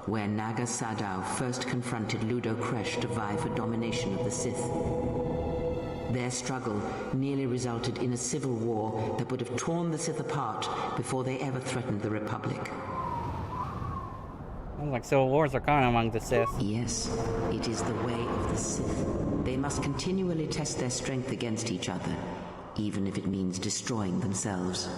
where Naga Sadow first confronted Ludo Kresh to vie for domination of the Sith. Their struggle nearly resulted in a civil war that would have torn the Sith apart before they ever threatened the Republic. Sounds like civil wars are common among the Sith. Yes, it is the way of the Sith. They must continually test their strength against each other, even if it means destroying themselves.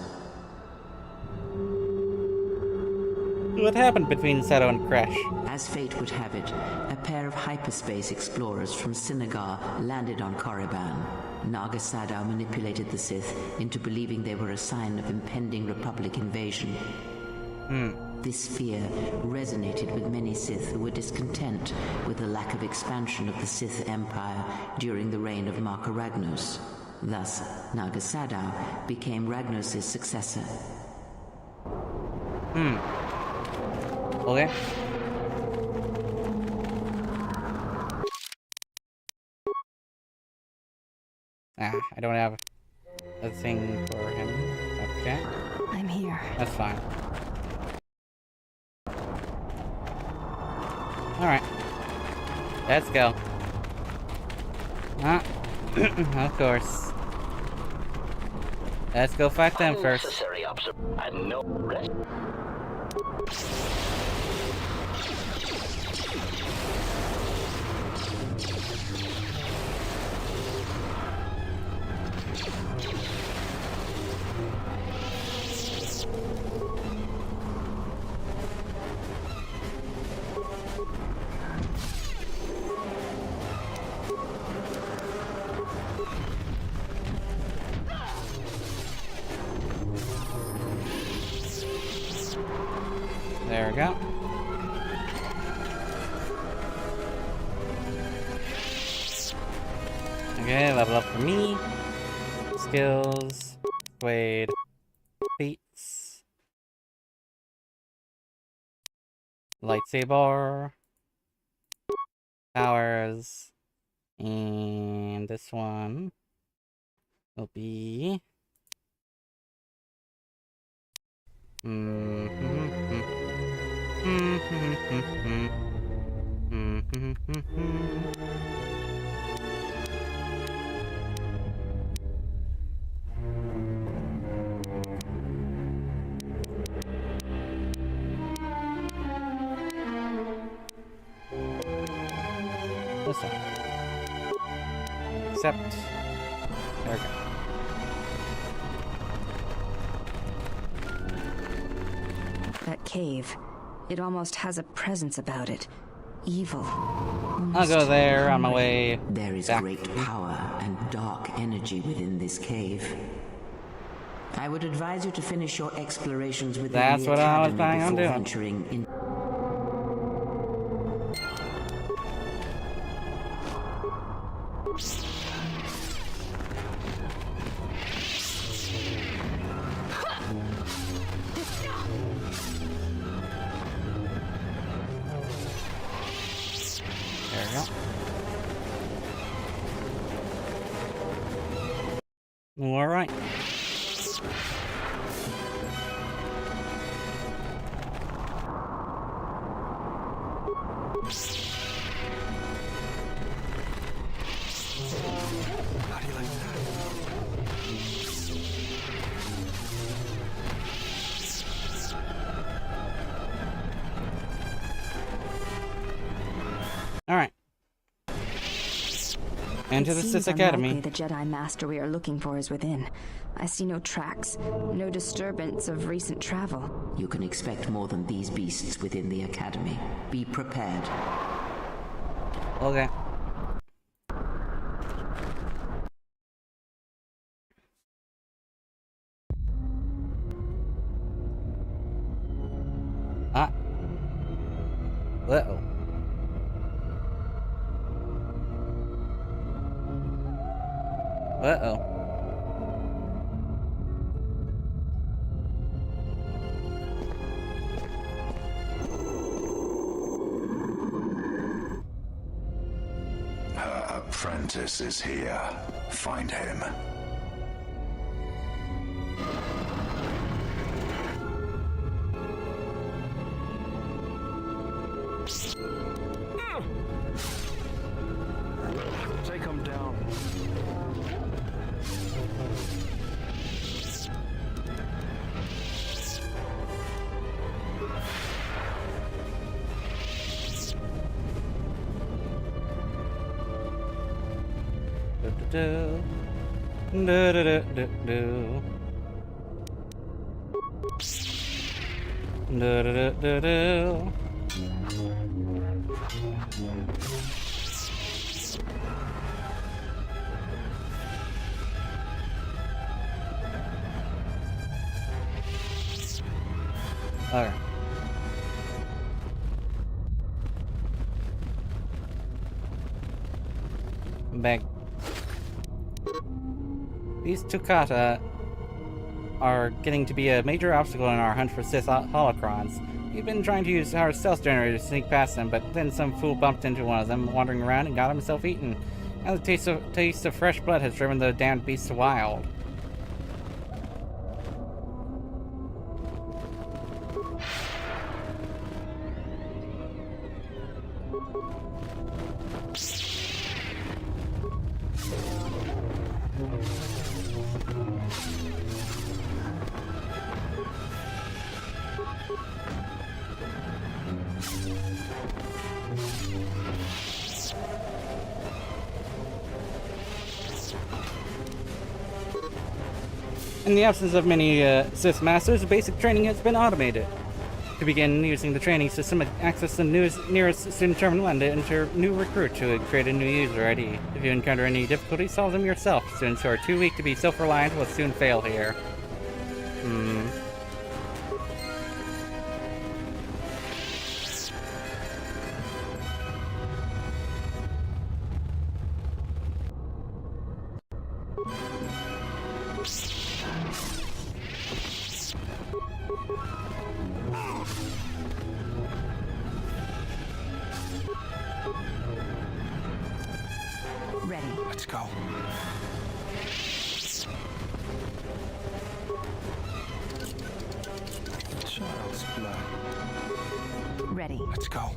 What happened between Sadow and Kresh? As fate would have it, a pair of hyperspace explorers from Sinagar landed on Korriban. Naga Sadow manipulated the Sith into believing they were a sign of impending Republic invasion. This fear resonated with many Sith who were discontent with the lack of expansion of the Sith Empire during the reign of Marka Ragnos. Thus, Naga Sadow became Ragnos' successor. Okay. I don't have a thing for him. Okay. I'm here. That's fine. Alright. Let's go. Of course. Let's go fight them first. And no rest. There we go. Okay, level up for me. Skills. Wade. Feats. Lightsaber. Powers. And this one will be... This one. Except... There we go. That cave. It almost has a presence about it. Evil. I'll go there on my way. There is great power and dark energy within this cave. I would advise you to finish your explorations within That's the what I was academy planning on before doing. venturing in. There we go. All right. And to the It Sith seems Academy. unlikely the Jedi Master we are looking for is within. I see no tracks, no disturbance of recent travel. You can expect more than these beasts within the Academy. Be prepared. Okay. Ah. Uh-oh. Uh-oh. Her apprentice is here. Find him. Take him down. Alright. Back. These Tukata are getting to be a major obstacle in our hunt for Sith holocrons. We've been trying to use our stealth generator to sneak past them, but then some fool bumped into one of them wandering around and got himself eaten. Now the taste of fresh blood has driven the damned beasts wild. In the absence of many Sith Masters, basic training has been automated. To begin using the training system, access the nearest student terminal and enter new recruit to create a new user ID. If you encounter any difficulties, solve them yourself. Students who are too weak to be self-reliant will soon fail here. Ready. Let's go. Child's blood. Ready. Let's go.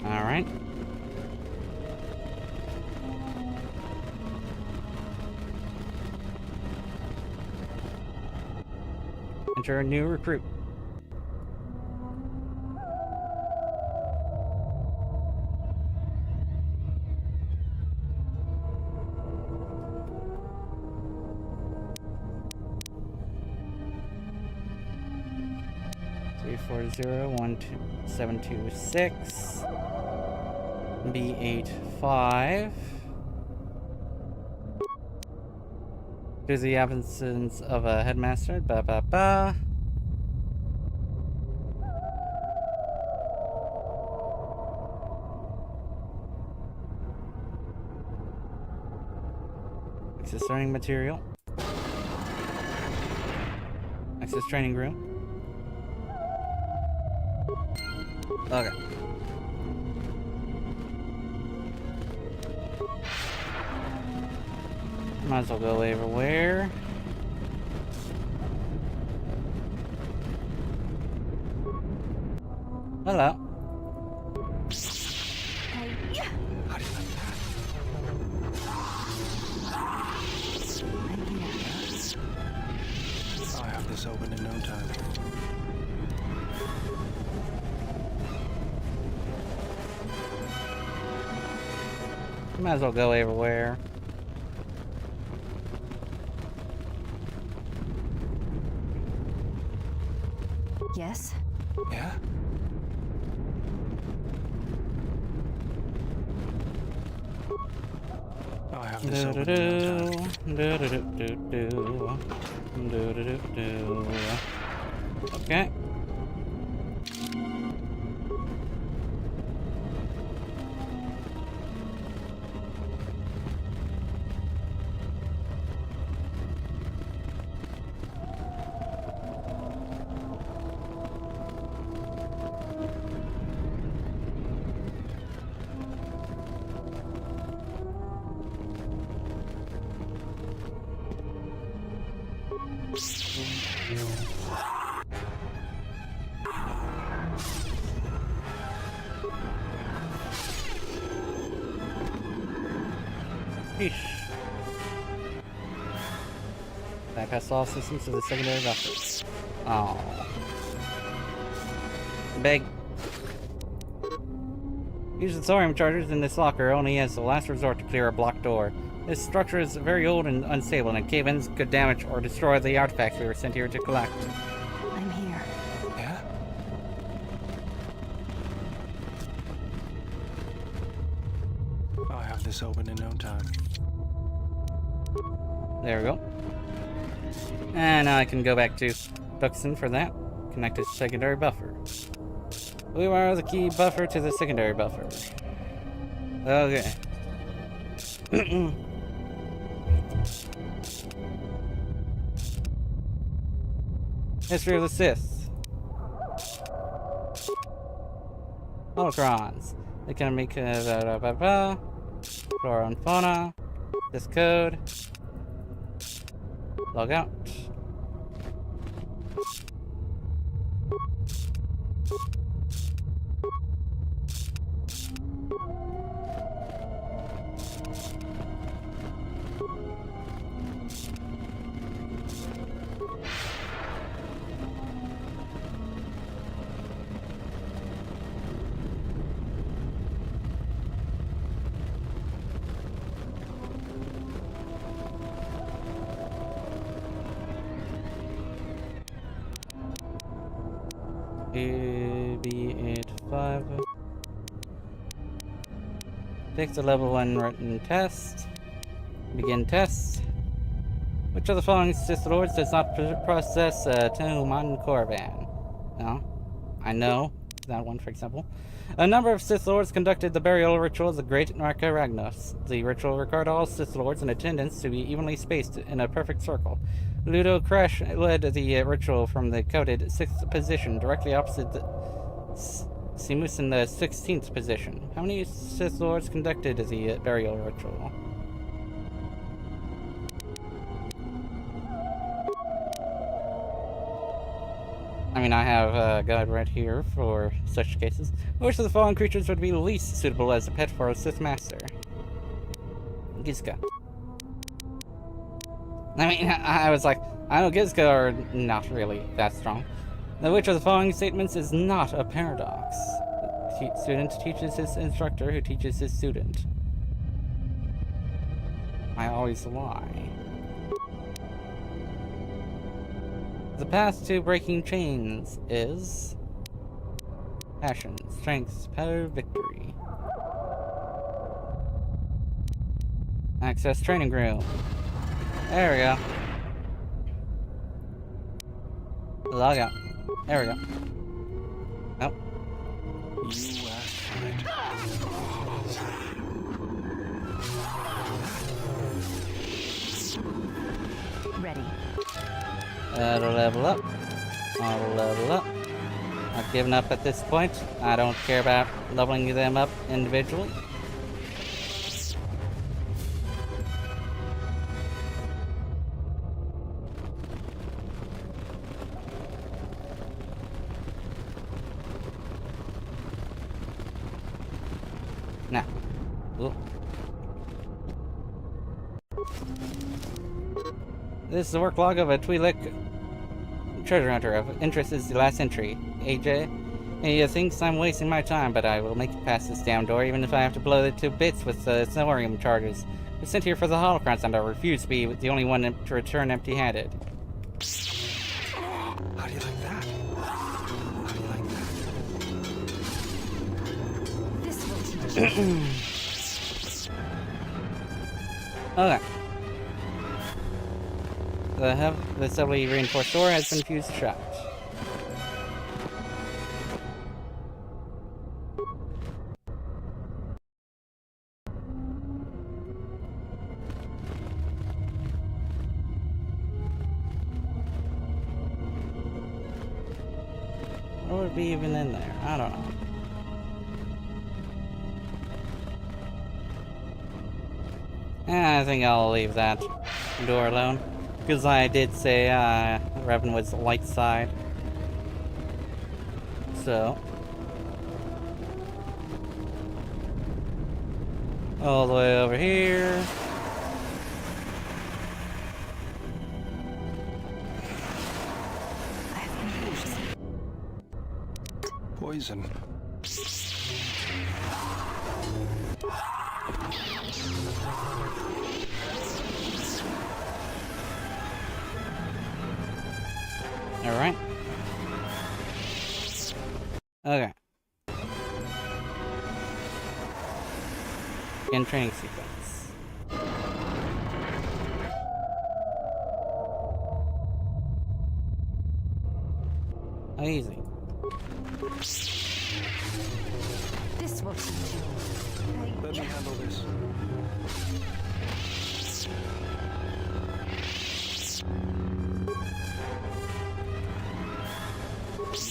All right. Enter a new recruit. B4012-726 B85 due to the absence of a headmaster. Access learning material. Access training room. Okay. Might as well go everywhere. Hello. I'll have this open in no time. Might as well go everywhere. Yes? Yeah? I have this open in no time. Okay. Sheesh. Bypass all systems to the secondary buffer. Oh. Beg. Use the thorium chargers in this locker only as the last resort to clear a blocked door. This structure is very old and unstable, and cave-ins could damage or destroy the artifacts we were sent here to collect. I'm here. Yeah? I'll have this open in no time. There we go. And now I can go back to Buxton for that. Connect to secondary buffer. We wire the key buffer to the secondary buffer. Okay. History of the Sith. Holocrons. They can make flora and fauna. This code. Log out. AB85. Take the level 1 written test. Begin test. Which of the following Sith Lords does not possess Tuhuman Korriban? No. I know. That one, for example. A number of Sith Lords conducted the burial ritual of the Great Narca Ragnos. The ritual required all Sith Lords in attendance to be evenly spaced in a perfect circle. Ludo Crash led the ritual from the coveted 6th position, directly opposite the Simus in the 16th position. How many Sith Lords conducted the burial ritual? I mean, I have a guide right here for such cases. Which of the following creatures would be least suitable as a pet for a Sith Master? Gizka. I mean, I was like, I know Gizka are not really that strong. Now, which of the following statements is not a paradox? Student teaches his instructor who teaches his student. I always lie. The path to breaking chains is passion, strength, power, victory. Access training room. There we go. Log out. There we go. Nope. You asked for it. Ready. That'll level up. I'll level up. I've given up at this point. I don't care about leveling them up individually. Now. Ooh. This is the work log of a Twi'lek treasure hunter. Of interest is the last entry. AJ He thinks I'm wasting my time, but I will make it past this damn door, even if I have to blow it to bits with thorium charges. We're sent here for the holocrons, and I refuse to be the only one to return empty-handed. How do you like that? How do you like that? This will teach you. Okay. The heavily reinforced door has been fused shut. What would be even in there? I don't know. I think I'll leave that door alone. Because I did say Revan was light side. So. All the way over here. Poison. Alright. Okay. In training sequence. Oh, easy. This will teach you. Let me handle this.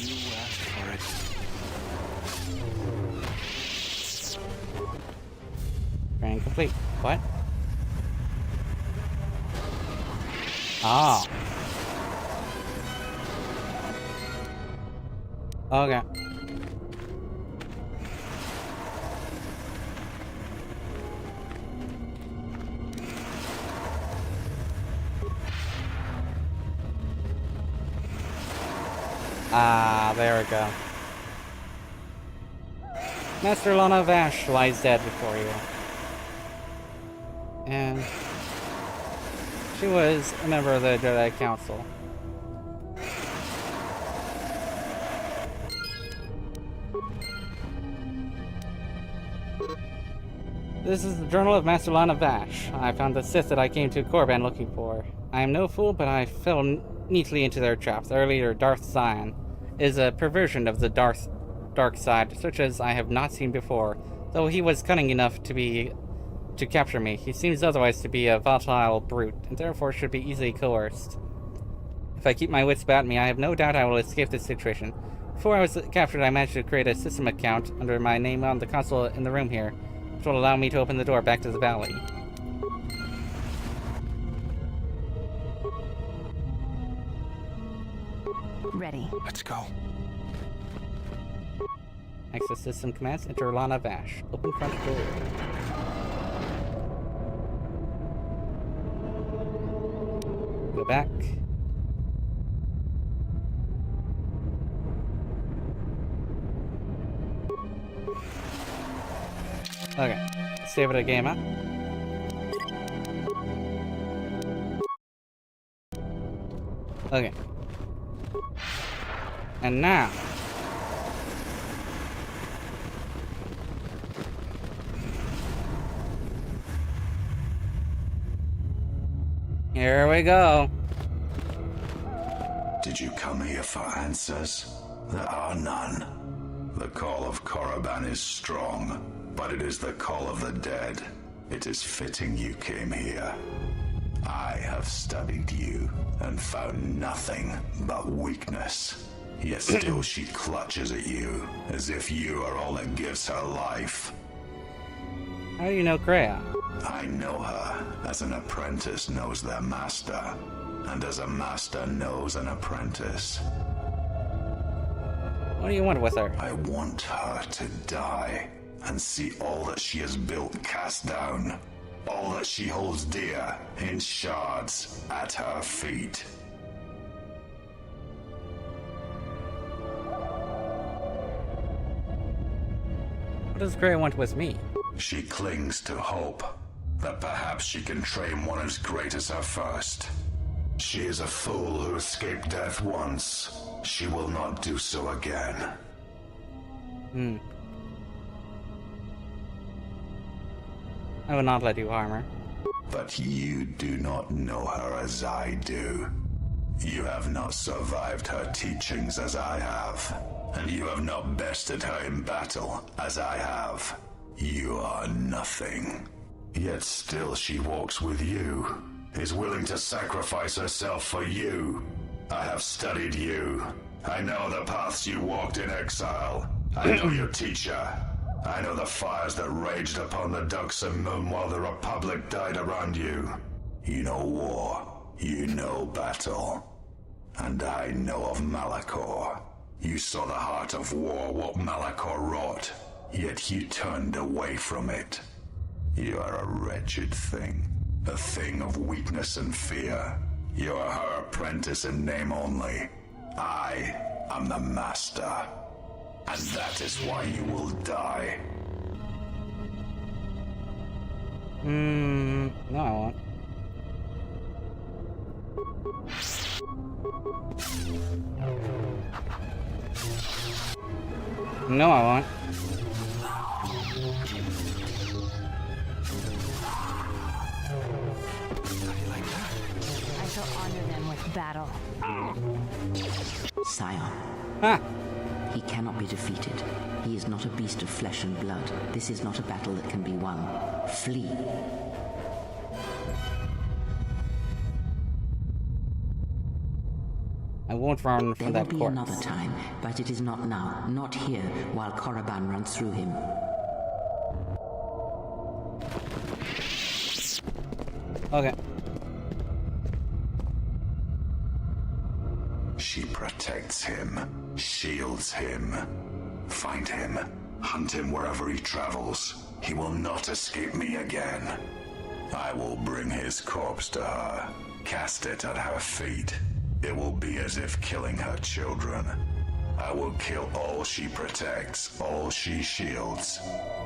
You asked for it. Training complete. What? Ah. Okay. Ah, there we go. Master Lana Vash lies dead before you. And she was a member of the Jedi Council. This is the Journal of Master Lana Vash. I found the Sith that I came to Korriban looking for. I am no fool, but I fell neatly into their traps. Their leader, Darth Sion, is a perversion of the dark side, such as I have not seen before. Though he was cunning enough to capture me, he seems otherwise to be a volatile brute, and therefore should be easily coerced. If I keep my wits about me, I have no doubt I will escape this situation. Before I was captured, I managed to create a system account under my name on the console in the room here, which will allow me to open the door back to the valley. Ready. Let's go. Access system commands. Enter Lana Vash. Open front door. Go back. Okay. Save it a game, huh? Okay. And now. Here we go. Did you come here for answers? There are none. The call of Korriban is strong, but it is the call of the dead. It is fitting you came here. I have studied you and found nothing but weakness. Yet still she clutches at you, as if you are all that gives her life. How do you know Kreia? I know her as an apprentice knows their master, and as a master knows an apprentice. What do you want with her? I want her to die, and see all that she has built cast down. All that she holds dear in shards at her feet. What does Grey want with me? She clings to hope that perhaps she can train one as great as her first. She is a fool who escaped death once. She will not do so again. I will not let you harm her. But you do not know her as I do. You have not survived her teachings as I have. And you have not bested her in battle as I have. You are nothing. Yet still she walks with you, is willing to sacrifice herself for you. I have studied you. I know the paths you walked in exile. I know your teacher. I know the fires that raged upon the Duxon Moon while the Republic died around you. You know war. You know battle. And I know of Malachor. You saw the heart of war, what Malachor wrought, yet you turned away from it. You are a wretched thing, a thing of weakness and fear. You are her apprentice in name only. I am the master, and that is why you will die. No, I won't. No, I won't. I shall honor them with battle. Scion. Ah. He cannot be defeated. He is not a beast of flesh and blood. This is not a battle that can be won. Flee. I won't run from that corpse. There will be another time, but it is not now. Not here, while Korriban runs through him. Okay. She protects him, shields him. Find him, hunt him wherever he travels. He will not escape me again. I will bring his corpse to her, cast it at her feet. It will be as if killing her children. I will kill all she protects, all she shields,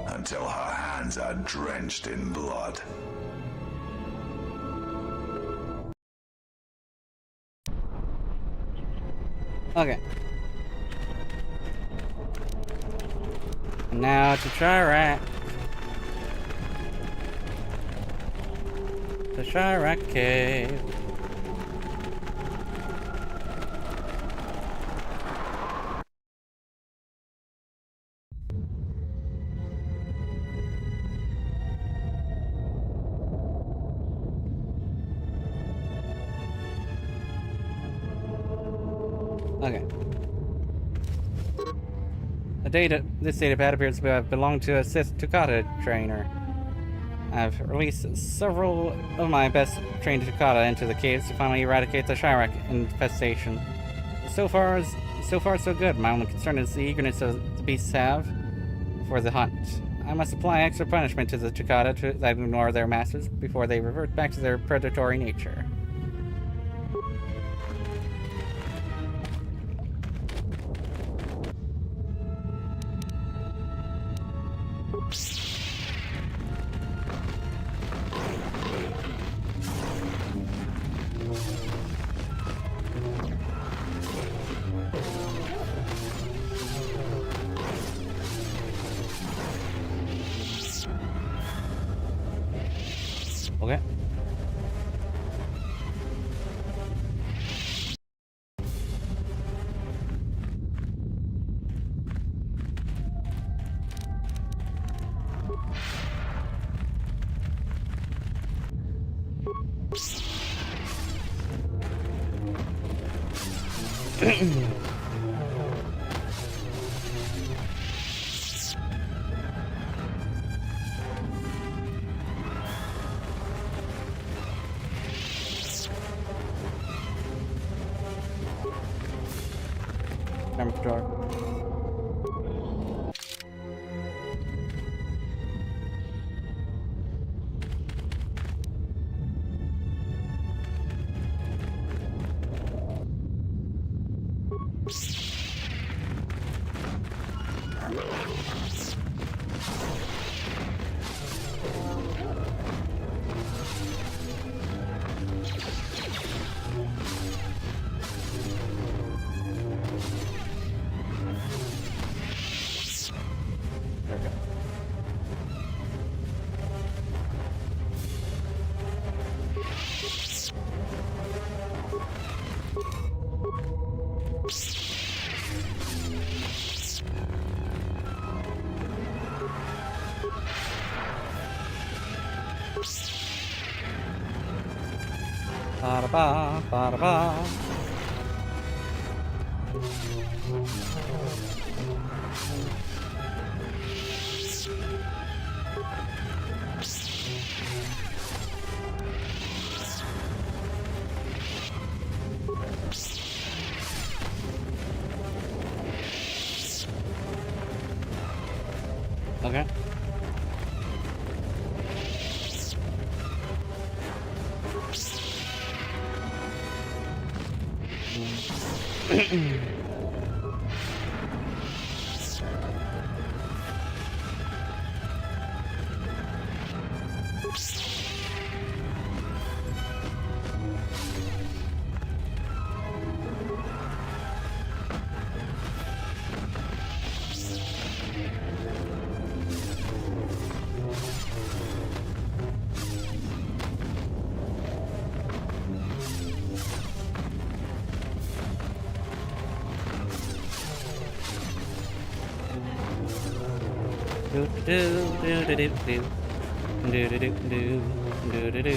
until her hands are drenched in blood. Okay. Now to Chirac. The Chirac Cave. Okay. This datapad appears to have belonged to a Sith Tukata trainer. I've released several of my best trained Tukata into the caves to finally eradicate the Chirac infestation. So far so good. My only concern is the eagerness of the beasts have for the hunt. I must apply extra punishment to the Tukata that ignore their masters before they revert back to their predatory nature. Okay. Door. ba ba da ba. Okay. Do do do do do do do do do do do do.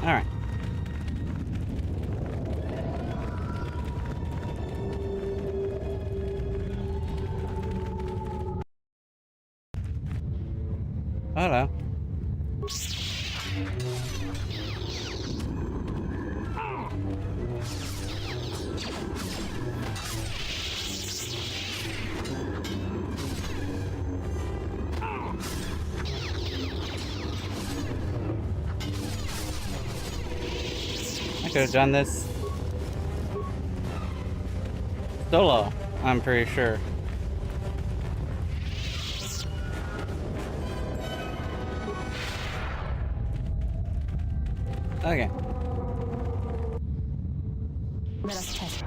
All right. Hello. I could have done this solo, I'm pretty sure. Okay. Let us test.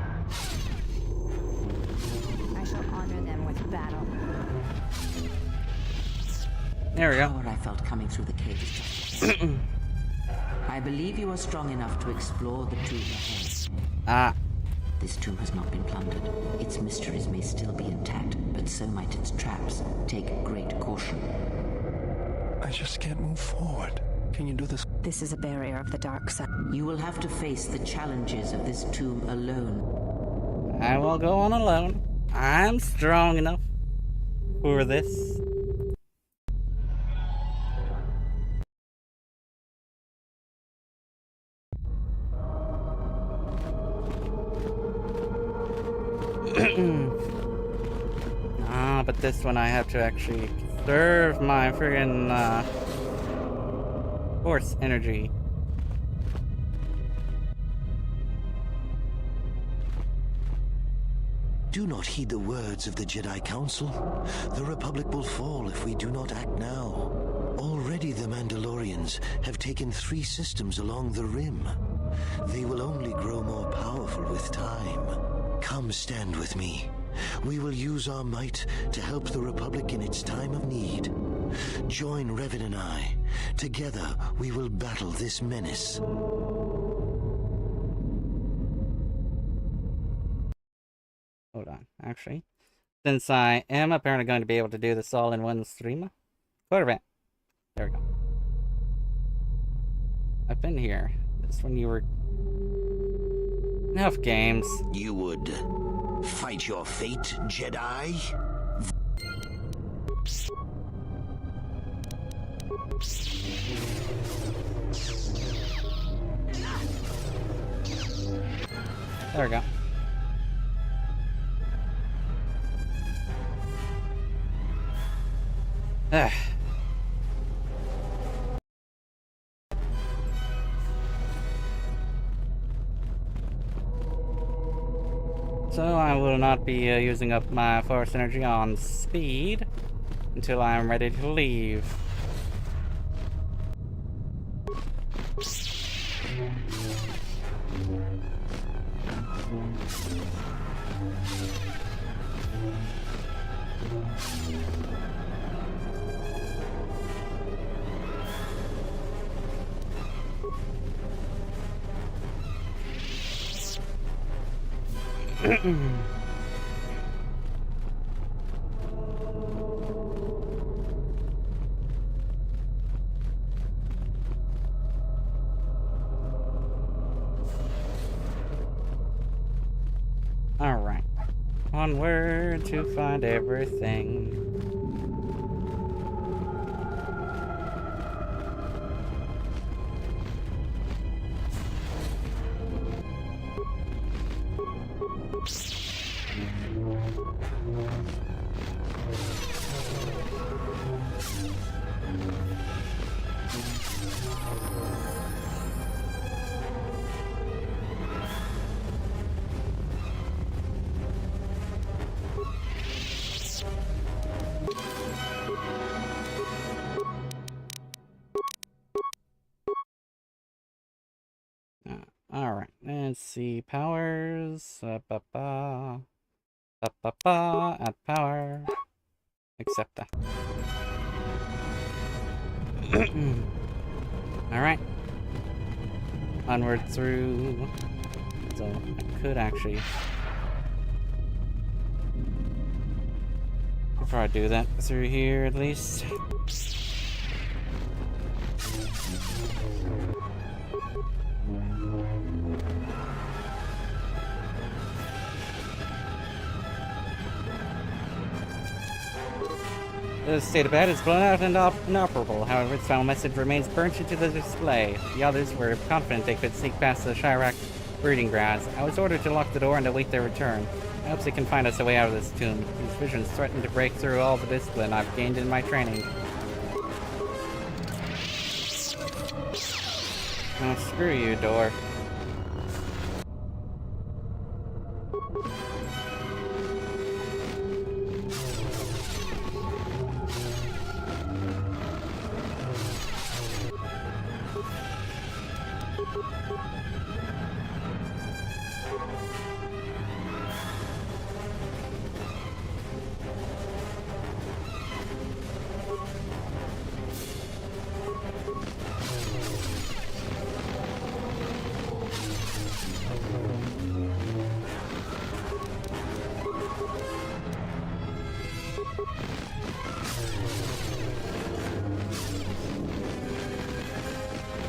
I shall honor them with battle. There we go. The power I felt coming through the cave is just I believe you are strong enough to explore the tomb ahead. Ah. This tomb has not been plundered. Its mysteries may still be intact, but so might its traps. Take great caution. I just can't move forward. Can you do this? This is a barrier of the dark side. You will have to face the challenges of this tomb alone. I will go on alone. I'm strong enough for this. But this one I have to actually conserve my friggin' force energy. Do not heed the words of the Jedi Council. The Republic will fall if we do not act now. Already the Mandalorians have taken 3 systems along the rim. They will only grow more powerful with time. Come stand with me. We will use our might to help the Republic in its time of need. Join Revan and I. Together we will battle this menace. Hold on, actually. Since I am apparently going to be able to do this all in one stream. Korriban. There we go. I've been here. This when you were... Enough games. You would fight your fate, Jedi? There we go. So I will not be using up my force energy on speed until I am ready to leave. Alright. Onward to find everything. Alright, let's see. Powers. Add power. Accept that. Alright. Onward through. So I could actually. Before I do that, through here at least. The state of bed is blown out and inoperable. However, its final message remains burnt into the display. The others were confident they could sneak past the Chirac breeding grounds. I was ordered to lock the door and await their return. I hope they can find us a way out of this tomb. These visions threaten to break through all the discipline I've gained in my training. Oh, screw you, door.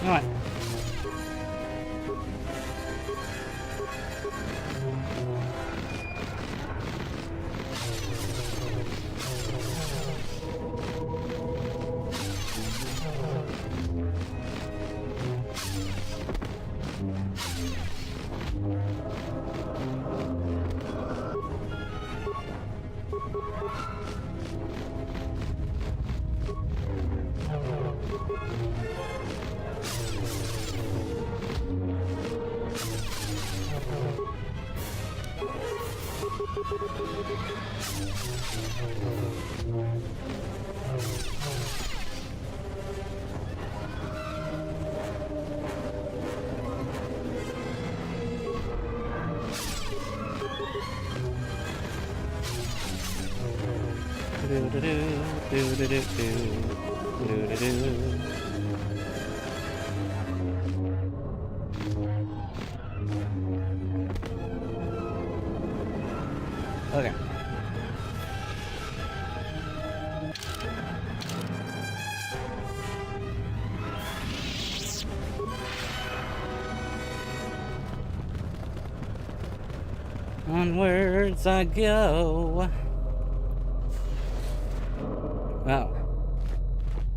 What? Okay. Onwards I go. Oh.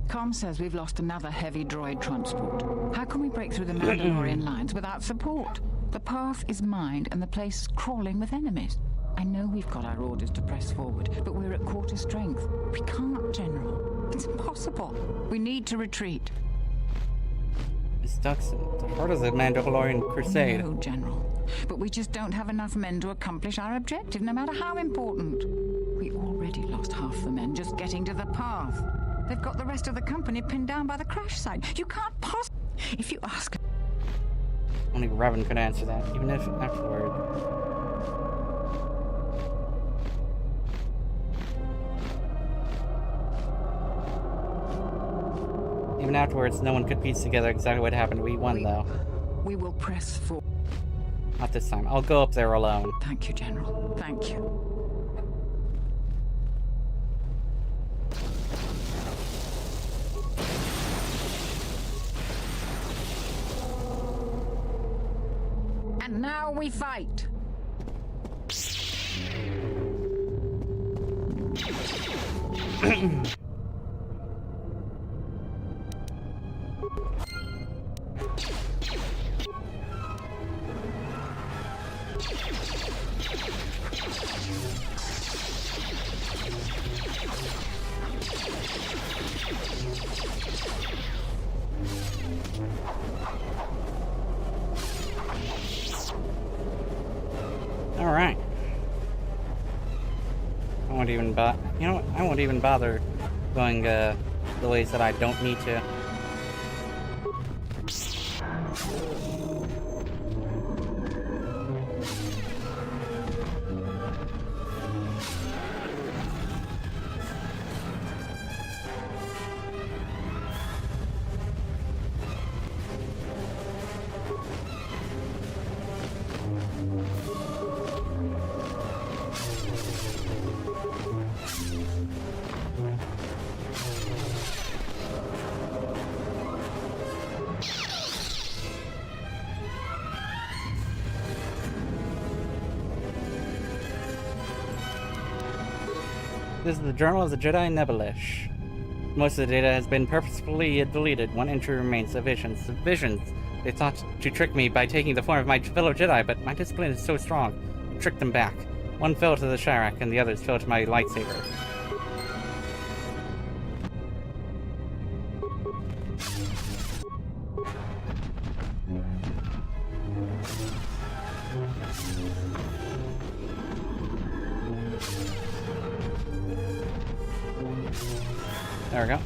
Com says we've lost another heavy droid transport. How can we break through the Mandalorian lines without support? The path is mined and the place is crawling with enemies. I know we've got our orders to press forward, but we're at quarter strength. We can't, General. It's impossible. We need to retreat. It's Duxon, the heart of the Mandalorian crusade. No, General. But we just don't have enough men to accomplish our objective, no matter how important. We already lost half the men just getting to the path. They've got the rest of the company pinned down by the crash site. You can't possibly... If you ask... Only Revan could answer that, even if afterward. Even afterwards, no one could piece together exactly what happened. We won, though. We will press for. Not this time. I'll go up there alone. Thank you, General. Thank you. And now we fight. Alright. I won't even you know what? I won't even bother going the ways that I don't need to. This is the Journal of the Jedi Nebelish. Most of the data has been purposefully deleted. One entry remains, the visions. The visions! They thought to trick me by taking the form of my fellow Jedi, but my discipline is so strong. I tricked them back. One fell to the Shirak, and the others fell to my lightsaber. There we go.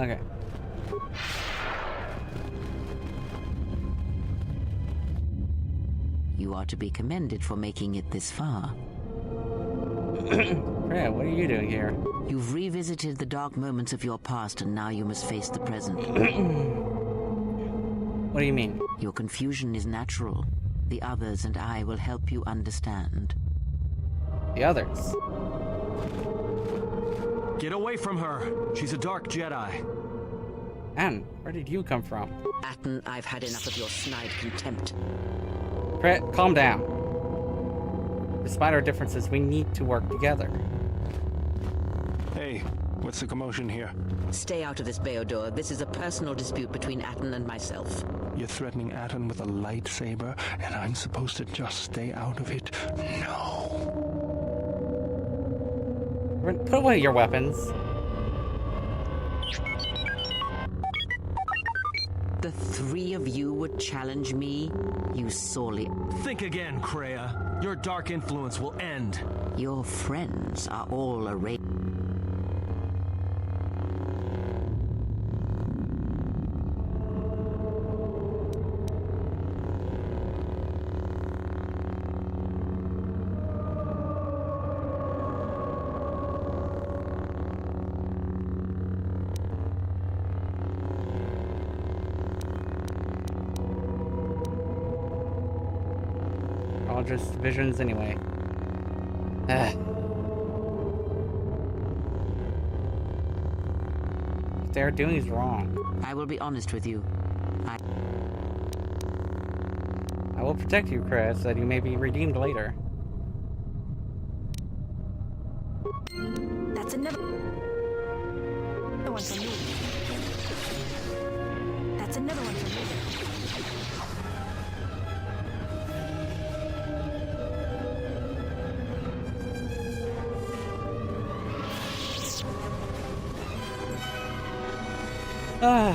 Okay. You are to be commended for making it this far. Freya, what are you doing here? You've revisited the dark moments of your past, and now you must face the present. What do you mean? Your confusion is natural. The others and I will help you understand. The others? Get away from her! She's a dark Jedi. Anne, where did you come from? Atten, I've had enough of your snide contempt. Freya, calm down. Despite our differences, we need to work together. Hey, what's the commotion here? Stay out of this, Beodor. This is a personal dispute between Atten and myself. You're threatening Atten with a lightsaber, and I'm supposed to just stay out of it? No. Put away your weapons. The three of you would challenge me? You sorely... Think again, Kreia. Your dark influence will end. Your friends are all arrayed. All just visions anyway. What they're doing is wrong. I will be honest with you. I will protect you, Chris, so that you may be redeemed later. That's another one for me. That's another one for me. I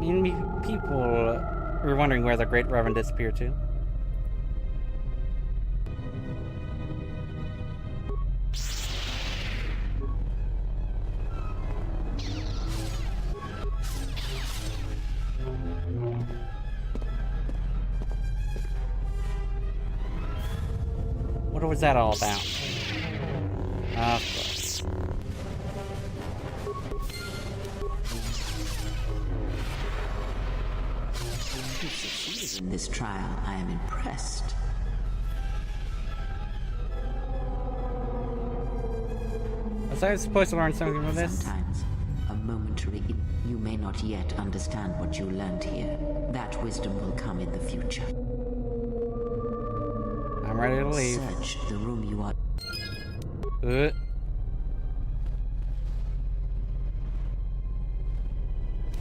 mean, people were wondering where the Great Reverend disappeared to. What was that all about? Of course. You've succeeded in this trial. I am impressed. Was I supposed to learn something from this? Sometimes, a momentary... You may not yet understand what you learned here. That wisdom will come in the future. I'm ready to leave. Search the room you are...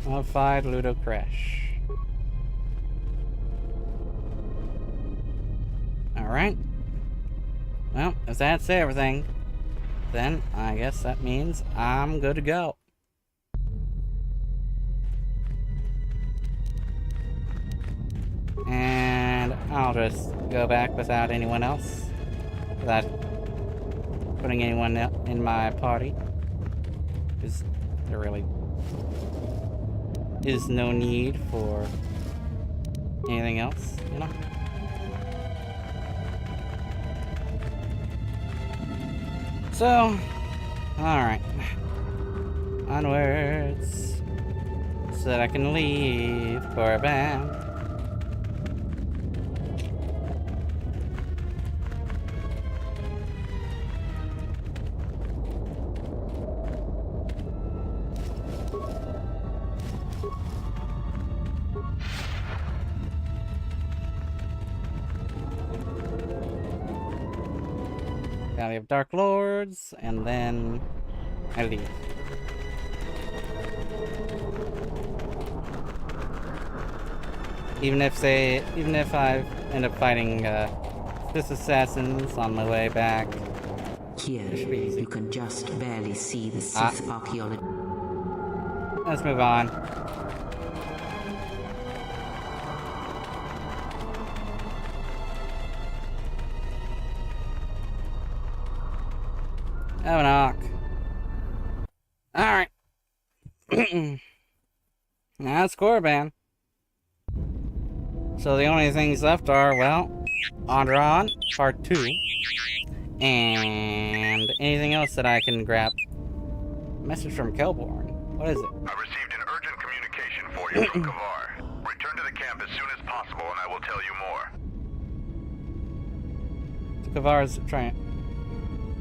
Modified Ludo Crash. Alright. Well, if that's everything, then I guess that means I'm good to go. And I'll just go back without anyone else. Without putting anyone in my party. Because there really is no need for anything else, you know? So, alright. Onwards. So that I can leave Korriban. Valley of Dark Lords, and then I leave. Even if I end up fighting Sith assassins on my way back. Here, you can just barely see the Sith archaeology. Let's move on. Oh, an arc. Alright. Now it's Korriban. So the only things left are, well, Onderon, Part 2, and anything else that I can grab. Message from Kelborn. What is it? I received an urgent communication for you from Kavar. Return to the camp as soon as possible and I will tell you more. So Kavar's trying...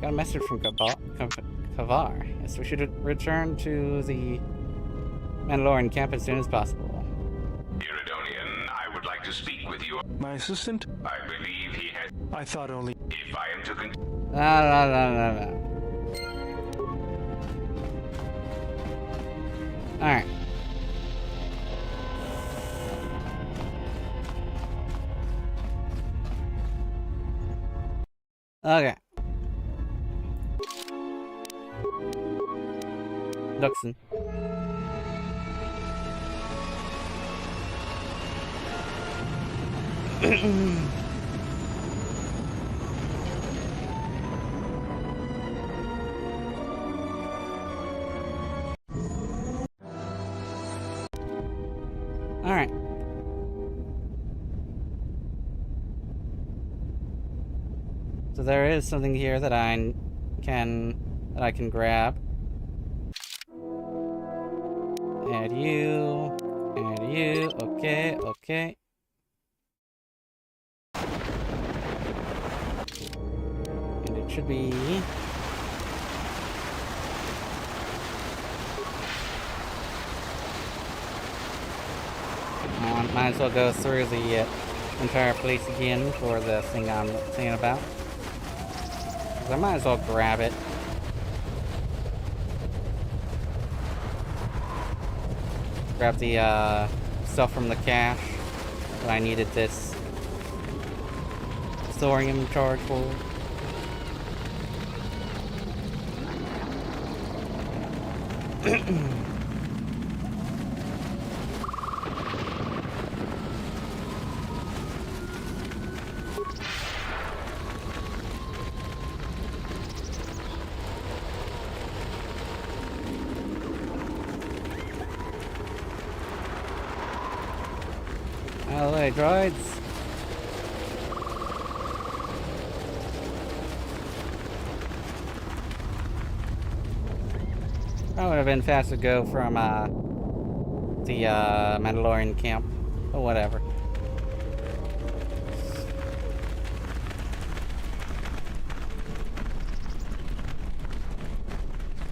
Got a message from Kavar. Yes, we should return to the Mandalorian camp as soon as possible. Iridonian, I would like to speak with you. My assistant? I believe he had... I thought only... If I am to Alright. Okay. Duxon. Alright. So there is something here that I can grab. Add you, okay, okay. And it should be... Might as well go through the entire place again for the thing I'm thinking about. 'Cause I might as well grab it. Grab the stuff from the cache that I needed this thorium charge for. Out of the way, droids. That would have been fast to go from the Mandalorian camp, but whatever.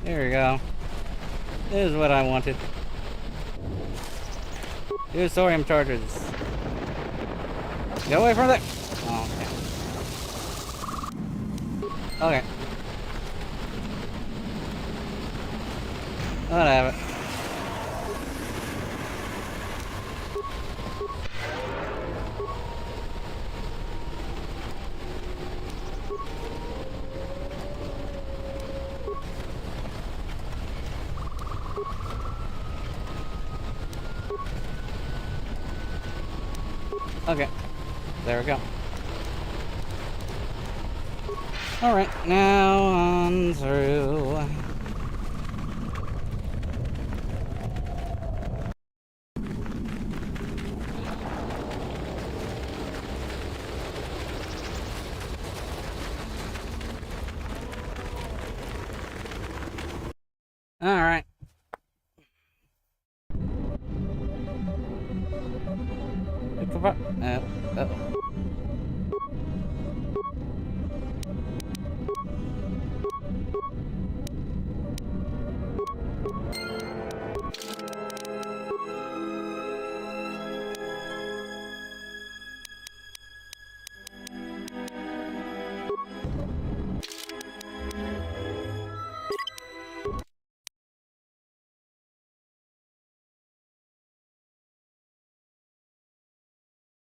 There we go. This is what I wanted. Use thorium charges. Get away from that! Oh, okay. Okay. Whatever. Okay, there we go. Alright, now on through. Alright. Uh-oh.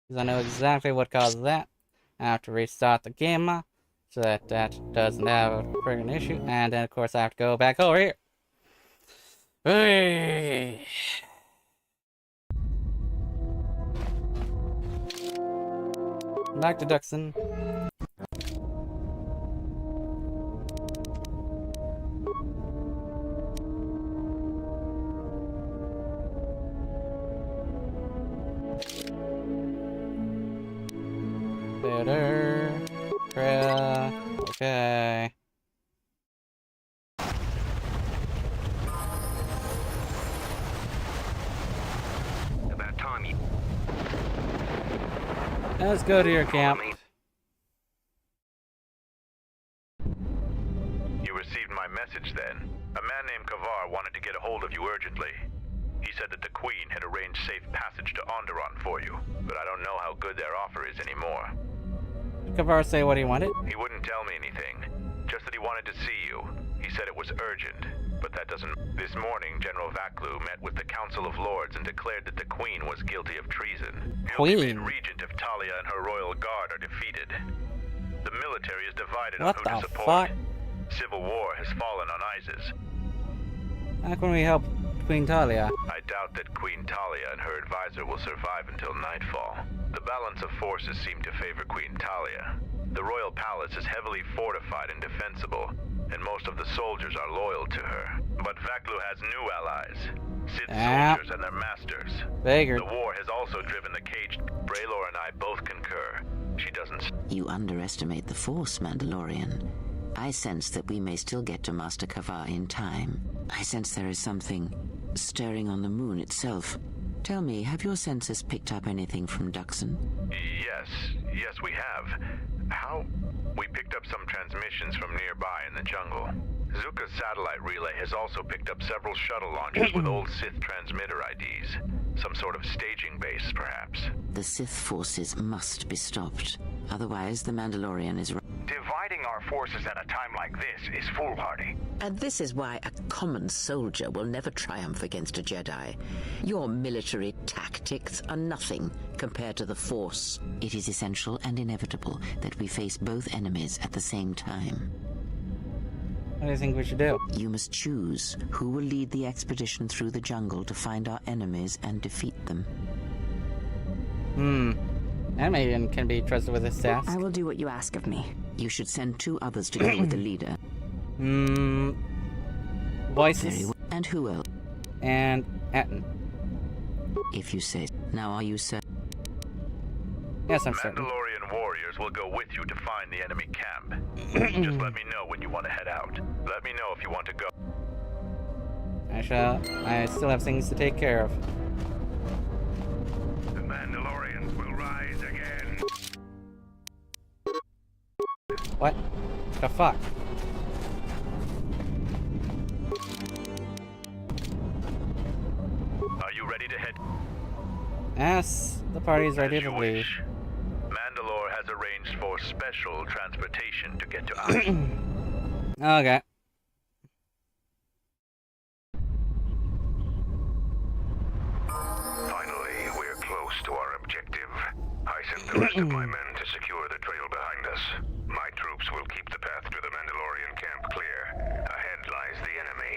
Because I know exactly what caused that. I have to restart the game so that that doesn't have a friggin' issue. And then, of course, I have to go back over here. Hey. Back to Duxon. Okay. About time you... Let's go to your camp. You received my message then. A man named Kavar wanted to get a hold of you urgently. He said that the Queen had arranged safe passage to Onderon for you, but I don't know how good their offer is anymore. Did Kavar say what he wanted? He wouldn't tell me anything, just that he wanted to see you. He said it was urgent, but that doesn't... This morning, General Vaklu met with the Council of Lords and declared that the Queen was guilty of treason. He'll be made regent if Talia and her royal guard are defeated. The military is divided on who to support. Civil war has fallen on Isis. How can we help Queen Talia? I doubt that Queen Talia and her advisor will survive until nightfall. The balance of forces seem to favor Queen Talia. The royal palace is heavily fortified and defensible, and most of the soldiers are loyal to her. But Vaklu has new allies, Sith soldiers and their masters. Figured. The war has also driven the caged. Braylor and I both concur. She doesn't... You underestimate the Force, Mandalorian. I sense that we may still get to Master Kavar in time. I sense there is something stirring on the moon itself. Tell me, have your senses picked up anything from Duxon? Yes, we have. How? We picked up some transmissions from nearby in the jungle. Zuka's satellite relay has also picked up several shuttle launches with old Sith transmitter IDs. Some sort of staging base, perhaps. The Sith forces must be stopped. Otherwise, the Mandalorian is... Dividing our forces at a time like this is foolhardy. And this is why a common soldier will never triumph against a Jedi. Your military tactics are nothing compared to the Force. It is essential and inevitable that we face both enemies at the same time. What do you think we should do? You must choose who will lead the expedition through the jungle to find our enemies and defeat them. Animated can be trusted with this task. I will do what you ask of me. You should send 2 others to go with the leader. Voices. And who else? And Atten. If you say. Now are you certain? Yes, I'm certain. Mandalorian warriors will go with you to find the enemy camp. Just let me know when you want to head out. Let me know if you want to go. I still have things to take care of. The Mandalorians will rise again. What the fuck? Are you ready to head? Yes, the party's ready to leave. Mandalore has arranged for special transportation to get to Abu. Okay. Finally, we're close to our objective. I sent the rest of my men to secure the trail behind us. My troops will keep the path to the Mandalorian camp clear. Ahead lies the enemy.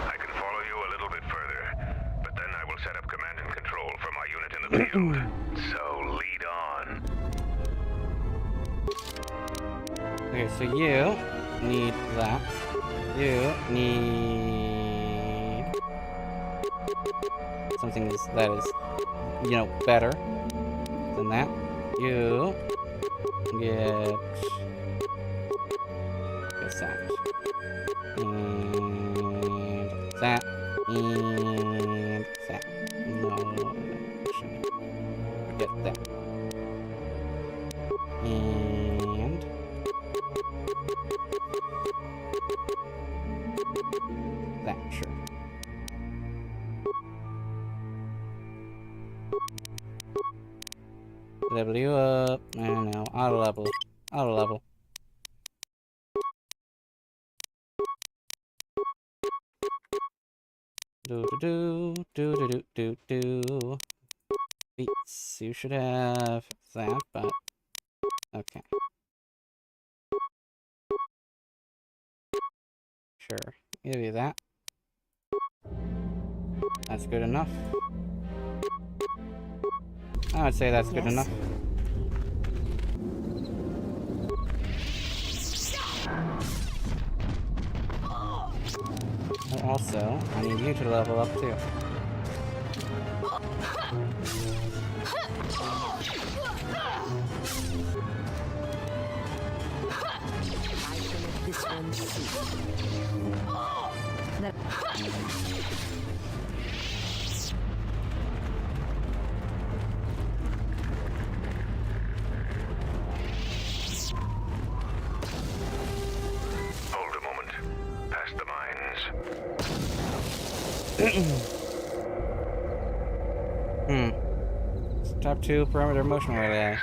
I can follow you a little bit further, but then I will set up command and control for my unit in the field. So lead on. Okay, so you need that. You need something that is, you know, better than that. You get that. And that. And that. No, actually, get that. And that, sure. Level you up. I know. Auto level. Auto level. Do do do do do do do. Beats. You should have that, but okay. Sure. Give you that. That's good enough. I would say that's good enough. And also, I need you to level up too. This one Hold a moment. Past the mines. Top 2 perimeter motion relay.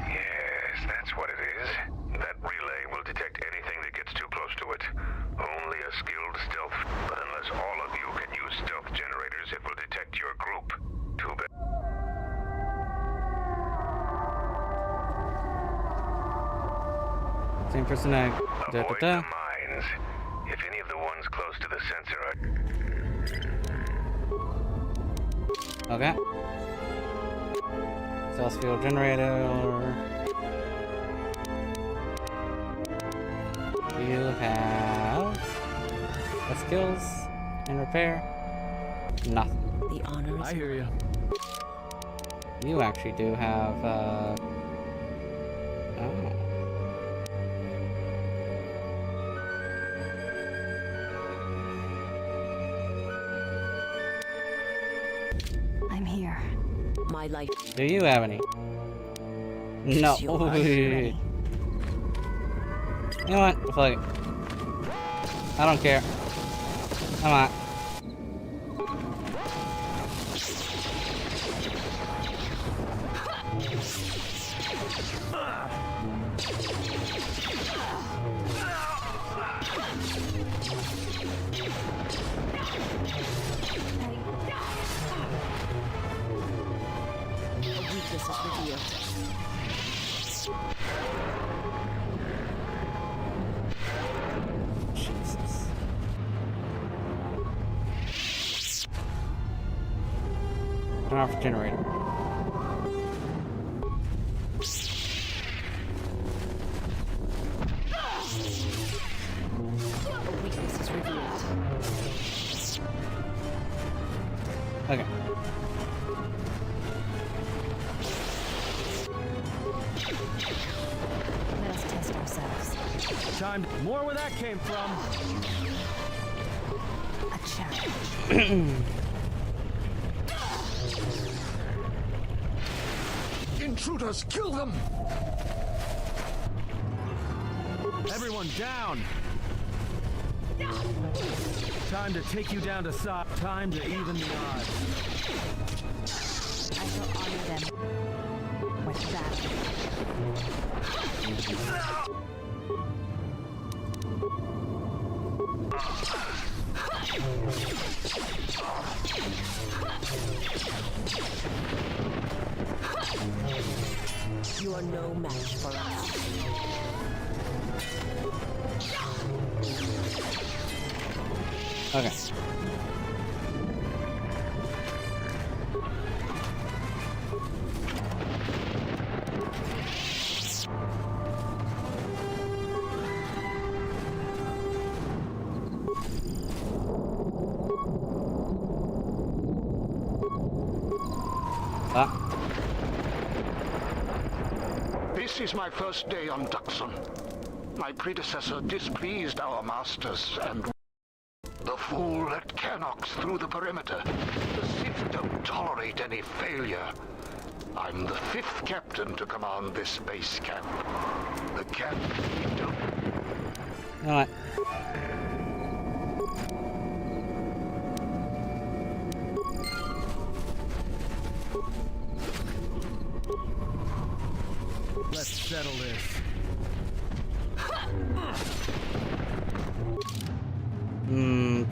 Yes, that's what it is. That relay will detect anything that gets too close to it. Only a skilled stealth. But unless all of you can use stealth generators, it will detect your group. Too bad. Same person I Avoid the mines. If any of the ones close to the sensor are... Okay. Stealth field generator. You have what skills and repair? Nothing. The honor is I hear you. You actually do have oh. I'm here. My life. Do you have any? No. You know what? Fuck it. I don't care. Come on. Weakness is revealed. Jesus. Turn off the generator. A weakness is revealed. Okay. Let us test ourselves. Time. More where that came from. A challenge. Intruders, kill them! Everyone down! Time to take you down to side. Time to even the odds. I shall honor them with battle. You are no match for us. Okay. This is my first day on Duxon. My predecessor displeased our masters and the fool let Canox through the perimeter. The Sith don't tolerate any failure. I'm the 5th captain to command this base camp. The camp we don't... You know what? Let's settle this.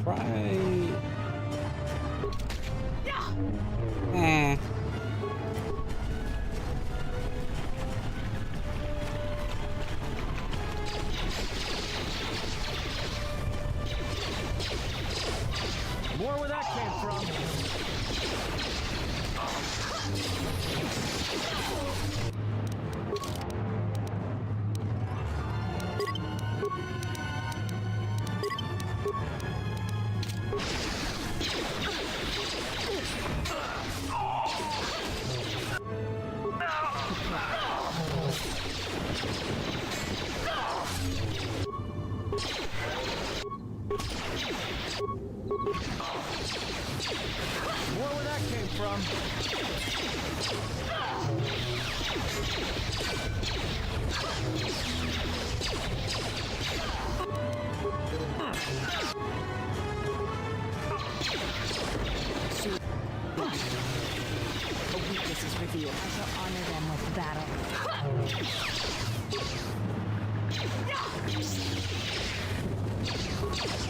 Probably. More where that came from. More where that came from. A weakness is revealed. I shall honor them with battle.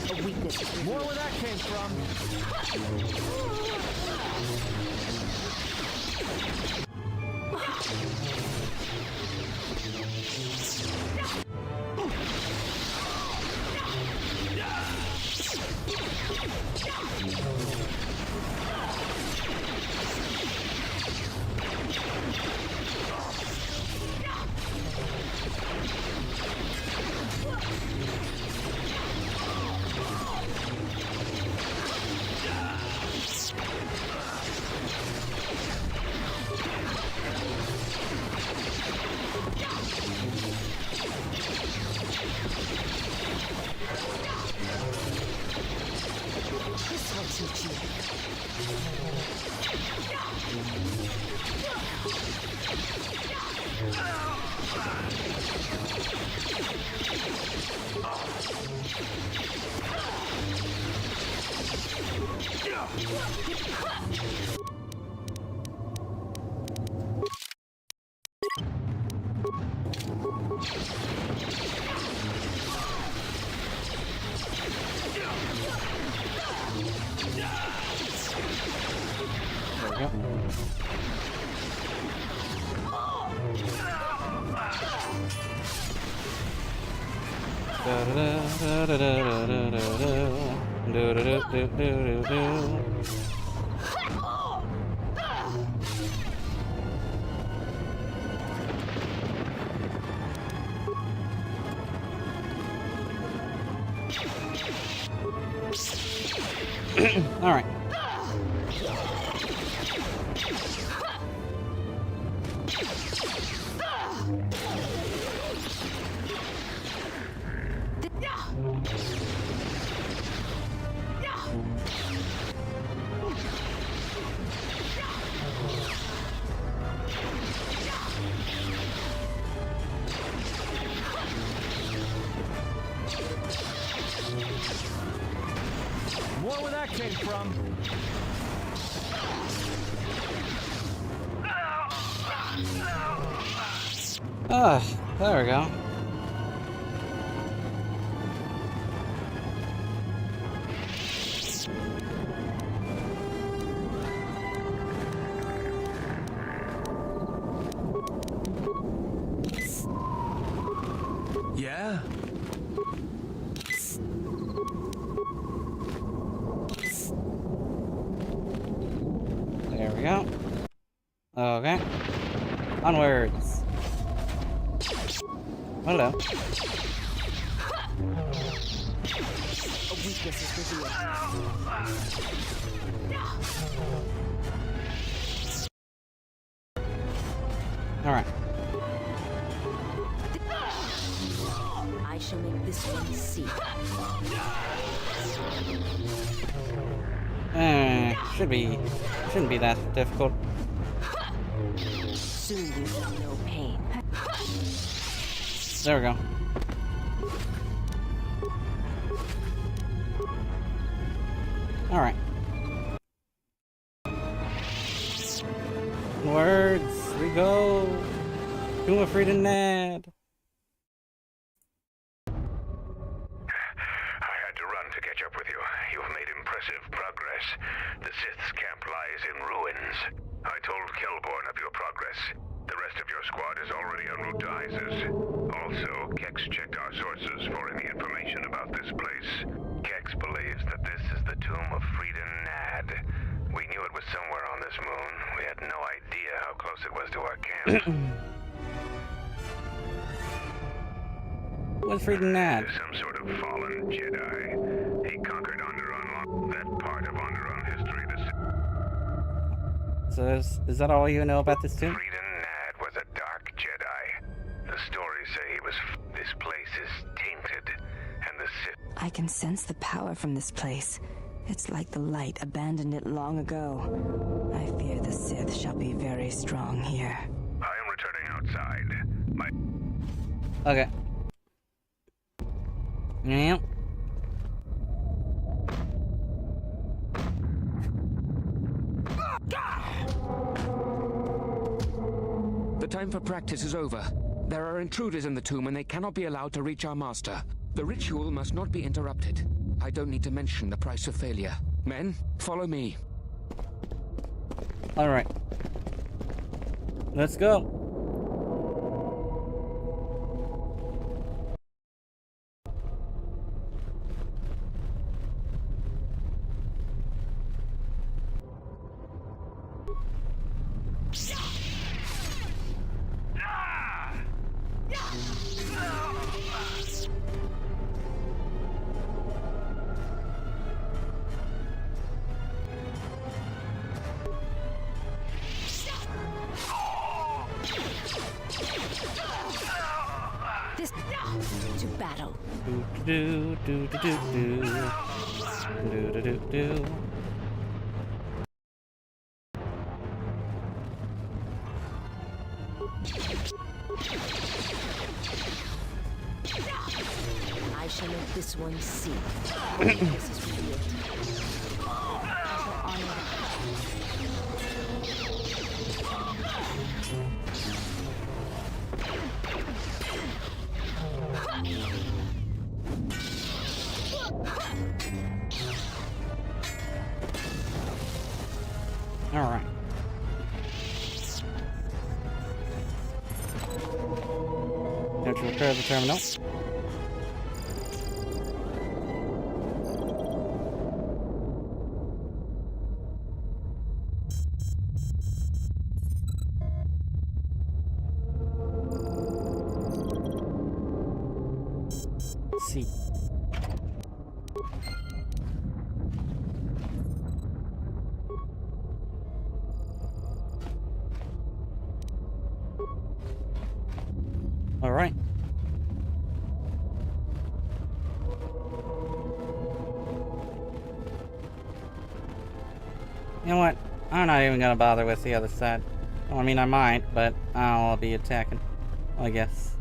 A weakness is revealed. More where that came from. This will teach you. All right. came from. Ah, there we go. Yeah? There we go. Okay. Onwards. Hello. A weakness is revealed. Alright. I shall make this one see. Shouldn't be that difficult. Soon we will know pain. There we go. Alright. Words, we go. Kuma Freedom Nad. I had to run to catch up with you. You've made impressive progress. The Sith's camp lies in ruins. I told Kelborn of your progress. The rest of your squad is already en route to Isis. Also, Kex checked our sources for any information about this place. Kex believes that this is the tomb of Freedom Nad. We knew it was somewhere on this moon. We had no idea how close it was to our camp. What's Freedom Nad? Some sort of fallen Jedi. He conquered Onderon, that part of Onderon history. So is that all you know about this tomb? Freedom Nad was a dark Jedi. The stories say he was. This place is tainted, and the Sith. I can sense the power from this place. It's like the light abandoned it long ago. I fear the Sith shall be very strong here. I am returning outside. Okay. Yep. The time for practice is over. There are intruders in the tomb and they cannot be allowed to reach our master. The ritual must not be interrupted. I don't need to mention the price of failure. Men, follow me. Alright. Let's go. To battle. Do do do do do do do do do. I shall make this one see. This is revealed. I shall honor All right. Time to repair the terminal. See. All right. You know what? I'm not even gonna bother with the other side. Well, I mean, I might, but I'll be attacking, I guess.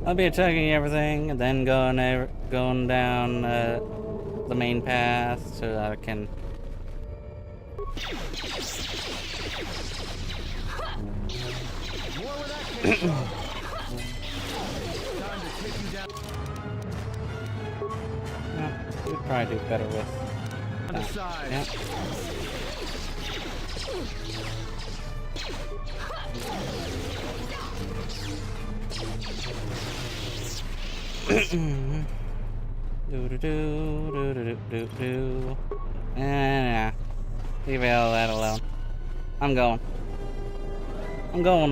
I'll be attacking everything and then going down the main path so that I can. Yeah, we'd probably do better with. Yeah. Do. Leave all that alone. I'm going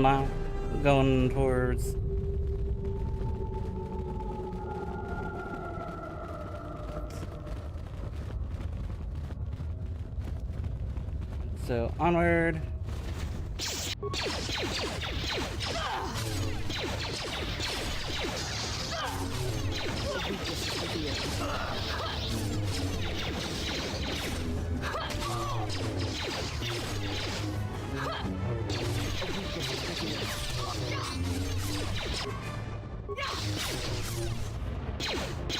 now. I'm going towards. So onward.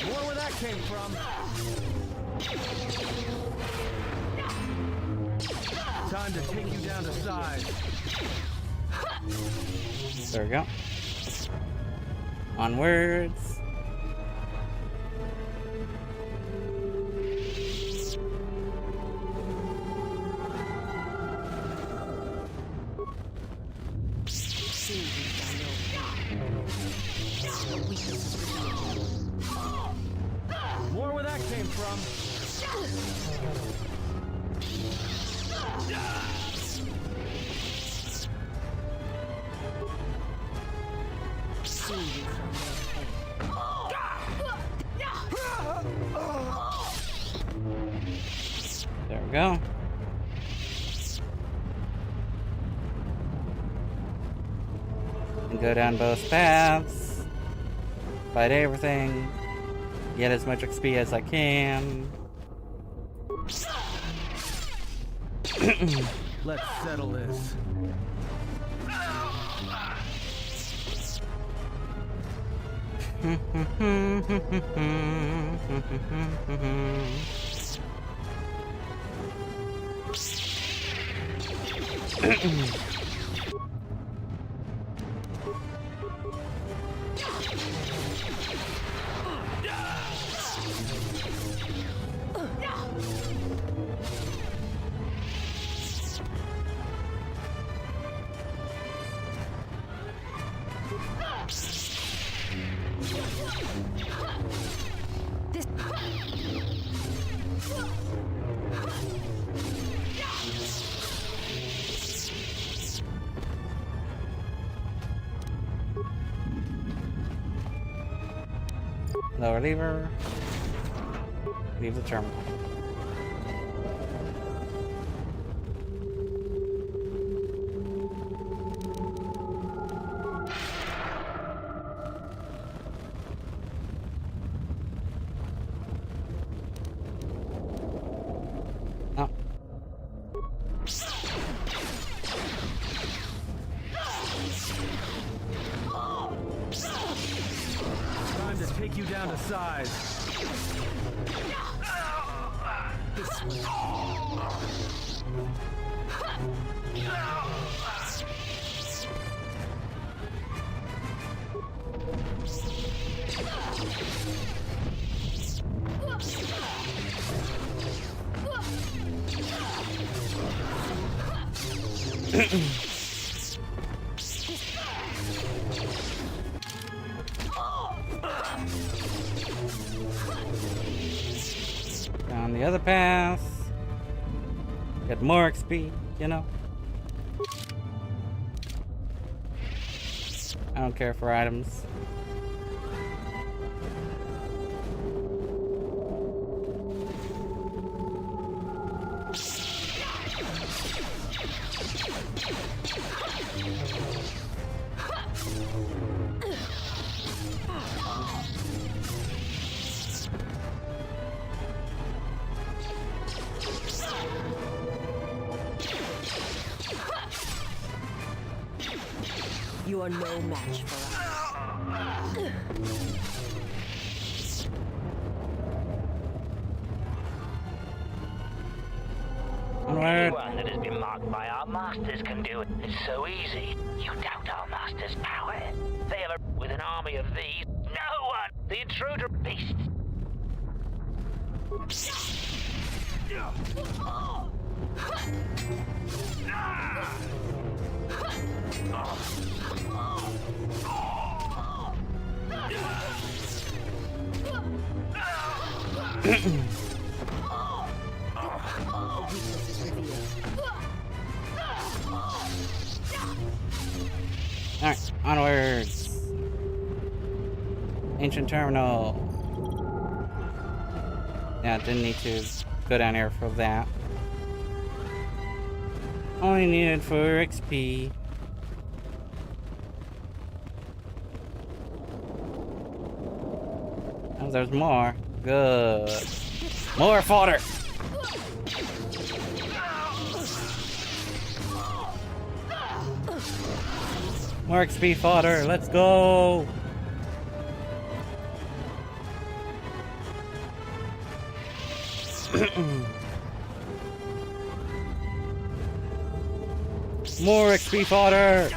More where that came from. Time to take you down to size. There we go. Onwards. More where that came from. There we go. And go down both paths. Fight everything. Get as much XP as I can. Let's settle this. Lower lever. Leave the terminal. Oh. Time to take you down to size. Down the other path. Get more XP, you know. I don't care for items. You are no match for us. Anyone that has been marked by our masters can do it. It's so easy. You doubt our masters' power. They have with an army of these. No one! The intruder beast. Alright, onwards. Ancient terminal. Yeah, didn't need to go down here for that. Only needed for XP. Oh, there's more. Good. More fodder! More XP fodder, let's go! More XP fodder!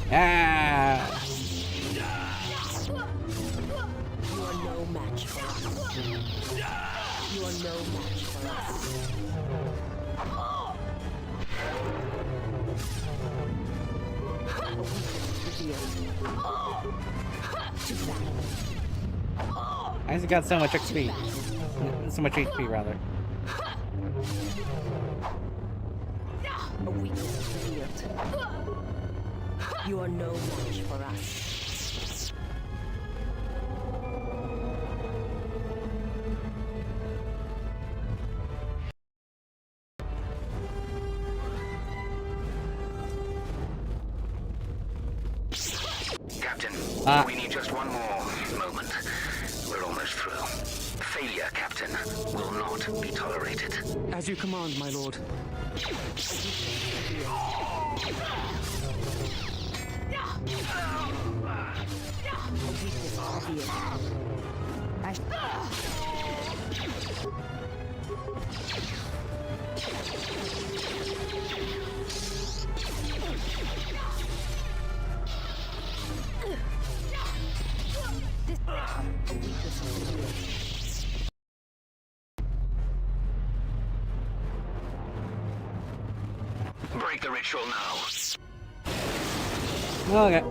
Yeah! You are no match for us. You are no match for us. Why has he got so much XP? So much HP, rather. A weakness is revealed. You are no match for us. Captain, Ah. we need just one more moment. We're almost through. Failure, Captain, will not be tolerated. As you command, my lord. Break the ritual now. Okay.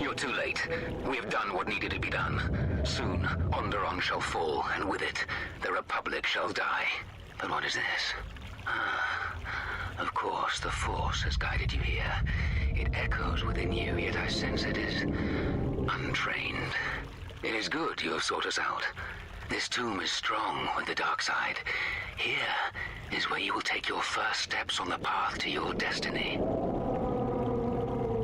You're too late. We have done what needed to be done. Soon, Onderon shall fall, and with it, the Republic shall die. But what is this? Of course, the Force has guided you here. It echoes within you, yet I sense it is untrained. It is good you have sought us out. This tomb is strong with the dark side. Here is where you will take your first steps on the path to your destiny.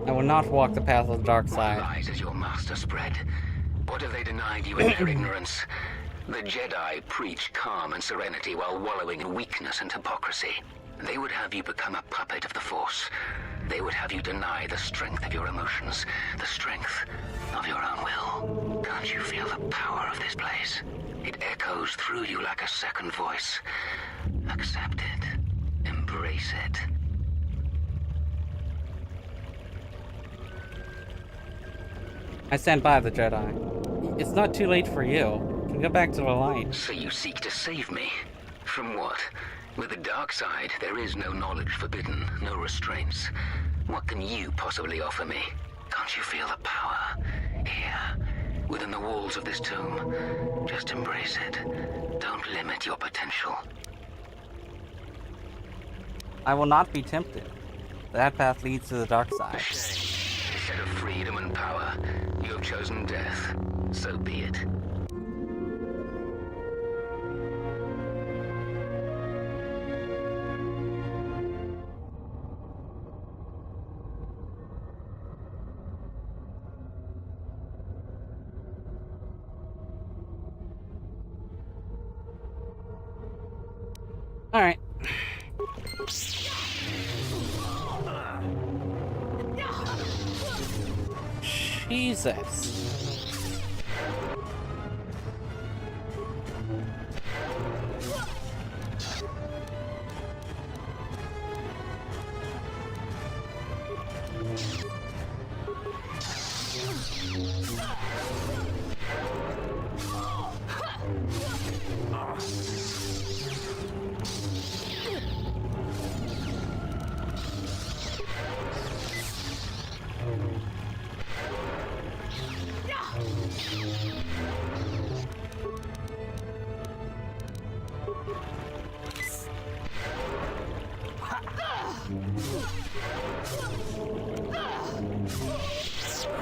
I will not walk the path of the dark side. What lies has your master spread? What have they denied you in their ignorance? The Jedi preach calm and serenity while wallowing in weakness and hypocrisy. They would have you become a puppet of the Force. They would have you deny the strength of your emotions, the strength of your own will. Can't you feel the power of this place? It echoes through you like a second voice. Accept it. Embrace it. I stand by the Jedi. It's not too late for you. You can go back to the light. So you seek to save me? From what? With the dark side, there is no knowledge forbidden, no restraints. What can you possibly offer me? Can't you feel the power? Here, within the walls of this tomb. Just embrace it. Don't limit your potential. I will not be tempted. That path leads to the dark side. Instead of freedom and power, you have chosen death. So be it. All right. Jesus.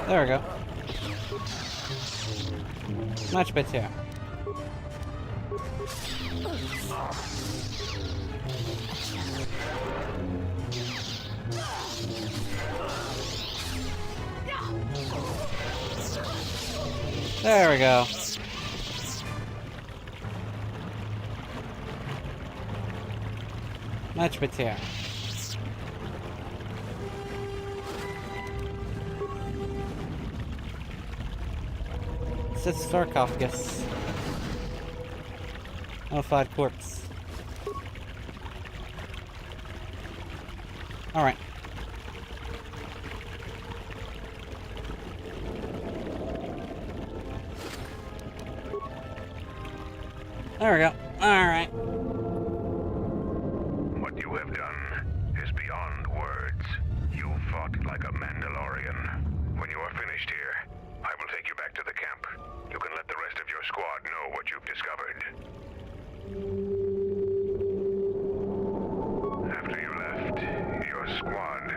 There we go. Much better. There we go. Much better. Sith sarcophagus. Modified corpse. Alright. There we go. Alright. What you have done is beyond words. You fought like a Mandalorian. When you are finished here, I will take you back to the camp. You can let the rest of your squad know what you've discovered. After you left, your squad...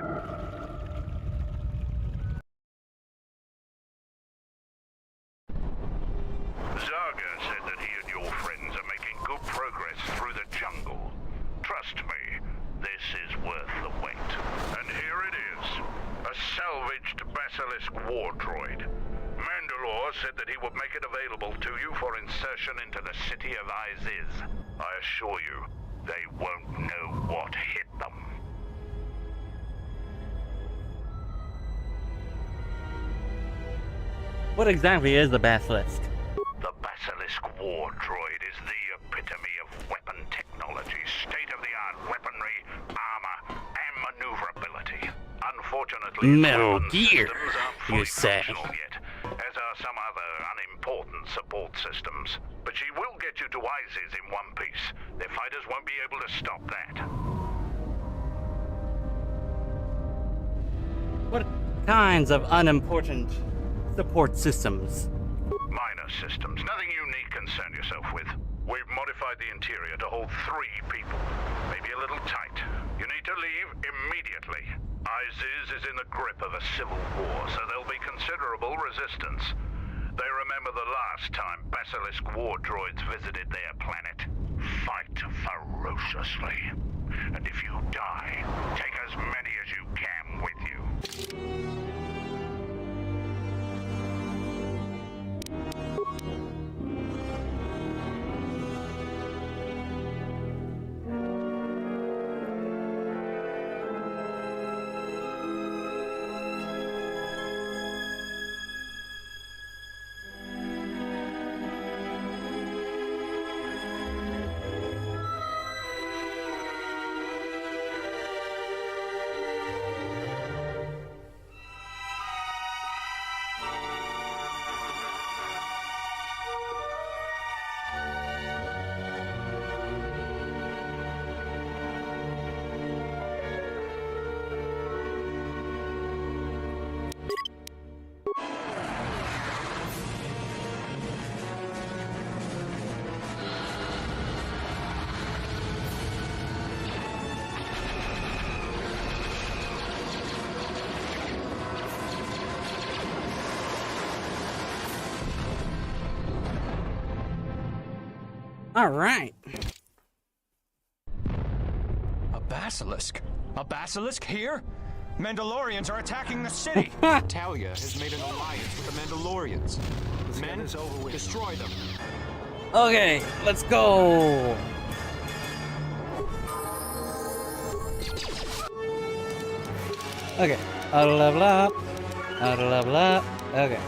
Zaga said that he and your friends are making good progress through the jungle. Trust me, this is worth the wait. And here it is, a salvaged Basilisk war droid. Mandalore said that he would make it available to you for insertion into the city of Iziz. I assure you, they won't know what hit them. What exactly is the Basilisk? The Basilisk war droid is the epitome of weapon technology, state-of-the-art weaponry, armor, and maneuverability. Unfortunately, Metal weapon Gear, systems aren't you fully say. functional yet, as are some other unimportant support systems. But she will get you to Iziz in one piece. Their fighters won't be able to stop that. What kinds of unimportant support systems? Minor systems, nothing you need concern yourself with. We've modified the interior to hold 3 people. Maybe a little tight. You need to leave immediately. Iziz is in the grip of a civil war, so there'll be considerable resistance. They remember the last time Basilisk war droids visited their planet. Fight ferociously. And if you die, take as many as you can with you. All right. A basilisk? A basilisk here? Mandalorians are attacking the city. Talia has made an alliance with the Mandalorians. Men, destroy them. Okay, let's go. Okay. Auto level up. Auto level up. Okay.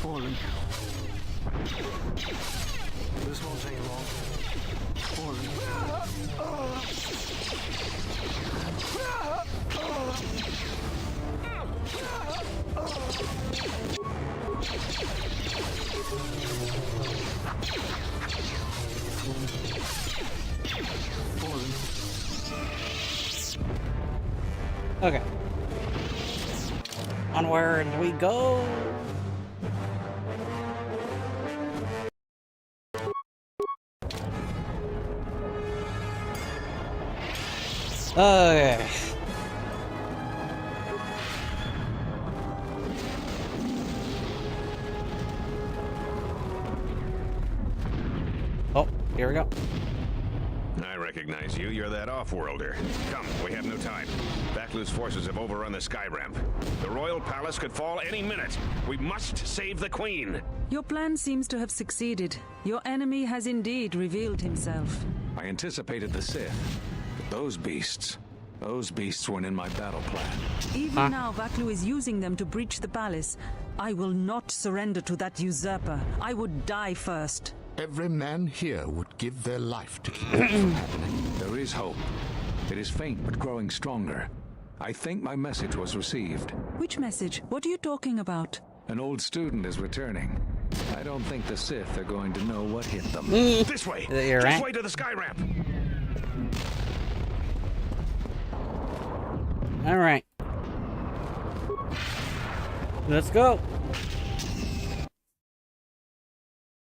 Fallen. This won't take long. Okay. Onward we go! Okay. Oh, here we go. I recognize you. You're that off-worlder. Come, we have no time. Vaklu's forces have overrun the sky ramp. The royal palace could fall any minute. We must save the queen. Your plan seems to have succeeded. Your enemy has indeed revealed himself. I anticipated the Sith. But those beasts weren't in my battle plan. Even now, Vaklu is using them to breach the palace. I will not surrender to that usurper. I would die first. Every man here would give their life to keep it from happening. There is hope. It is faint but growing stronger. I think my message was received. Which message? What are you talking about? An old student is returning. I don't think the Sith are going to know what hit them. This way! This right? way to the sky ramp! Alright. Let's go!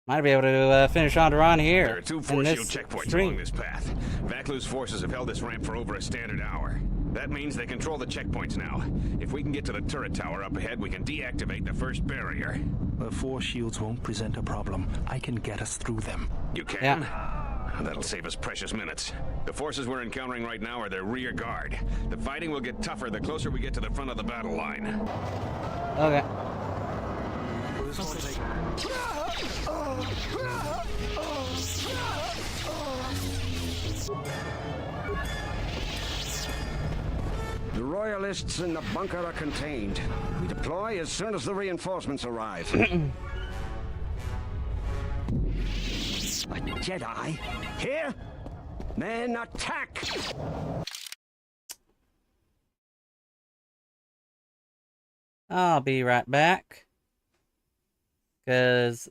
Might be able to finish Onderon here. There are 2 force shield checkpoints along this path. Vaklu's forces have held this ramp for over a standard hour. That means they control the checkpoints now. If we can get to the turret tower up ahead, we can deactivate the first barrier. The force shields won't present a problem. I can get us through them. You can? Yeah. That'll save us precious minutes. The forces we're encountering right now are their rear guard. The fighting will get tougher the closer we get to the front of the battle line. Okay. The Royalists in the bunker are contained. We deploy as soon as the reinforcements arrive. A Jedi? Here? Men, attack! I'll be right back. Because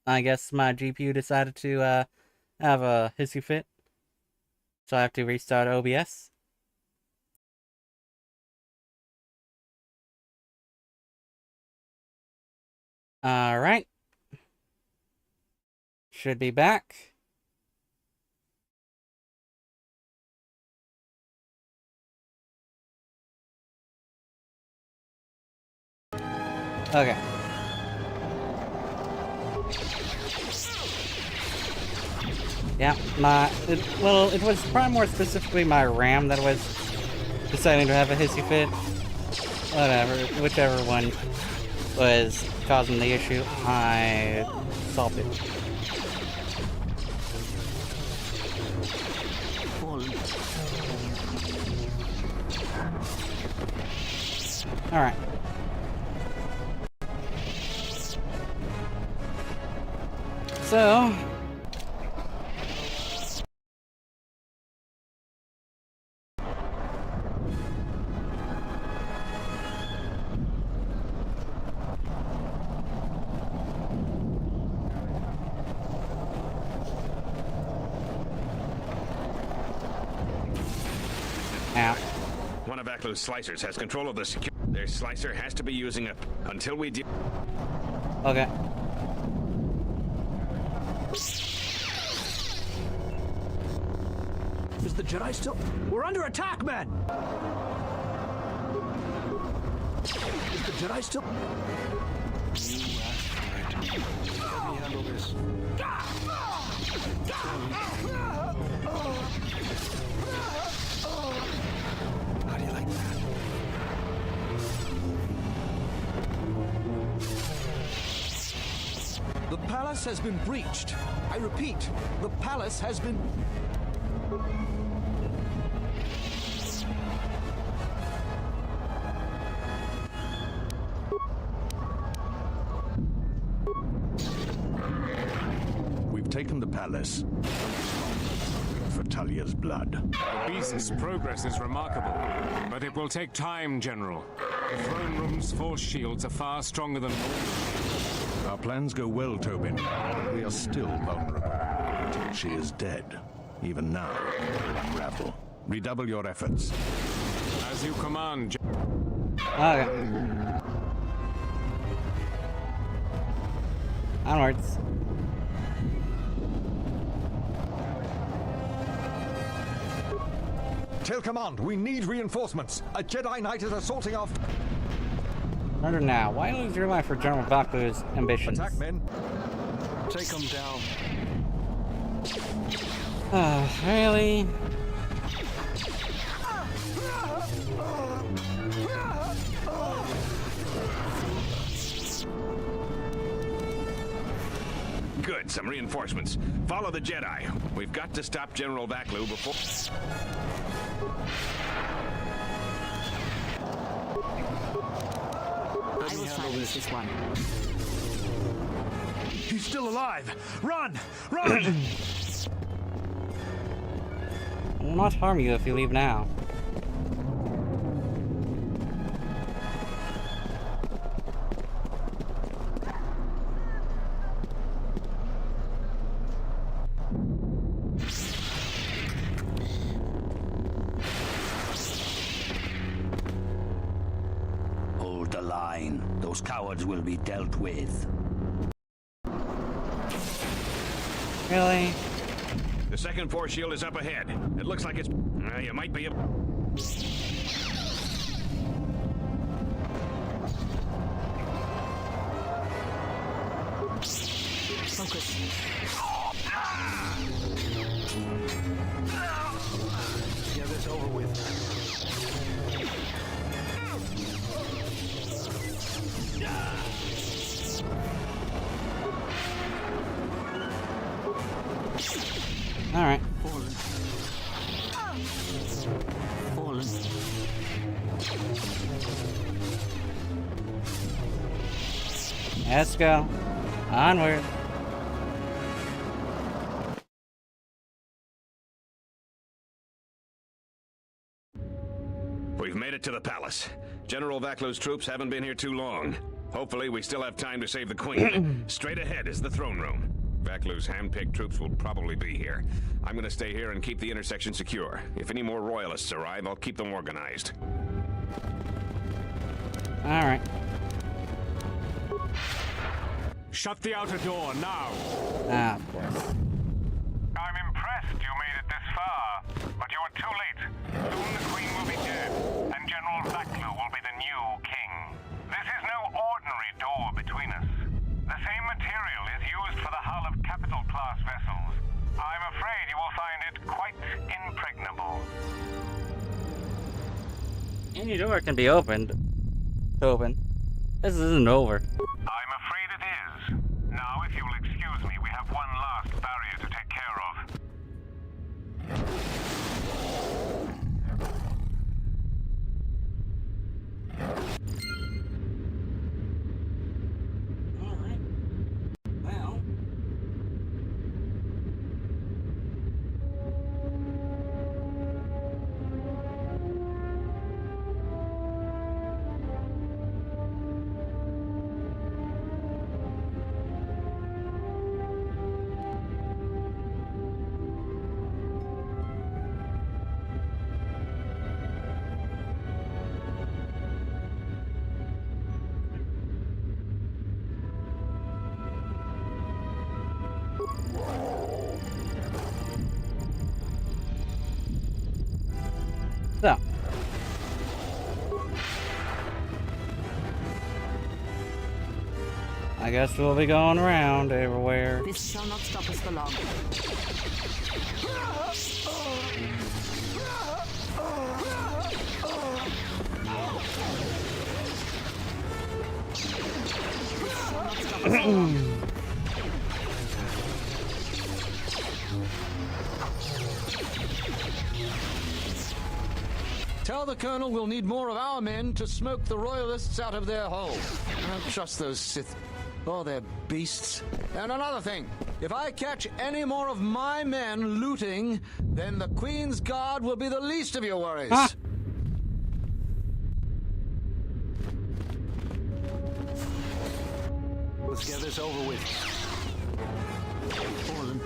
I guess my GPU decided to have a hissy fit. So I have to restart OBS. Alright. Should be back. Okay. Yeah, it was probably more specifically my RAM that was deciding to have a hissy fit. Whatever, whichever one was causing the issue, I solved it. Alright. So... One of Vaklu's slicers has control of the security. Their slicer has to be using it until we do. Okay. Is the Jedi still? We're under attack, men! Is the Jedi still? Let me handle this. How do you like that? The palace has been breached. I repeat, the palace has been... We've taken the palace. For Talia's blood. The beast's progress is remarkable, but it will take time, General. The throne room's force shields are far stronger than normal. Our plans go well, Tobin, but we are still vulnerable. Until she is dead. Even now, it will unravel. Redouble your efforts. As you command, General. Okay. Onwards. Tell command, we need reinforcements. A Jedi Knight is assaulting our... Surrender now. Why lose your life for General Baku's ambitions? Attack, men. Take them down. Really? Good, some reinforcements. Follow the Jedi. We've got to stop General Vaklu before... I will silence this one. He's still alive! Run! Run! I will not harm you if you leave now. Hold the line. Those cowards will be dealt with. Really? The second force shield is up ahead. It looks like it's... you might be... Focus. Get this over with. Alright. Fallen. Let's go. Onward. We've made it to the palace. General Vaklu's troops haven't been here too long. Hopefully, we still have time to save the Queen. Straight ahead is the throne room. Vaklu's hand-picked troops will probably be here. I'm gonna stay here and keep the intersection secure. If any more royalists arrive, I'll keep them organized. Alright. Shut the outer door now. Ah, of course. I'm impressed you made it this far, but you're too late. Soon the Queen will be dead, and General Vaklu will be the new king. This is no ordinary door between us. The same material is used for the hull of capital-class vessels. I'm afraid you will find it quite impregnable. Any door can be opened. This isn't over. I'm afraid it is. Now, if you'll excuse me, we have one last barrier to take care of. So. I guess we'll be going around everywhere. This shall not stop us for long. Tell the Colonel we'll need more of our men to smoke the Royalists out of their hole. I don't trust those Sith. Oh, they're beasts. And another thing, if I catch any more of my men looting, then the Queen's Guard will be the least of your worries. Huh? Let's get this over with. Fallen.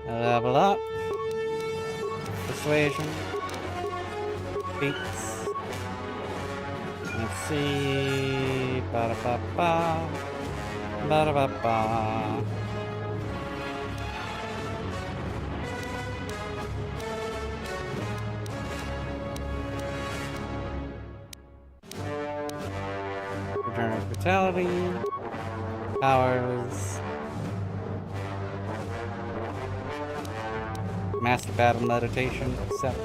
Level up. persuasion. Beats. Let's see. Ba-da-ba-ba. Ba-da-ba-ba. Return of Brutality. Powers. Master Battle Meditation. Accept.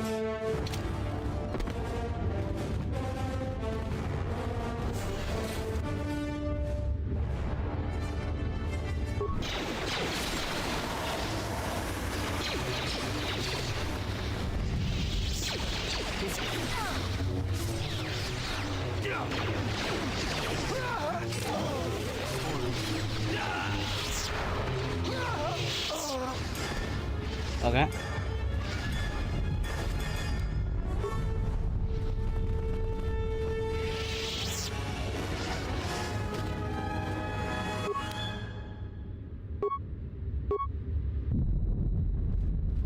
Okay.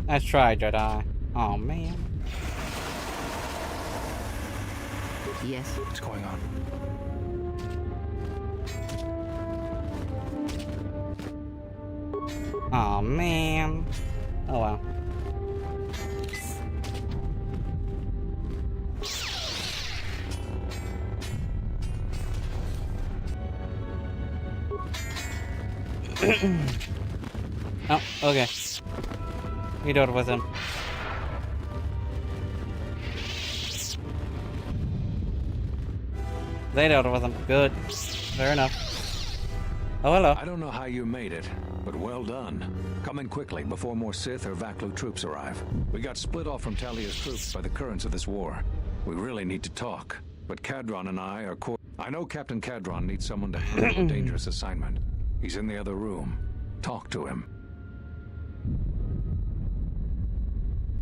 Nice try, Jedi. Oh man. Yes. What's going on? Oh man. Oh wow. Oh, okay. We dealt with him. They dealt with him. Good. Fair enough. Oh, hello. I don't know how you made it, but well done. Come in quickly before more Sith or Vaklu troops arrive. We got split off from Talia's troops by the currents of this war. We really need to talk, but Cadron and I are I know Captain Cadron needs someone to handle a dangerous assignment. He's in the other room. Talk to him.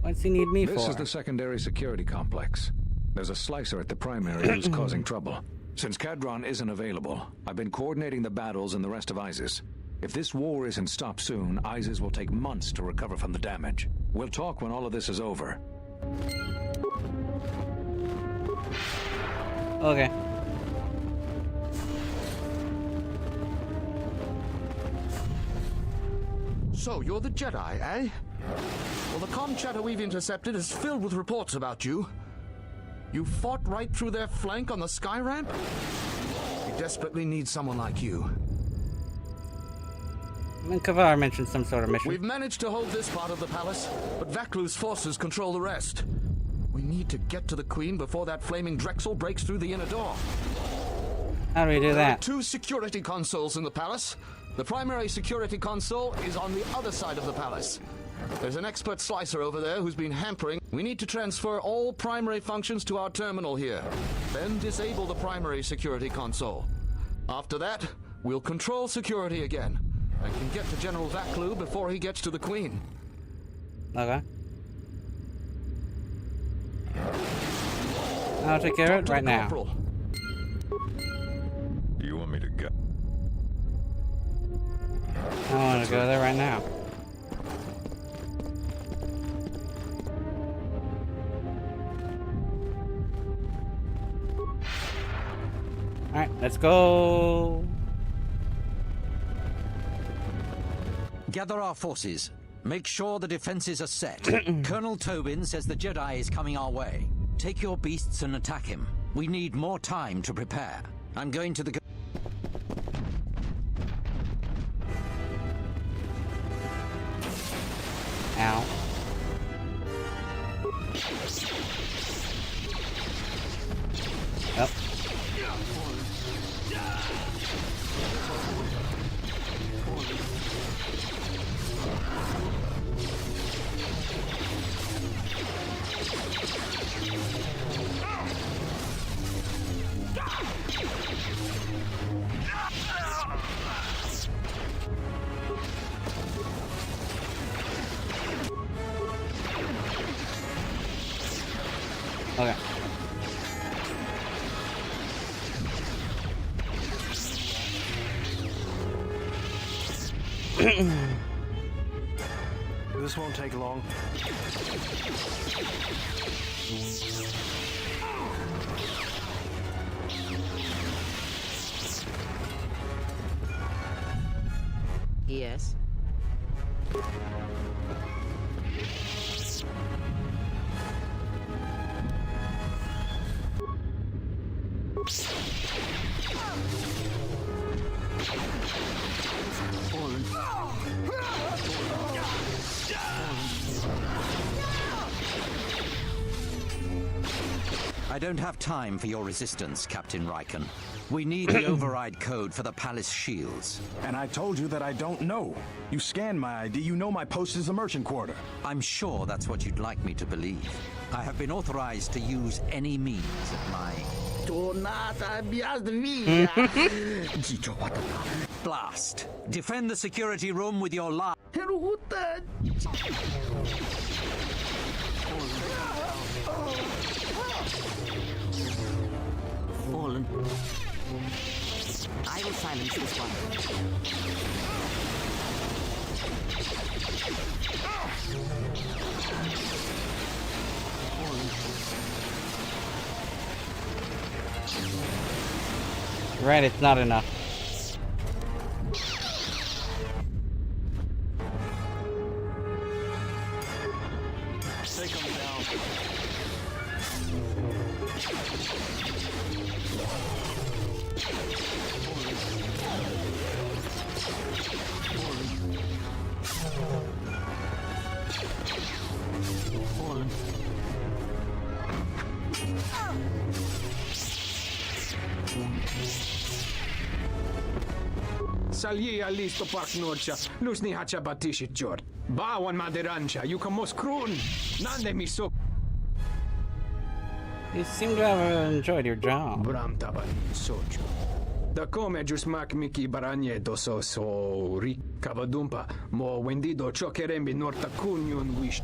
What's he need me for? This is the secondary security complex. There's a slicer at the primary who's causing trouble. Since Cadron isn't available, I've been coordinating the battles and the rest of ISIS. If this war isn't stopped soon, ISIS will take months to recover from the damage. We'll talk when all of this is over. Okay. So, you're the Jedi, eh? Well, the comm chatter we've intercepted is filled with reports about you. You fought right through their flank on the sky ramp? We desperately need someone like you. I mean, Kavar mentioned some sort of mission. We've managed to hold this part of the palace, but Vaklu's forces control the rest. We need to get to the Queen before that flaming Drexel breaks through the inner door. How do we do There that? are 2 security consoles in the palace. The primary security console is on the other side of the palace. There's an expert slicer over there who's been hampering. We need to transfer all primary functions to our terminal here. Then disable the primary security console. After that, we'll control security again and can get to General Vaklu before he gets to the Queen. Okay. I'll take care of it right now. Do you want me to go? I want to go there right now. Alright, let's go. Gather our forces. Make sure the defenses are set. Colonel Tobin says the Jedi is coming our way. Take your beasts and attack him. We need more time to prepare. I'm going to the... Ow. Yep. Okay. This won't take long. Yes. I don't have time for your resistance, Captain Riken. We need the override code for the palace shields. And I told you that I don't know. You scanned my ID, you know my post is the merchant quarter. I'm sure that's what you'd like me to believe. I have been authorized to use any means at my... Blast. Defend the security room with your life. Fallen. I will silence this one. Right, it's not enough. Take them down. Fallen. Salji listo park nocia, lusni hacha batishit jord. Bawan maderancha, you can moskroon. Nande mi so. You seem to have enjoyed your job. Bram tabani soju. Da come giusmak miki baranye doso so ri cavadumpa mo wendido chokerembi norta kunyun wish.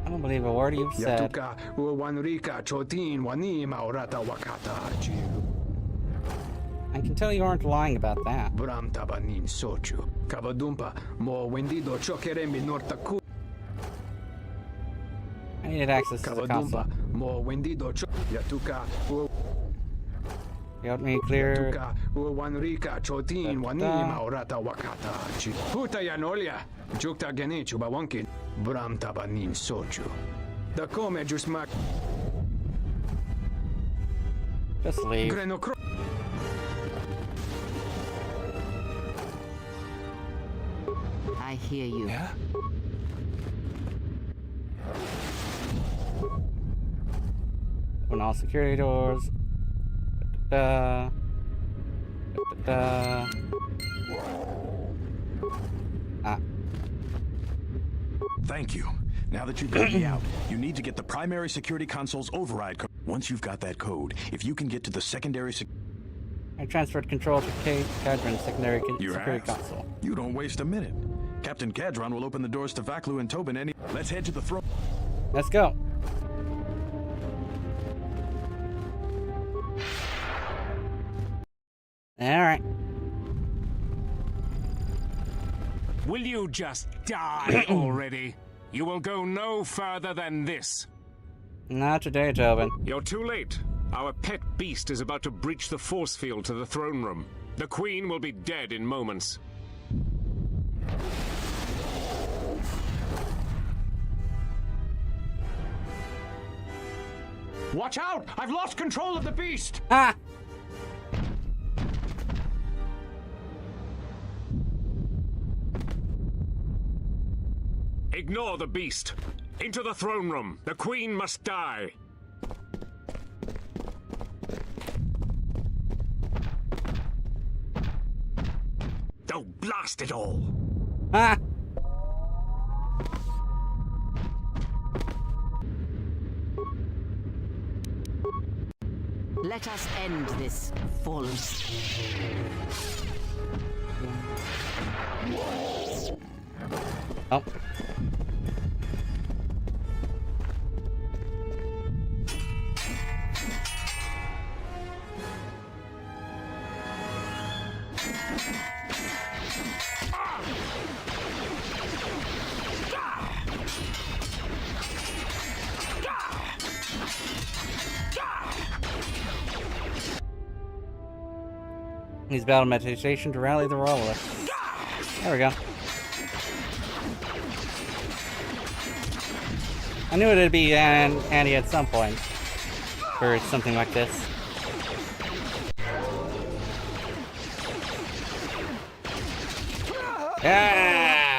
I don't believe a word you've said. Yatuka wanrika chotin wanima orata wakata jiru. I can tell you aren't lying about that. Bram tabanin soju. Cavadumpa mo wendido chokerembi norta kun. I needed access to the console. Mo wendido yatuka you helped me clear. Yatuka wanrika chotin wanima orata wakata chi. Puta yanolia. Jukta genichu bawankin. Bram tabanin soju. Da come giusmak. Just leave. I hear you. Yeah? Open all security doors. Da, da, da, da. Ah. Thank you. Now that you've got me out, you need to get the primary security console's override code. Once you've got that code, if you can get to the secondary I transferred control to Cadron's secondary security console. You don't waste a minute. Captain Cadron will open the doors to Vaklu and Tobin any... Let's head to the throne. Let's go. Alright. Will you just die already? You will go no further than this. Not today, Tobin. You're too late. Our pet beast is about to breach the force field to the throne room. The Queen will be dead in moments. Watch out! I've lost control of the beast! Ah! Ignore the beast. Into the throne room. The Queen must die. Oh, blast it all! Ah! Let us end this, fallen. Oh. Use battle meditation to rally the royalists. There we go. I knew it'd be handy at some point for something like this. Yeah!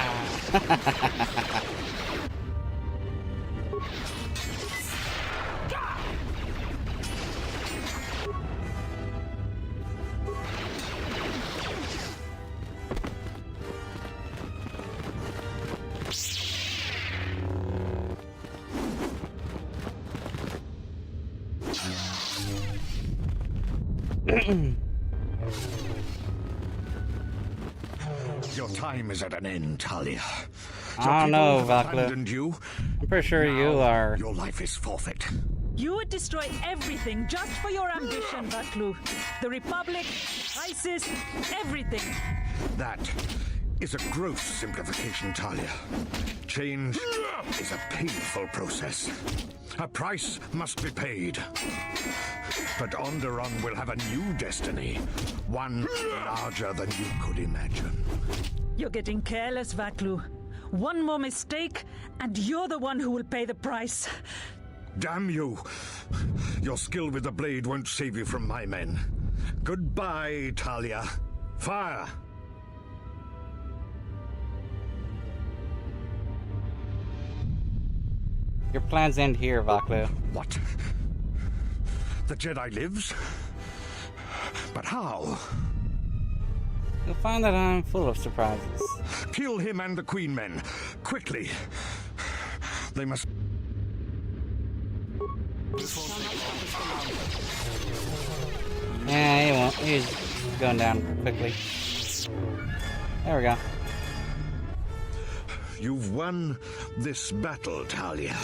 Your time is at an end, Talia. I don't know, Vaklu. You. I'm pretty sure you are. Your life is forfeit. You would destroy everything just for your ambition, Vaklu. The Republic, ISIS, everything. That is a gross simplification, Talia. Change is a painful process. A price must be paid. But Onderon will have a new destiny. One larger than you could imagine. You're getting careless, Vaklu. One more mistake, and you're the one who will pay the price. Damn you! Your skill with the blade won't save you from my men. Goodbye, Talia. Fire! Your plans end here, Vaklu. What? The Jedi lives? But how? You'll find that I'm full of surprises. Kill him and the Queen men. Quickly. They must... Yeah, he won't. He's going down quickly. There we go. You've won this battle, Talia.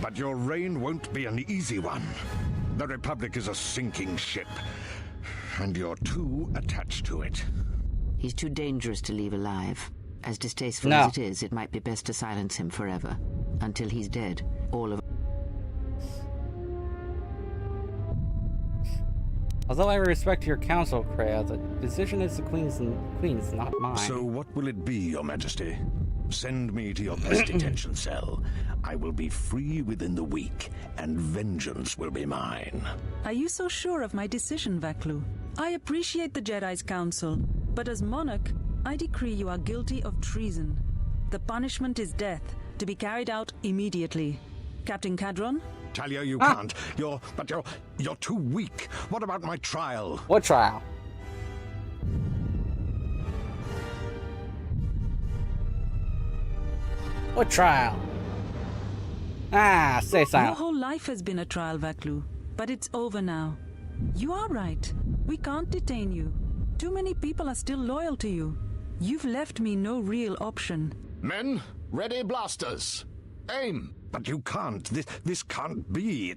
But your reign won't be an easy one. The Republic is a sinking ship, and you're too attached to it. He's too dangerous to leave alive. As distasteful as it is, it might be best to silence him forever. Until he's dead, all of... Although I respect your counsel, Kreia, the decision is the Queen's, not mine. So what will it be, Your Majesty? Send me to your best detention cell. I will be free within the week, and vengeance will be mine. Are you so sure of my decision, Vaklu? I appreciate the Jedi's counsel, but as monarch, I decree you are guilty of treason. The punishment is death, to be carried out immediately. Captain Cadron? Talia, you can't. You're too weak. What about my trial? What trial? What trial? Ah, stay Your silent. whole life has been a trial, Vaklu, but it's over now. You are right. We can't detain you. Too many people are still loyal to you. You've left me no real option. Men, ready blasters. Aim. But you can't. This can't be.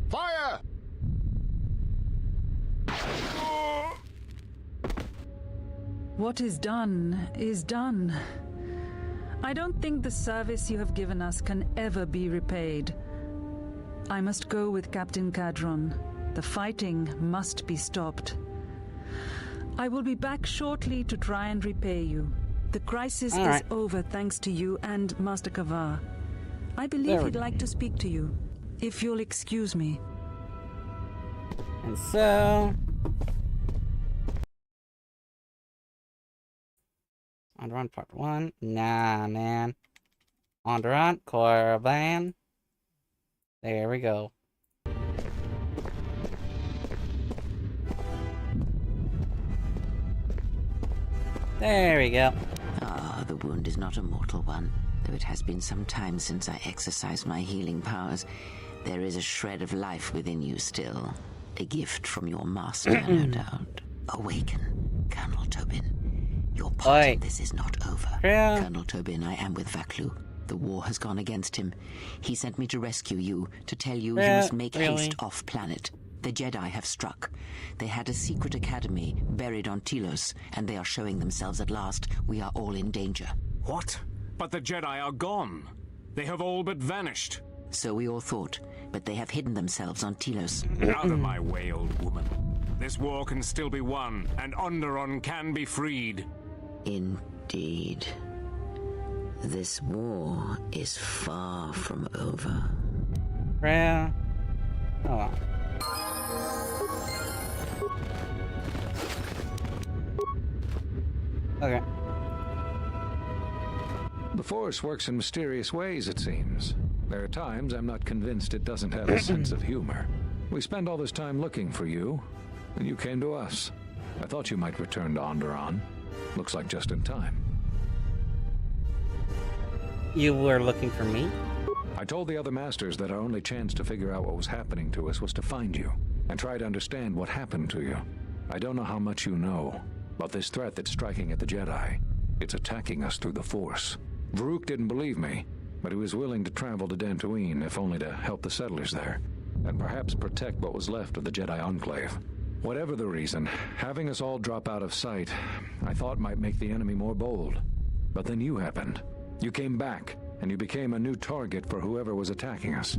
Fire! What is done is done. I don't think the service you have given us can ever be repaid. I must go with Captain Cadron. The fighting must be stopped. I will be back shortly to try and repay you. The crisis is over thanks to you and Master Kavar. I believe he'd like to speak to you, if you'll excuse me. And so... Onderon Part 1. Nah, man. Onderon, Korriban. There we go. There we go. Ah, the wound is not a mortal one, though it has been some time since I exercised my healing powers. There is a shred of life within you still. A gift from your master, no doubt. Awaken, Colonel Tobin. Your part of this is not over. Yeah. Colonel Tobin, I am with Vaklu. The war has gone against him. He sent me to rescue you, to tell you you must make haste off-planet. The Jedi have struck. They had a secret academy buried on Telos, and they are showing themselves at last. We are all in danger. What? But the Jedi are gone. They have all but vanished. So we all thought, but they have hidden themselves on Telos. Out of my way, old woman. This war can still be won, and Onderon can be freed. Indeed. This war is far from over. Freya. Oh well. Okay. The Force works in mysterious ways, it seems. There are times I'm not convinced it doesn't have a sense of humor. We spend all this time looking for you, and you came to us. I thought you might return to Onderon. Looks like just in time. You were looking for me? I told the other masters that our only chance to figure out what was happening to us was to find you, and try to understand what happened to you. I don't know how much you know, but this threat that's striking at the Jedi, it's attacking us through the Force. Varuk didn't believe me, but he was willing to travel to Dantooine, if only to help the settlers there, and perhaps protect what was left of the Jedi Enclave. Whatever the reason, having us all drop out of sight, I thought might make the enemy more bold. But then you happened. You came back, and you became a new target for whoever was attacking us.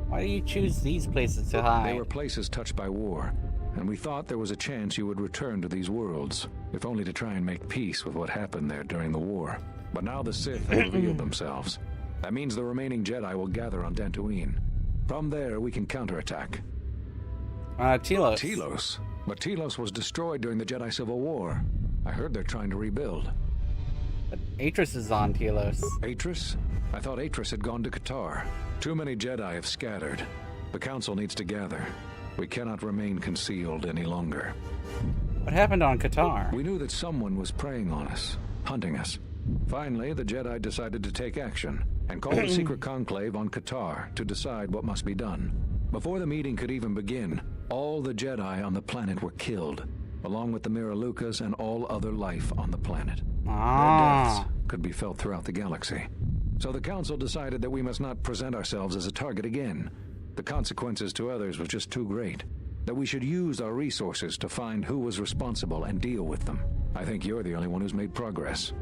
Why do you choose these places to hide? They were places touched by war, and we thought there was a chance you would return to these worlds, if only to try and make peace with what happened there during the war. But now the Sith have revealed themselves. That means the remaining Jedi will gather on Dantooine. From there, we can counterattack. Telos. Telos? But Telos was destroyed during the Jedi Civil War. I heard they're trying to rebuild. But Atris is on Telos. Atris? I thought Atris had gone to Qatar. Too many Jedi have scattered. The Council needs to gather. We cannot remain concealed any longer. What happened on Qatar? We knew that someone was preying on us, hunting us. Finally, the Jedi decided to take action and called a secret conclave on Qatar to decide what must be done. Before the meeting could even begin, all the Jedi on the planet were killed, along with the Miralukas and all other life on the planet. Their deaths could be felt throughout the galaxy. So the Council decided that we must not present ourselves as a target again. The consequences to others was just too great. That we should use our resources to find who was responsible and deal with them. I think you're the only one who's made progress.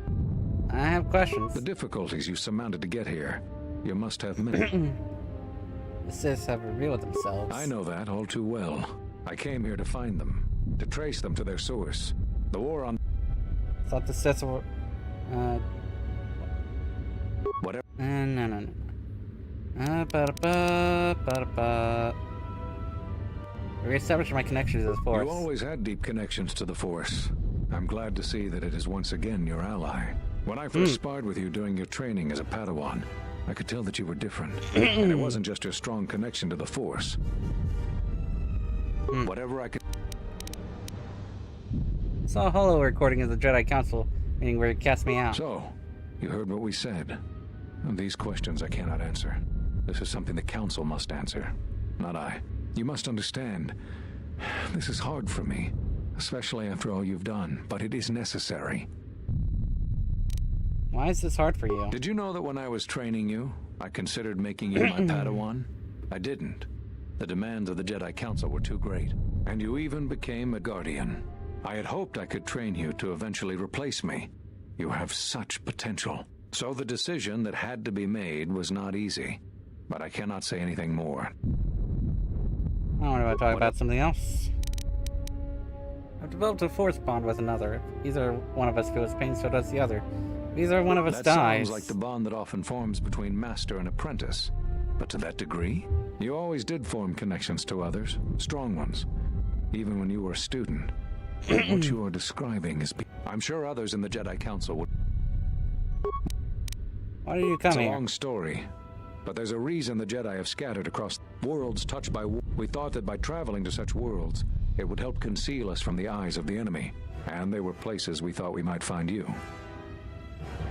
I have questions. The difficulties you surmounted to get here, you must have many. The Sith have revealed themselves. I know that all too well. I came here to find them, to trace them to their source. The war on... I thought the Sith were... Whatever. No. Reestablish my connections to the Force. You always had deep connections to the Force. I'm glad to see that it is once again your ally. When I first sparred with you during your training as a Padawan, I could tell that you were different. And it wasn't just your strong connection to the Force. Whatever I could... Saw a holo recording of the Jedi Council meeting where it cast me out. So, you heard what we said. And these questions I cannot answer. This is something the Council must answer, not I. You must understand, this is hard for me, especially after all you've done, but it is necessary. Why is this hard for you? Did you know that when I was training you, I considered making you my Padawan? I didn't. The demands of the Jedi Council were too great, and you even became a Guardian. I had hoped I could train you to eventually replace me. You have such potential. So the decision that had to be made was not easy, but I cannot say anything more. I want to talk about something else. I've developed a Force bond with another. If either one of us feels pain, so does the other. If either one of us That dies... sounds like the bond that often forms between master and apprentice. But to that degree, you always did form connections to others, strong ones, even when you were a student. What you are describing is... I'm sure others in the Jedi Council would... Why did you come here? It's a long story, but there's a reason the Jedi have scattered across worlds touched by war. We thought that by traveling to such worlds, it would help conceal us from the eyes of the enemy. And they were places we thought we might find you.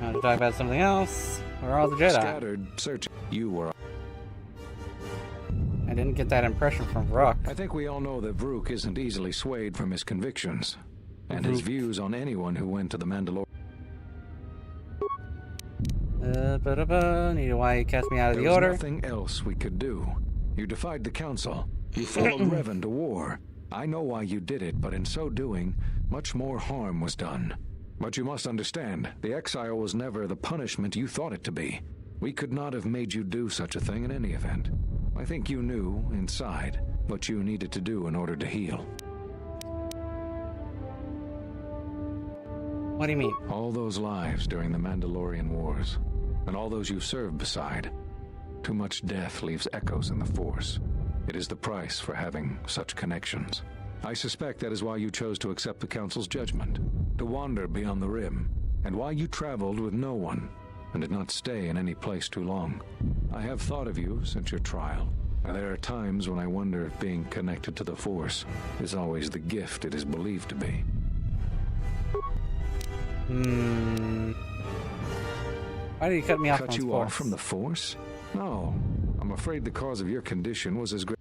I want to talk about something else. Where are all the Jedi? Scattered, searching. You were... I didn't get that impression from Rook. I think we all know that Varuk isn't easily swayed from his convictions, and his views on anyone who went to the Mandalorian. Need why you cast me out of the order. There was nothing else we could do. You defied the Council. You followed Revan to war. I know why you did it, but in so doing, much more harm was done. But you must understand, the exile was never the punishment you thought it to be. We could not have made you do such a thing in any event. I think you knew, inside, what you needed to do in order to heal. What do you mean? All those lives during the Mandalorian Wars, and all those you served beside. Too much death leaves echoes in the Force. It is the price for having such connections. I suspect that is why you chose to accept the Council's judgment, to wander beyond the Rim, and why you traveled with no one, and did not stay in any place too long. I have thought of you since your trial, and there are times when I wonder if being connected to the Force is always the gift it is believed to be. Why did you cut me off? Cut you off from the Force? No. I'm afraid the cause of your condition was as great.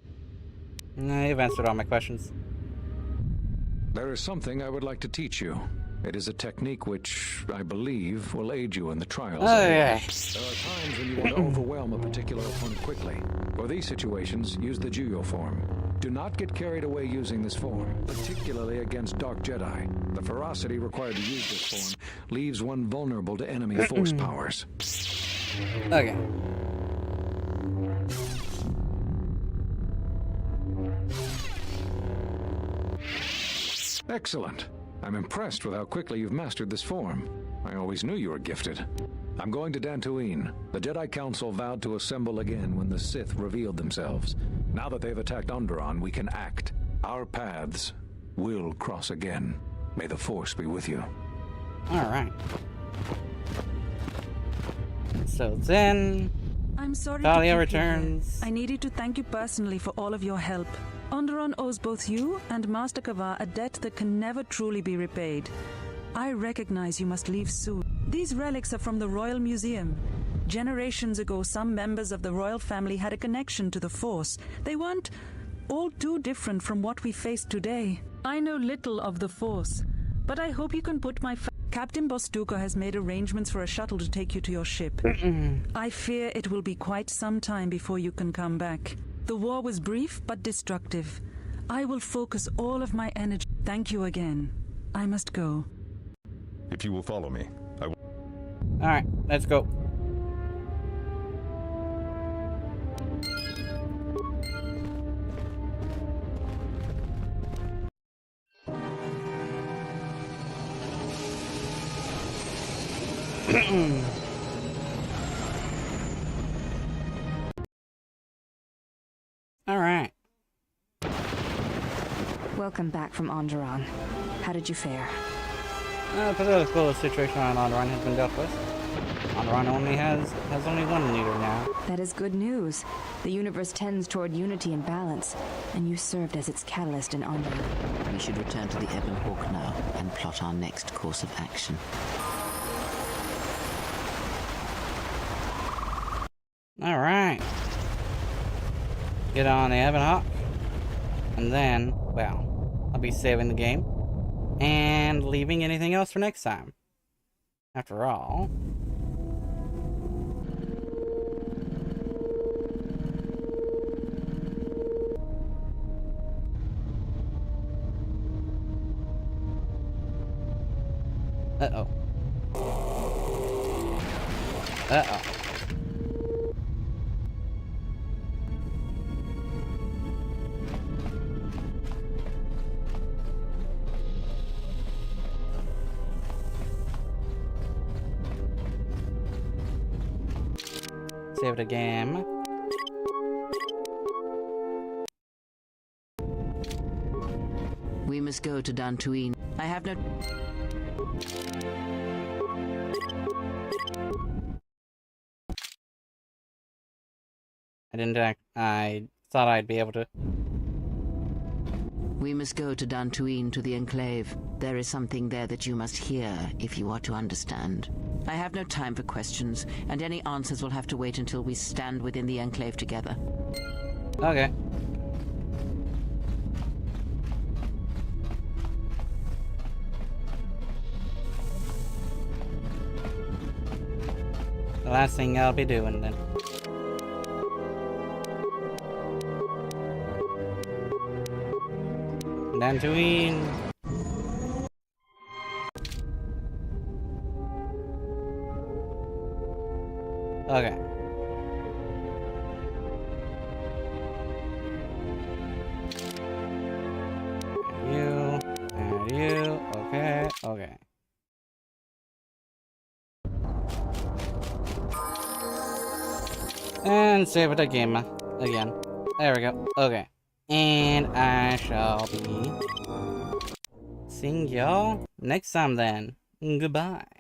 No, you've answered all my questions. There is something I would like to teach you. It is a technique which, I believe, will aid you in the trials. Oh, yeah. There are times when you want to overwhelm a particular opponent quickly. For these situations, use the Juyo form. Do not get carried away using this form, particularly against Dark Jedi. The ferocity required to use this form leaves one vulnerable to enemy Force powers. Okay. Excellent. I'm impressed with how quickly you've mastered this form. I always knew you were gifted. I'm going to Dantooine. The Jedi Council vowed to assemble again when the Sith revealed themselves. Now that they've attacked Onderon, we can act. Our paths will cross again. May the Force be with you. Alright. So then... I'm sorry Talia to keep you returns. here. I needed to thank you personally for all of your help. Onderon owes both you and Master Kavar a debt that can never truly be repaid. I recognize you must leave soon. These relics are from the Royal Museum. Generations ago, some members of the royal family had a connection to the Force. They weren't all too different from what we face today. I know little of the Force, but I hope you can put my... Captain Bostuco has made arrangements for a shuttle to take you to your ship. I fear it will be quite some time before you can come back. The war was brief but destructive. I will focus all of my energy. Thank you again. I must go. If you will follow me, I will. Alright, let's go. Alright. Welcome back from Onderon. How did you fare? The political situation on Onderon has been dealt with. Onderon only has only one leader now. That is good news. The universe tends toward unity and balance, and you served as its catalyst in Onderon. We should return to the Ebon Hawk now and plot our next course of action. Alright. Get on the Ebon Hawk. And then, well, I'll be saving the game. And leaving anything else for next time. After all... Uh-oh. Uh-oh. Save it again. We must go to Dantooine. I have no... I thought I'd be able to. We must go to Dantooine, to the Enclave. There is something there that you must hear if you are to understand. I have no time for questions, and any answers will have to wait until we stand within the Enclave together. Okay. The last thing I'll be doing then. Dantooine. Okay. Okay. And save it again. There we go. Okay. And I shall be seeing y'all next time then. Goodbye.